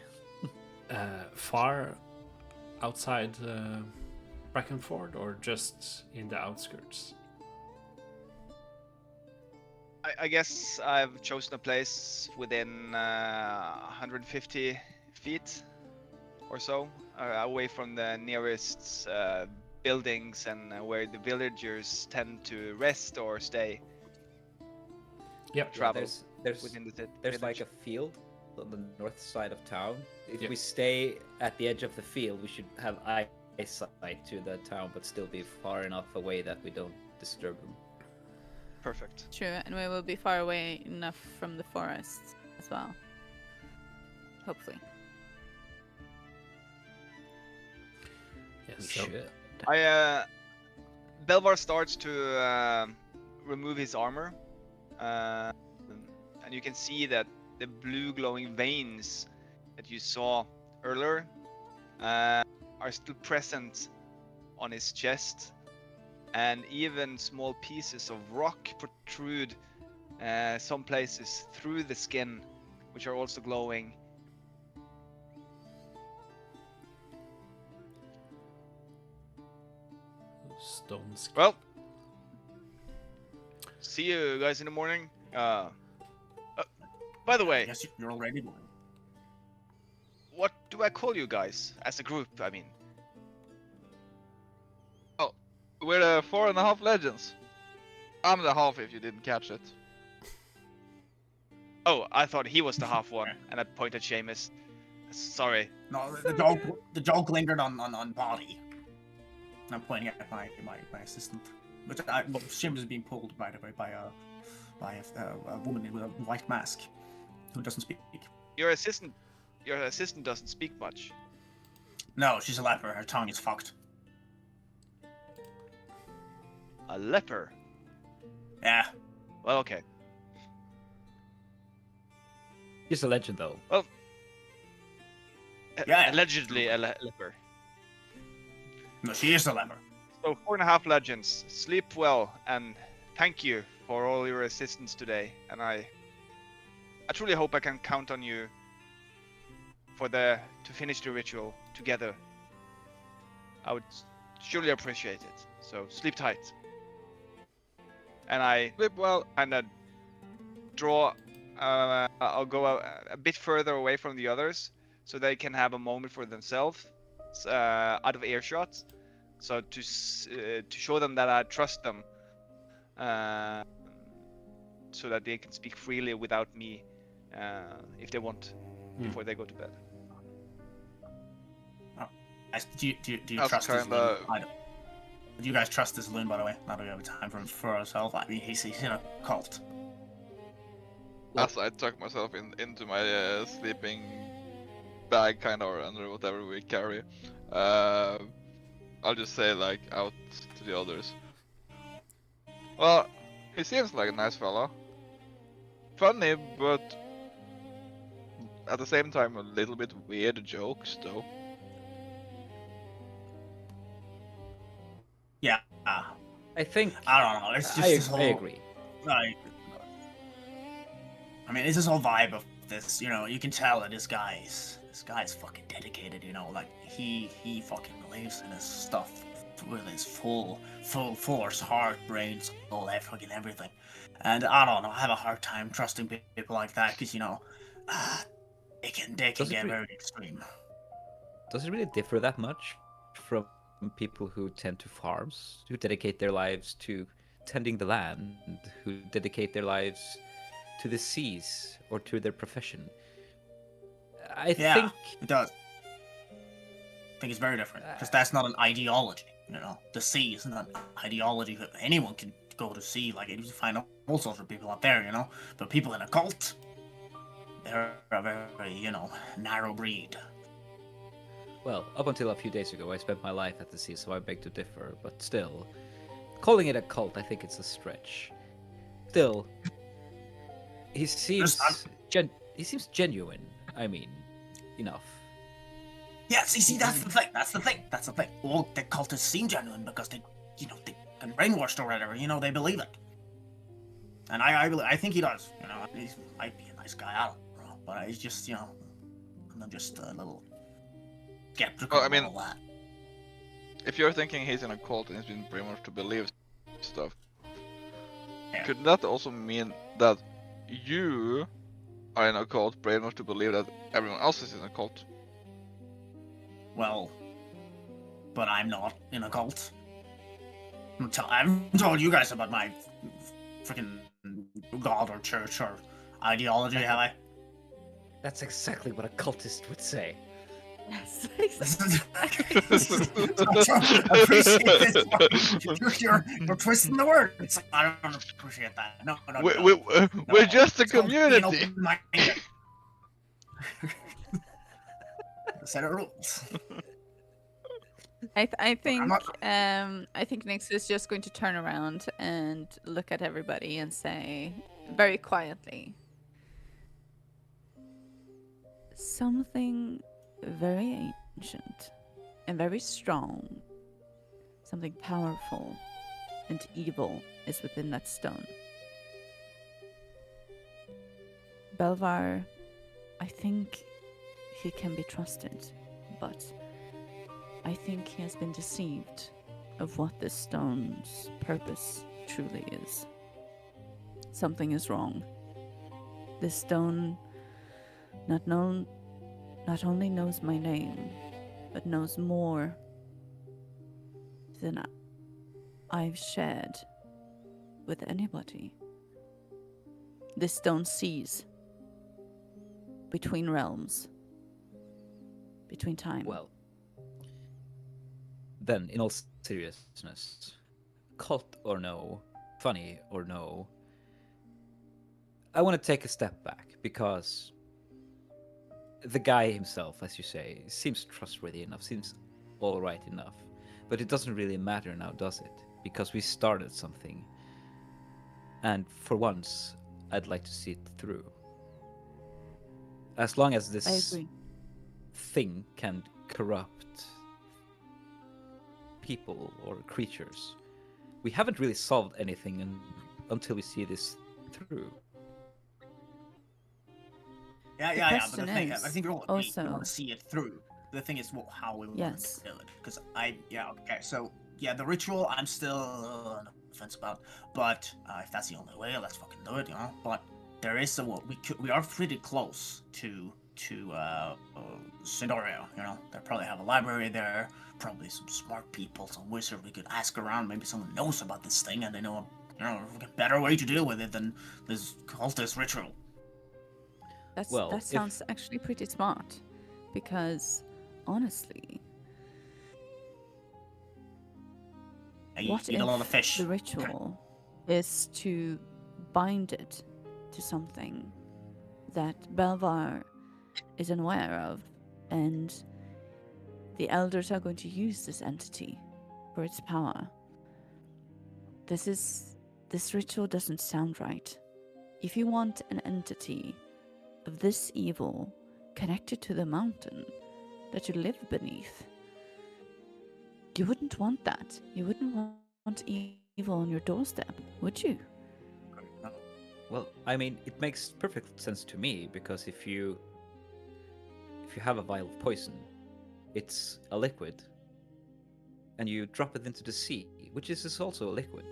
far outside Brackenford or just in the outskirts? I guess I've chosen a place within 150 feet or so, away from the nearest buildings and where the villagers tend to rest or stay. Yep. Travel There's within the there's village. like a field on the north side of town. If Yep. we stay at the edge of the field, we should have eyesight to the town, but still be far enough away that we don't disturb them. Perfect. True, and we will be far away enough from the forest as well. Hopefully. We Yes. So, should. Belvar starts to remove his armor, and you can see that the blue glowing veins that you saw earlier are still present on his chest, and even small pieces of rock protrude some places through the skin, which are also glowing. stones. Well, see you guys in the morning. By the I way, guess you're already going. what do I call you guys as a group? I mean, We're the 4.5 legends. I'm the half if you didn't catch it. oh, I thought he was the half one, and I pointed Seamus. Sorry. No, the joke lingered on body. I'm pointing at my assistant, which Shim is being pulled, by the way, by a woman with a white mask who doesn't speak. Your assistant doesn't speak much. No, she's a leper. Her tongue is fucked. A leper. Yeah. Well, okay. Just a legend, though. Yeah. Allegedly a leper. No, she is a leper. So 4.5 legends. Sleep well, and thank you for all your assistance today. And I truly hope I can count on you to finish the ritual together. I would surely appreciate it. So sleep tight. And I Sleep well. kind of draw. I'll go a bit further away from the others, so they can have a moment for themselves, out of earshot. So to show them that I trust them, so that they can speak freely without me, if they want, before they go to bed. Do you That's trust his kinda- name? Do you guys trust this loon, by the way? Now that we have time for ourselves. I mean, he's in a cult. As I tuck myself into my sleeping bag, kind of, or under whatever we carry, I'll just say, like, out to the others. Well, he seems like a nice fella. Funny, but at the same time a little bit weird jokes, though. Yeah. I think I don't know. It's just this whole. I agree. Like, I mean, it's this whole vibe of this. You know, you can tell that this guy's fucking dedicated. You know, like he fucking believes in his stuff with his full force, heart, brain, soul, fucking everything. And I don't know. I have a hard time trusting people like that because, you know, they can get very extreme. Does it really differ that much from people who tend to farms, who dedicate their lives to tending the land, who dedicate their lives to the seas or to their profession? I think it does. I think it's very different because that's not an ideology. You know, the sea isn't an ideology that anyone can go to sea. Like, you find all sorts of people out there, you know. But people in a cult, they're a very, you know, narrow breed. Well, up until a few days ago, I spent my life at the sea, so I beg to differ. But still, calling it a cult, I think it's a stretch. Still, he seems genuine. I mean, enough. Yeah, see, that's the thing. All the cultists seem genuine because they can brainwashed or whatever. You know, they believe it. And I think he does. You know, he might be a nice guy. I don't know, but he's just, you know, I'm just a little skeptical. Well, I mean, all that. if you're thinking he's in a cult and he's been brainwashed to believe stuff, Yeah. could that also mean that you are in a cult, brainwashed to believe that everyone else is in a cult? Well, but I'm not in a cult. I haven't told you guys about my freaking god or church or ideology, have I? That's exactly what a cultist would say. Yes. I appreciate this. You're twisting the word. It's like, I don't appreciate that. No. We're just a It's called being community. open-minded. Set of rules. I think not- I think Nix is just going to turn around and look at everybody and say very quietly, something very ancient and very strong, something powerful and evil is within that stone. Belvar, I think he can be trusted, but I think he has been deceived of what this stone's purpose truly is. Something is wrong. This stone not only knows my name, but knows more than I've shared with anybody. This stone sees between realms, between time. Well, then, in all seriousness, cult or no, funny or no, I want to take a step back because the guy himself, as you say, seems trustworthy enough, seems all right enough. But it doesn't really matter now, does it? Because we started something. And for once, I'd like to see it through. As long as I this agree. thing can corrupt people or creatures, we haven't really solved anything until we see this through. Yeah. But question the thing, is I think we also- want to see it through. The thing is, how we want Yes. to do it. Because okay. So the ritual, I'm still on the fence about. But if that's the only way, let's fucking do it, you know. But there is we are pretty close to Sindoria, you know. They probably have a library there, probably some smart people, some wizard we could ask around. Maybe someone knows about this thing and they know a better way to deal with it than this cultist ritual. That sounds actually pretty smart, because honestly, I What eat if a lot of fish. the ritual is to bind it to something that Belvar is unaware of, and the elders are going to use this entity for its power? This ritual doesn't sound right. If you want an entity of this evil connected to the mountain that you live beneath, you wouldn't want that. You wouldn't want evil on your doorstep, would you? Well, I mean, it makes perfect sense to me because if you have a vial of poison, it's a liquid, and you drop it into the sea, which is also a liquid,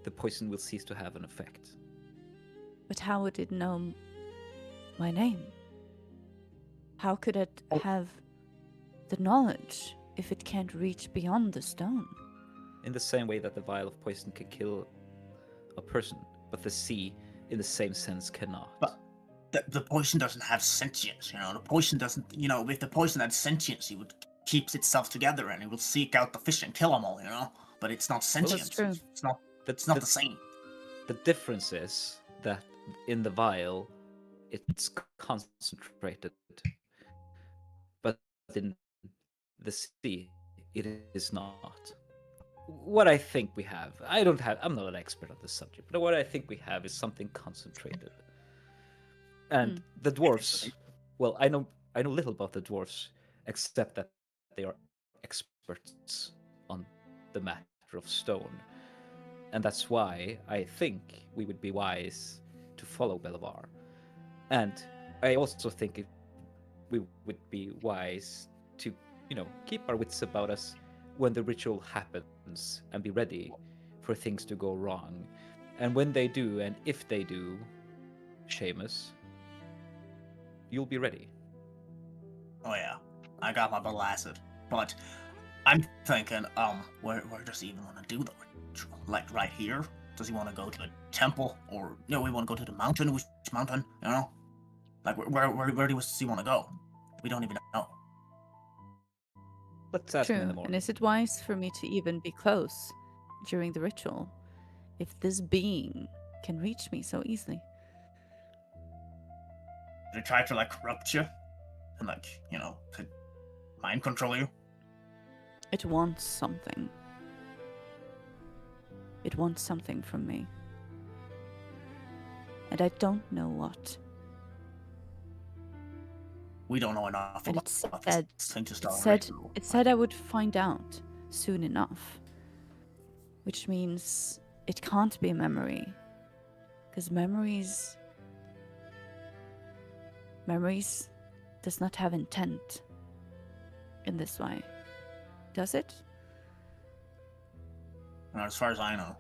the poison will cease to have an effect. But how would it know my name? How could it have the knowledge if it can't reach beyond the stone? In the same way that the vial of poison can kill a person, but the sea, in the same sense, cannot. But the poison doesn't have sentience, you know. The poison doesn't, you know, if the poison had sentience, it would keeps itself together and it will seek out the fish and kill them all, you know. But it's not sentient. true. It's not. That's It's not the same. The difference is that in the vial, it's concentrated, but in the sea, it is not. What I think we have, I'm not an expert on this subject, but what I think we have is something concentrated. And the dwarves, well, I know little about the dwarves, except that they are experts on the matter of stone. And that's why I think we would be wise to follow Belavar. And I also think we would be wise to, keep our wits about us when the ritual happens and be ready for things to go wrong. And when they do, and if they do, Seamus, you'll be ready. Oh yeah, I got my bottle acid, but I'm thinking, where does he even want to do the ritual? Like right here? Does he want to go to the temple, or we want to go to the mountain? Which mountain? You know, like where does he want to go? We don't even know. Let's ask him in True. the morning. And is it wise for me to even be close during the ritual if this being can reach me so easily? Did it try to like corrupt you and to mind control you? It wants something. It wants something from me. And I don't know what. We don't know enough And about this thing to start a ritual. it said I would find out soon enough. Which means it can't be a memory. Because memories does not have intent in this way. Does it? As far as I know,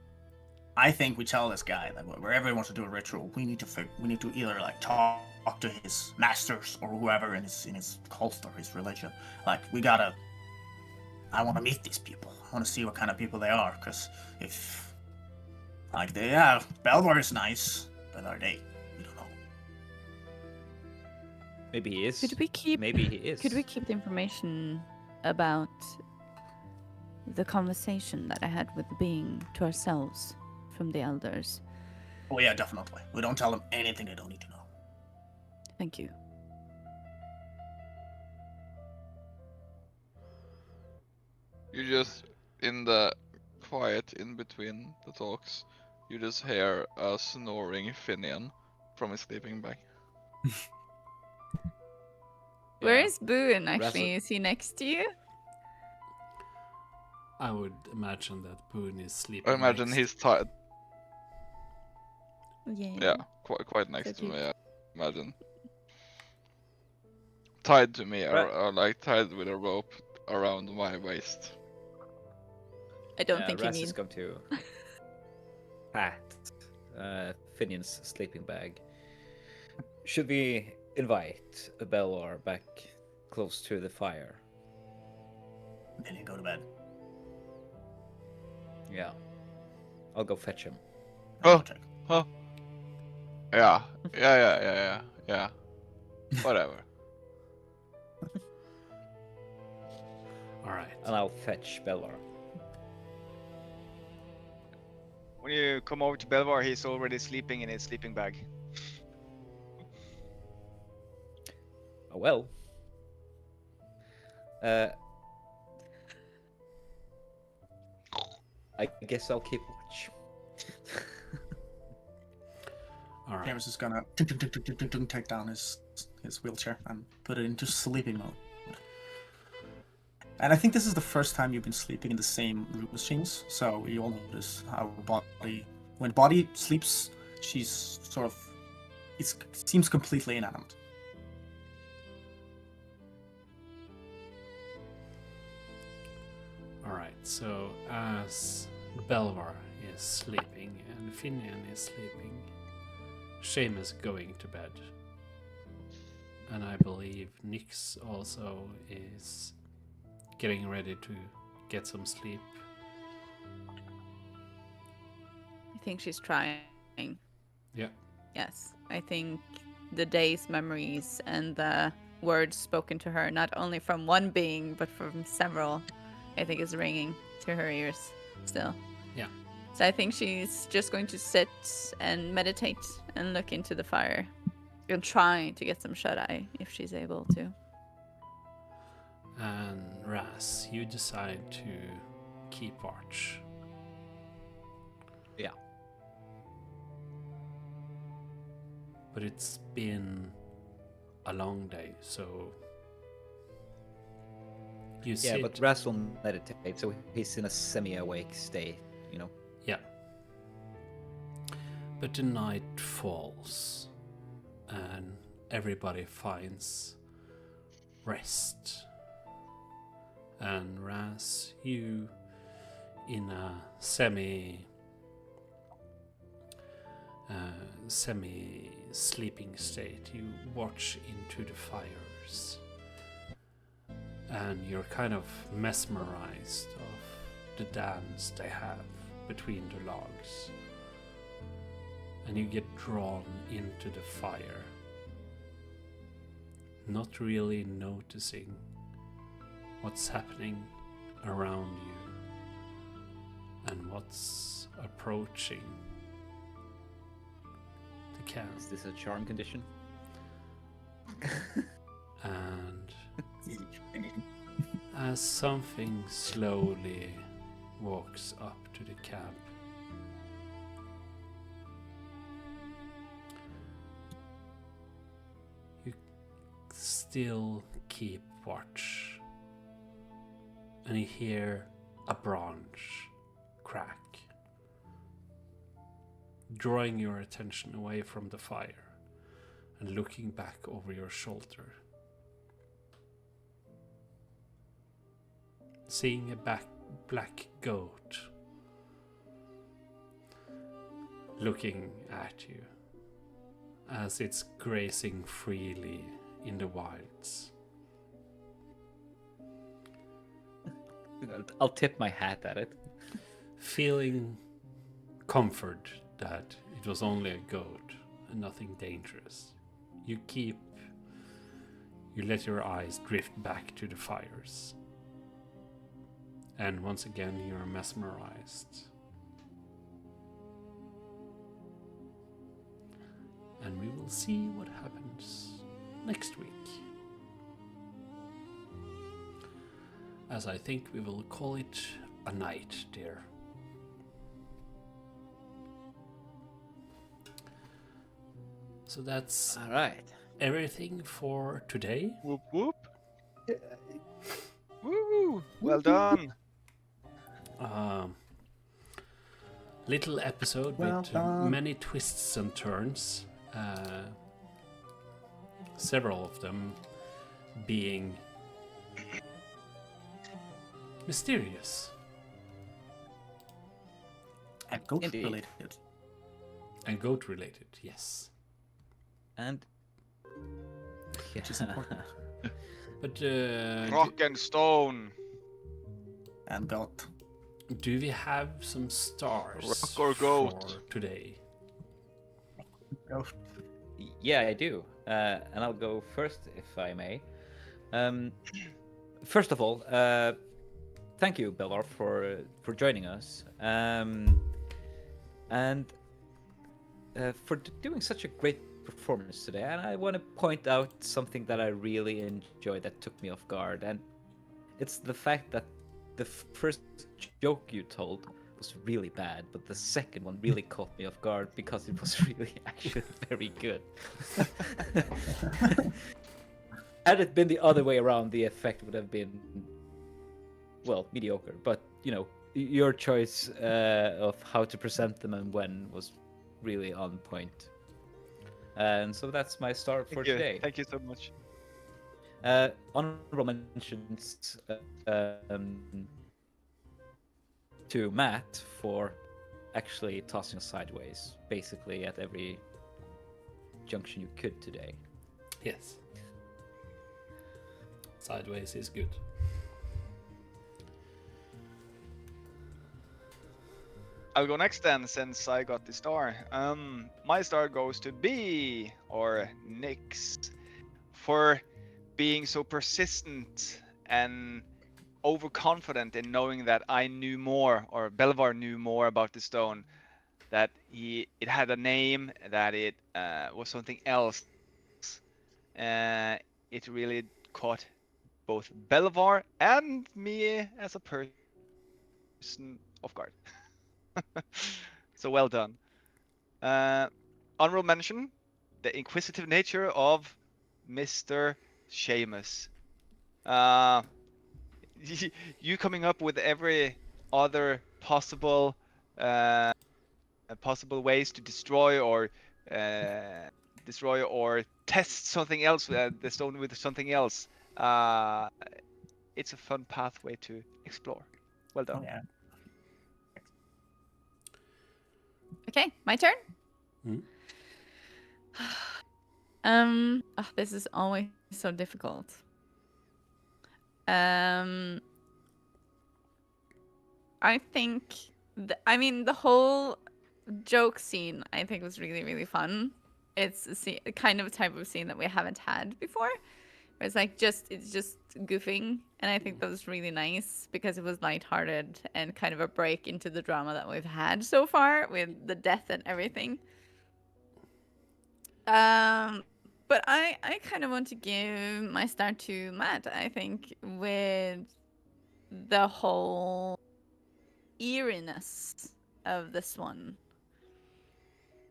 I think we tell this guy that wherever he wants to do a ritual, we need to either like talk to his masters or whoever in his cult or his religion. Like I want to meet these people. I want to see what kind of people they are. Because if Belvar is nice, but are they? We don't know. Maybe he is. Maybe he is. Could we keep the information about the conversation that I had with the being to ourselves from the elders? Oh yeah, definitely. We don't tell them anything they don't need to know. Thank you. You just, in the quiet in between the talks, you just hear a snoring Finian from his sleeping bag. Where Yeah. is Boone actually? Razzle- Is he next to you? I would imagine that Boone is sleeping. I imagine next. he's tied. Yeah. Yeah, quite next So to cute. me. I imagine. Tied to me, Right. or like tied with a rope around my waist. I don't think he Raz is needs. going to pat Finian's sleeping bag. Should we invite Belor back close to the fire? Then you go to bed. Yeah. I'll go fetch him. Oh. Huh? Yeah. Whatever. All right. And I'll fetch Belor. when you come over to Belvar, he's already sleeping in his sleeping bag. Oh, well. I guess I'll keep watch. All right. James is gonna take down his wheelchair and put it into sleeping mode. And I think this is the first time you've been sleeping in the same room as James, so you all notice how when body sleeps, she's sort of, it seems completely inanimate. All right. So as Belvar is sleeping and Finian is sleeping, Shame is going to bed, and I believe Nyx also is getting ready to get some sleep. I think she's trying. Yeah. Yes, I think the day's memories and the words spoken to her, not only from one being, but from several, I think is ringing to her ears still. Yeah. So I think she's just going to sit and meditate and look into the fire and try to get some shut-eye if she's able to. And Raz, you decide to keep watch. Yeah. But it's been a long day, so you Yeah, sit. but Raz will meditate, so he's in a semi-awake state, you know. Yeah. But the night falls, and everybody finds rest. And Raz, you in a semi-sleeping state, you watch into the fires, and you're kind of mesmerized of the dance they have between the logs, and you get drawn into the fire, not really noticing what's happening around you and what's approaching the camp. Is this a charm condition? And as something slowly walks up to the camp, you still keep watch, and you hear a branch crack, drawing your attention away from the fire and looking back over your shoulder. Seeing a black goat looking at you as it's grazing freely in the wilds. I'll tip my hat at it. Feeling comfort that it was only a goat and nothing dangerous, you let your eyes drift back to the fires. And once again, you're mesmerized. And we will see what happens next week. As I think we will call it a night, dear. So that's All right. everything for today. Whoop whoop. Woo! Well done. Little episode Well with done. many twists and turns. Several of them being mysterious And goat Indeed. related. and goat related, yes. And Which is important. But Rock and stone. And goat. do we have some stars Rock or goat? for today? Goat. yeah, I do. And I'll go first, if I may. First of all, thank you, Bellar, for joining us. and for doing such a great performance today. And I want to point out something that I really enjoyed that took me off guard, and it's the fact that the first joke you told was really bad, but the second one really caught me off guard because it was really actually very good. Had it been the other way around, the effect would have been, well, mediocre. But you know, your choice of how to present them and when was really on point. And so that's my start for Thank you. today. Thank you so much. Honorable mentions to Matt for actually tossing us sideways, basically at every junction you could today. Yes. Sideways is good. I'll go next then, since I got the star. My star goes to B, or Nyx, for being so persistent and overconfident in knowing that I knew more, or Belvar knew more about the stone, that it had a name, that it was something else. It really caught both Belvar and me as a person off guard. So well done. Honorable mention, the inquisitive nature of Mr. Seamus. You coming up with every other possible ways to destroy or test something else, the stone with something else. It's a fun pathway to explore. Well done. Oh yeah. Okay, my turn. Mhm. This is always so difficult. I think, the whole joke scene I think was really, really fun. It's a kind of a type of scene that we haven't had before. Where it's like it's just goofing, and I think that was really nice because it was lighthearted and kind of a break into the drama that we've had so far with the death and everything. But I kind of want to give my star to Matt, I think, with the whole eeriness of this one.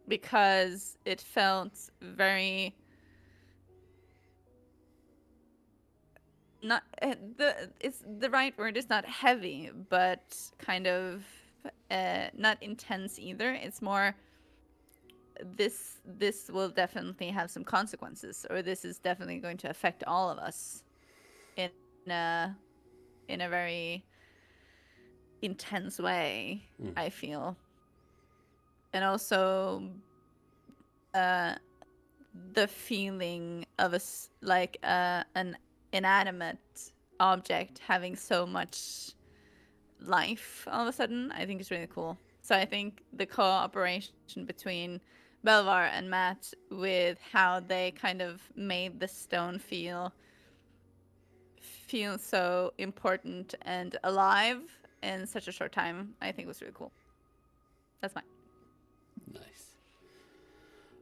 Because it felt very not it's the right word is not heavy, but kind of not intense either. It's more this will definitely have some consequences, or this is definitely going to affect all of us in a very intense way, I feel. And also the feeling of an inanimate object having so much life all of a sudden, I think is really cool. So I think the cooperation between Belvar and Matt with how they kind of made the stone feel so important and alive in such a short time, I think was really cool. That's mine. Nice.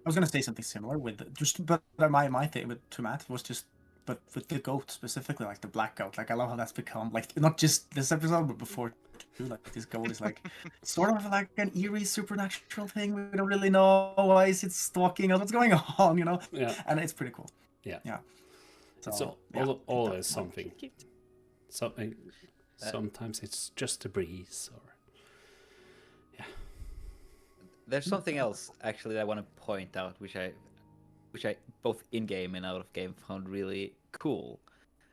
I was gonna say something similar but my thing to Matt was just, but with the goat specifically, like the black goat. Like I love how that's become like not just this episode, but before too. Like this goat is like sort of like an eerie supernatural thing. We don't really know why is it stalking us, what's going on, you know? Yeah. And it's pretty cool. Yeah. Yeah. It's So, always something. Cute. Something. Sometimes it's just a breeze, or There's something else actually that I want to point out, which I both in game and out of game found really cool.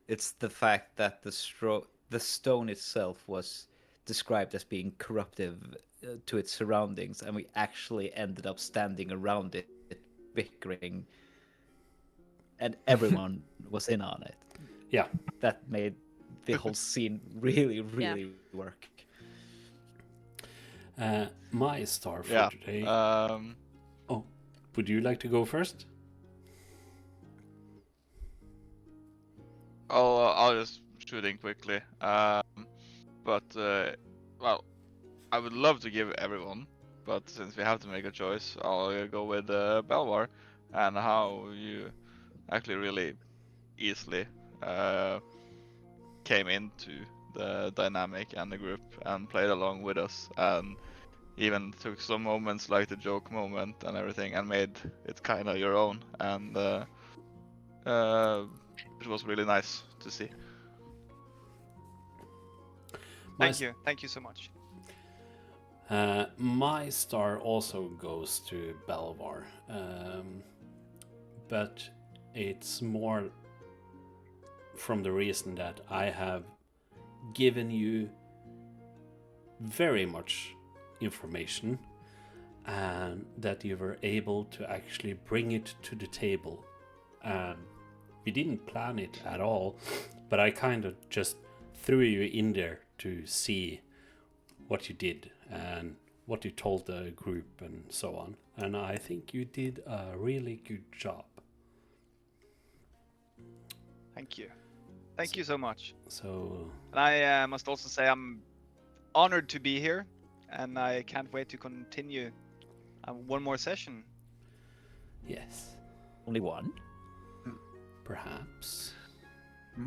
It's the fact that the stone itself was described as being corruptive to its surroundings, and we actually ended up standing around it, bickering, and everyone was in on it. yeah. That made the whole scene really, really work. My star for Yeah. today. Oh, would you like to go first? I'll just shoot in quickly. But well, I would love to give everyone, but since we have to make a choice, I'll go with Belvar, and how you actually really easily came into the dynamic and the group and played along with us, and even took some moments like the joke moment and everything and made it kind of your own, and it was really nice to see. Thank you so much. My star also goes to Belvar, but it's more from the reason that I have given you very much information and that you were able to actually bring it to the table. And we didn't plan it at all, but I kind of just threw you in there to see what you did and what you told the group and so on. And I think you did a really good job. Thank you. Thank you so much. So And I must also say I'm honored to be here, and I can't wait to continue one more session. yes, Only one? perhaps. We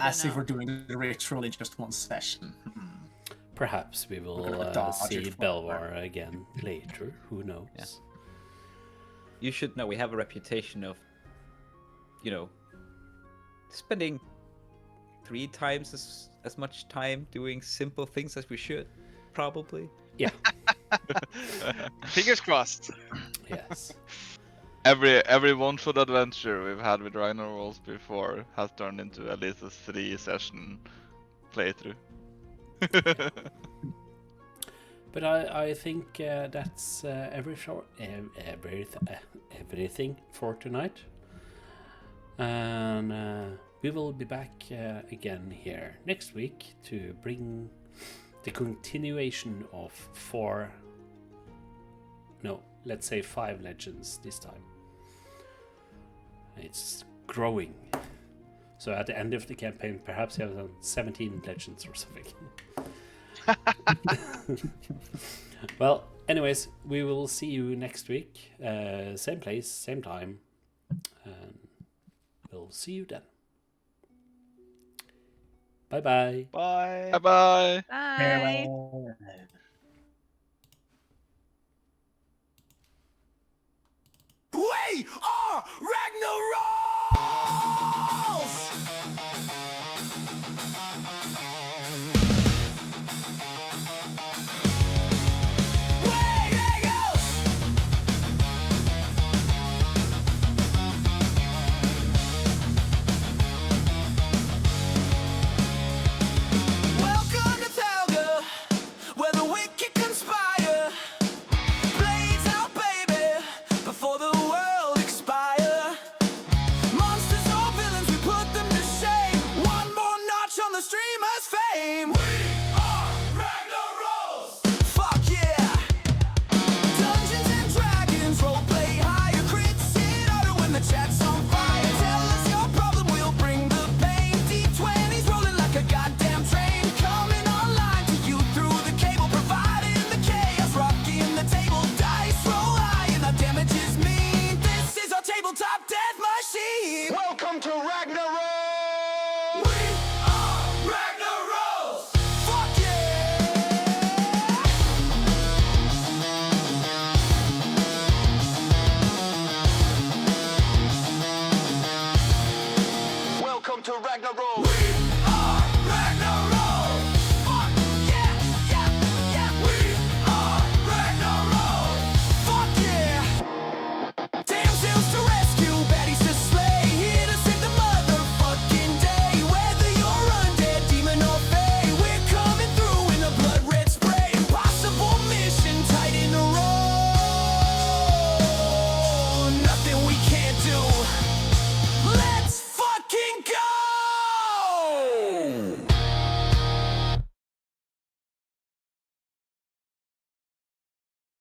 As don't if know. we're doing the ritual in just one session. Perhaps we will gonna dodge see it Belvar again later. Who knows? Yeah. You should know we have a reputation of, spending 3 times as much time doing simple things as we should, probably. Yeah. Fingers crossed. Yes. Every one-shot adventure we've had with Ragnarolls before has turned into at least a 3-session playthrough. But I think that's everything for tonight. And we will be back again here next week to bring the continuation of 5 legends this time. It's growing. So at the end of the campaign, perhaps you have 17 legends or something. Well, anyways, we will see you next week. Same place, same time. And we'll see you then. Bye-bye. Bye. Bye-bye! Bye. We are Ragnarolls! Welcome to Talga, where the wicked conspire. Blades out, baby, before the world expire. Monsters or villains, we put them to shame. One more notch on the streamer's fame.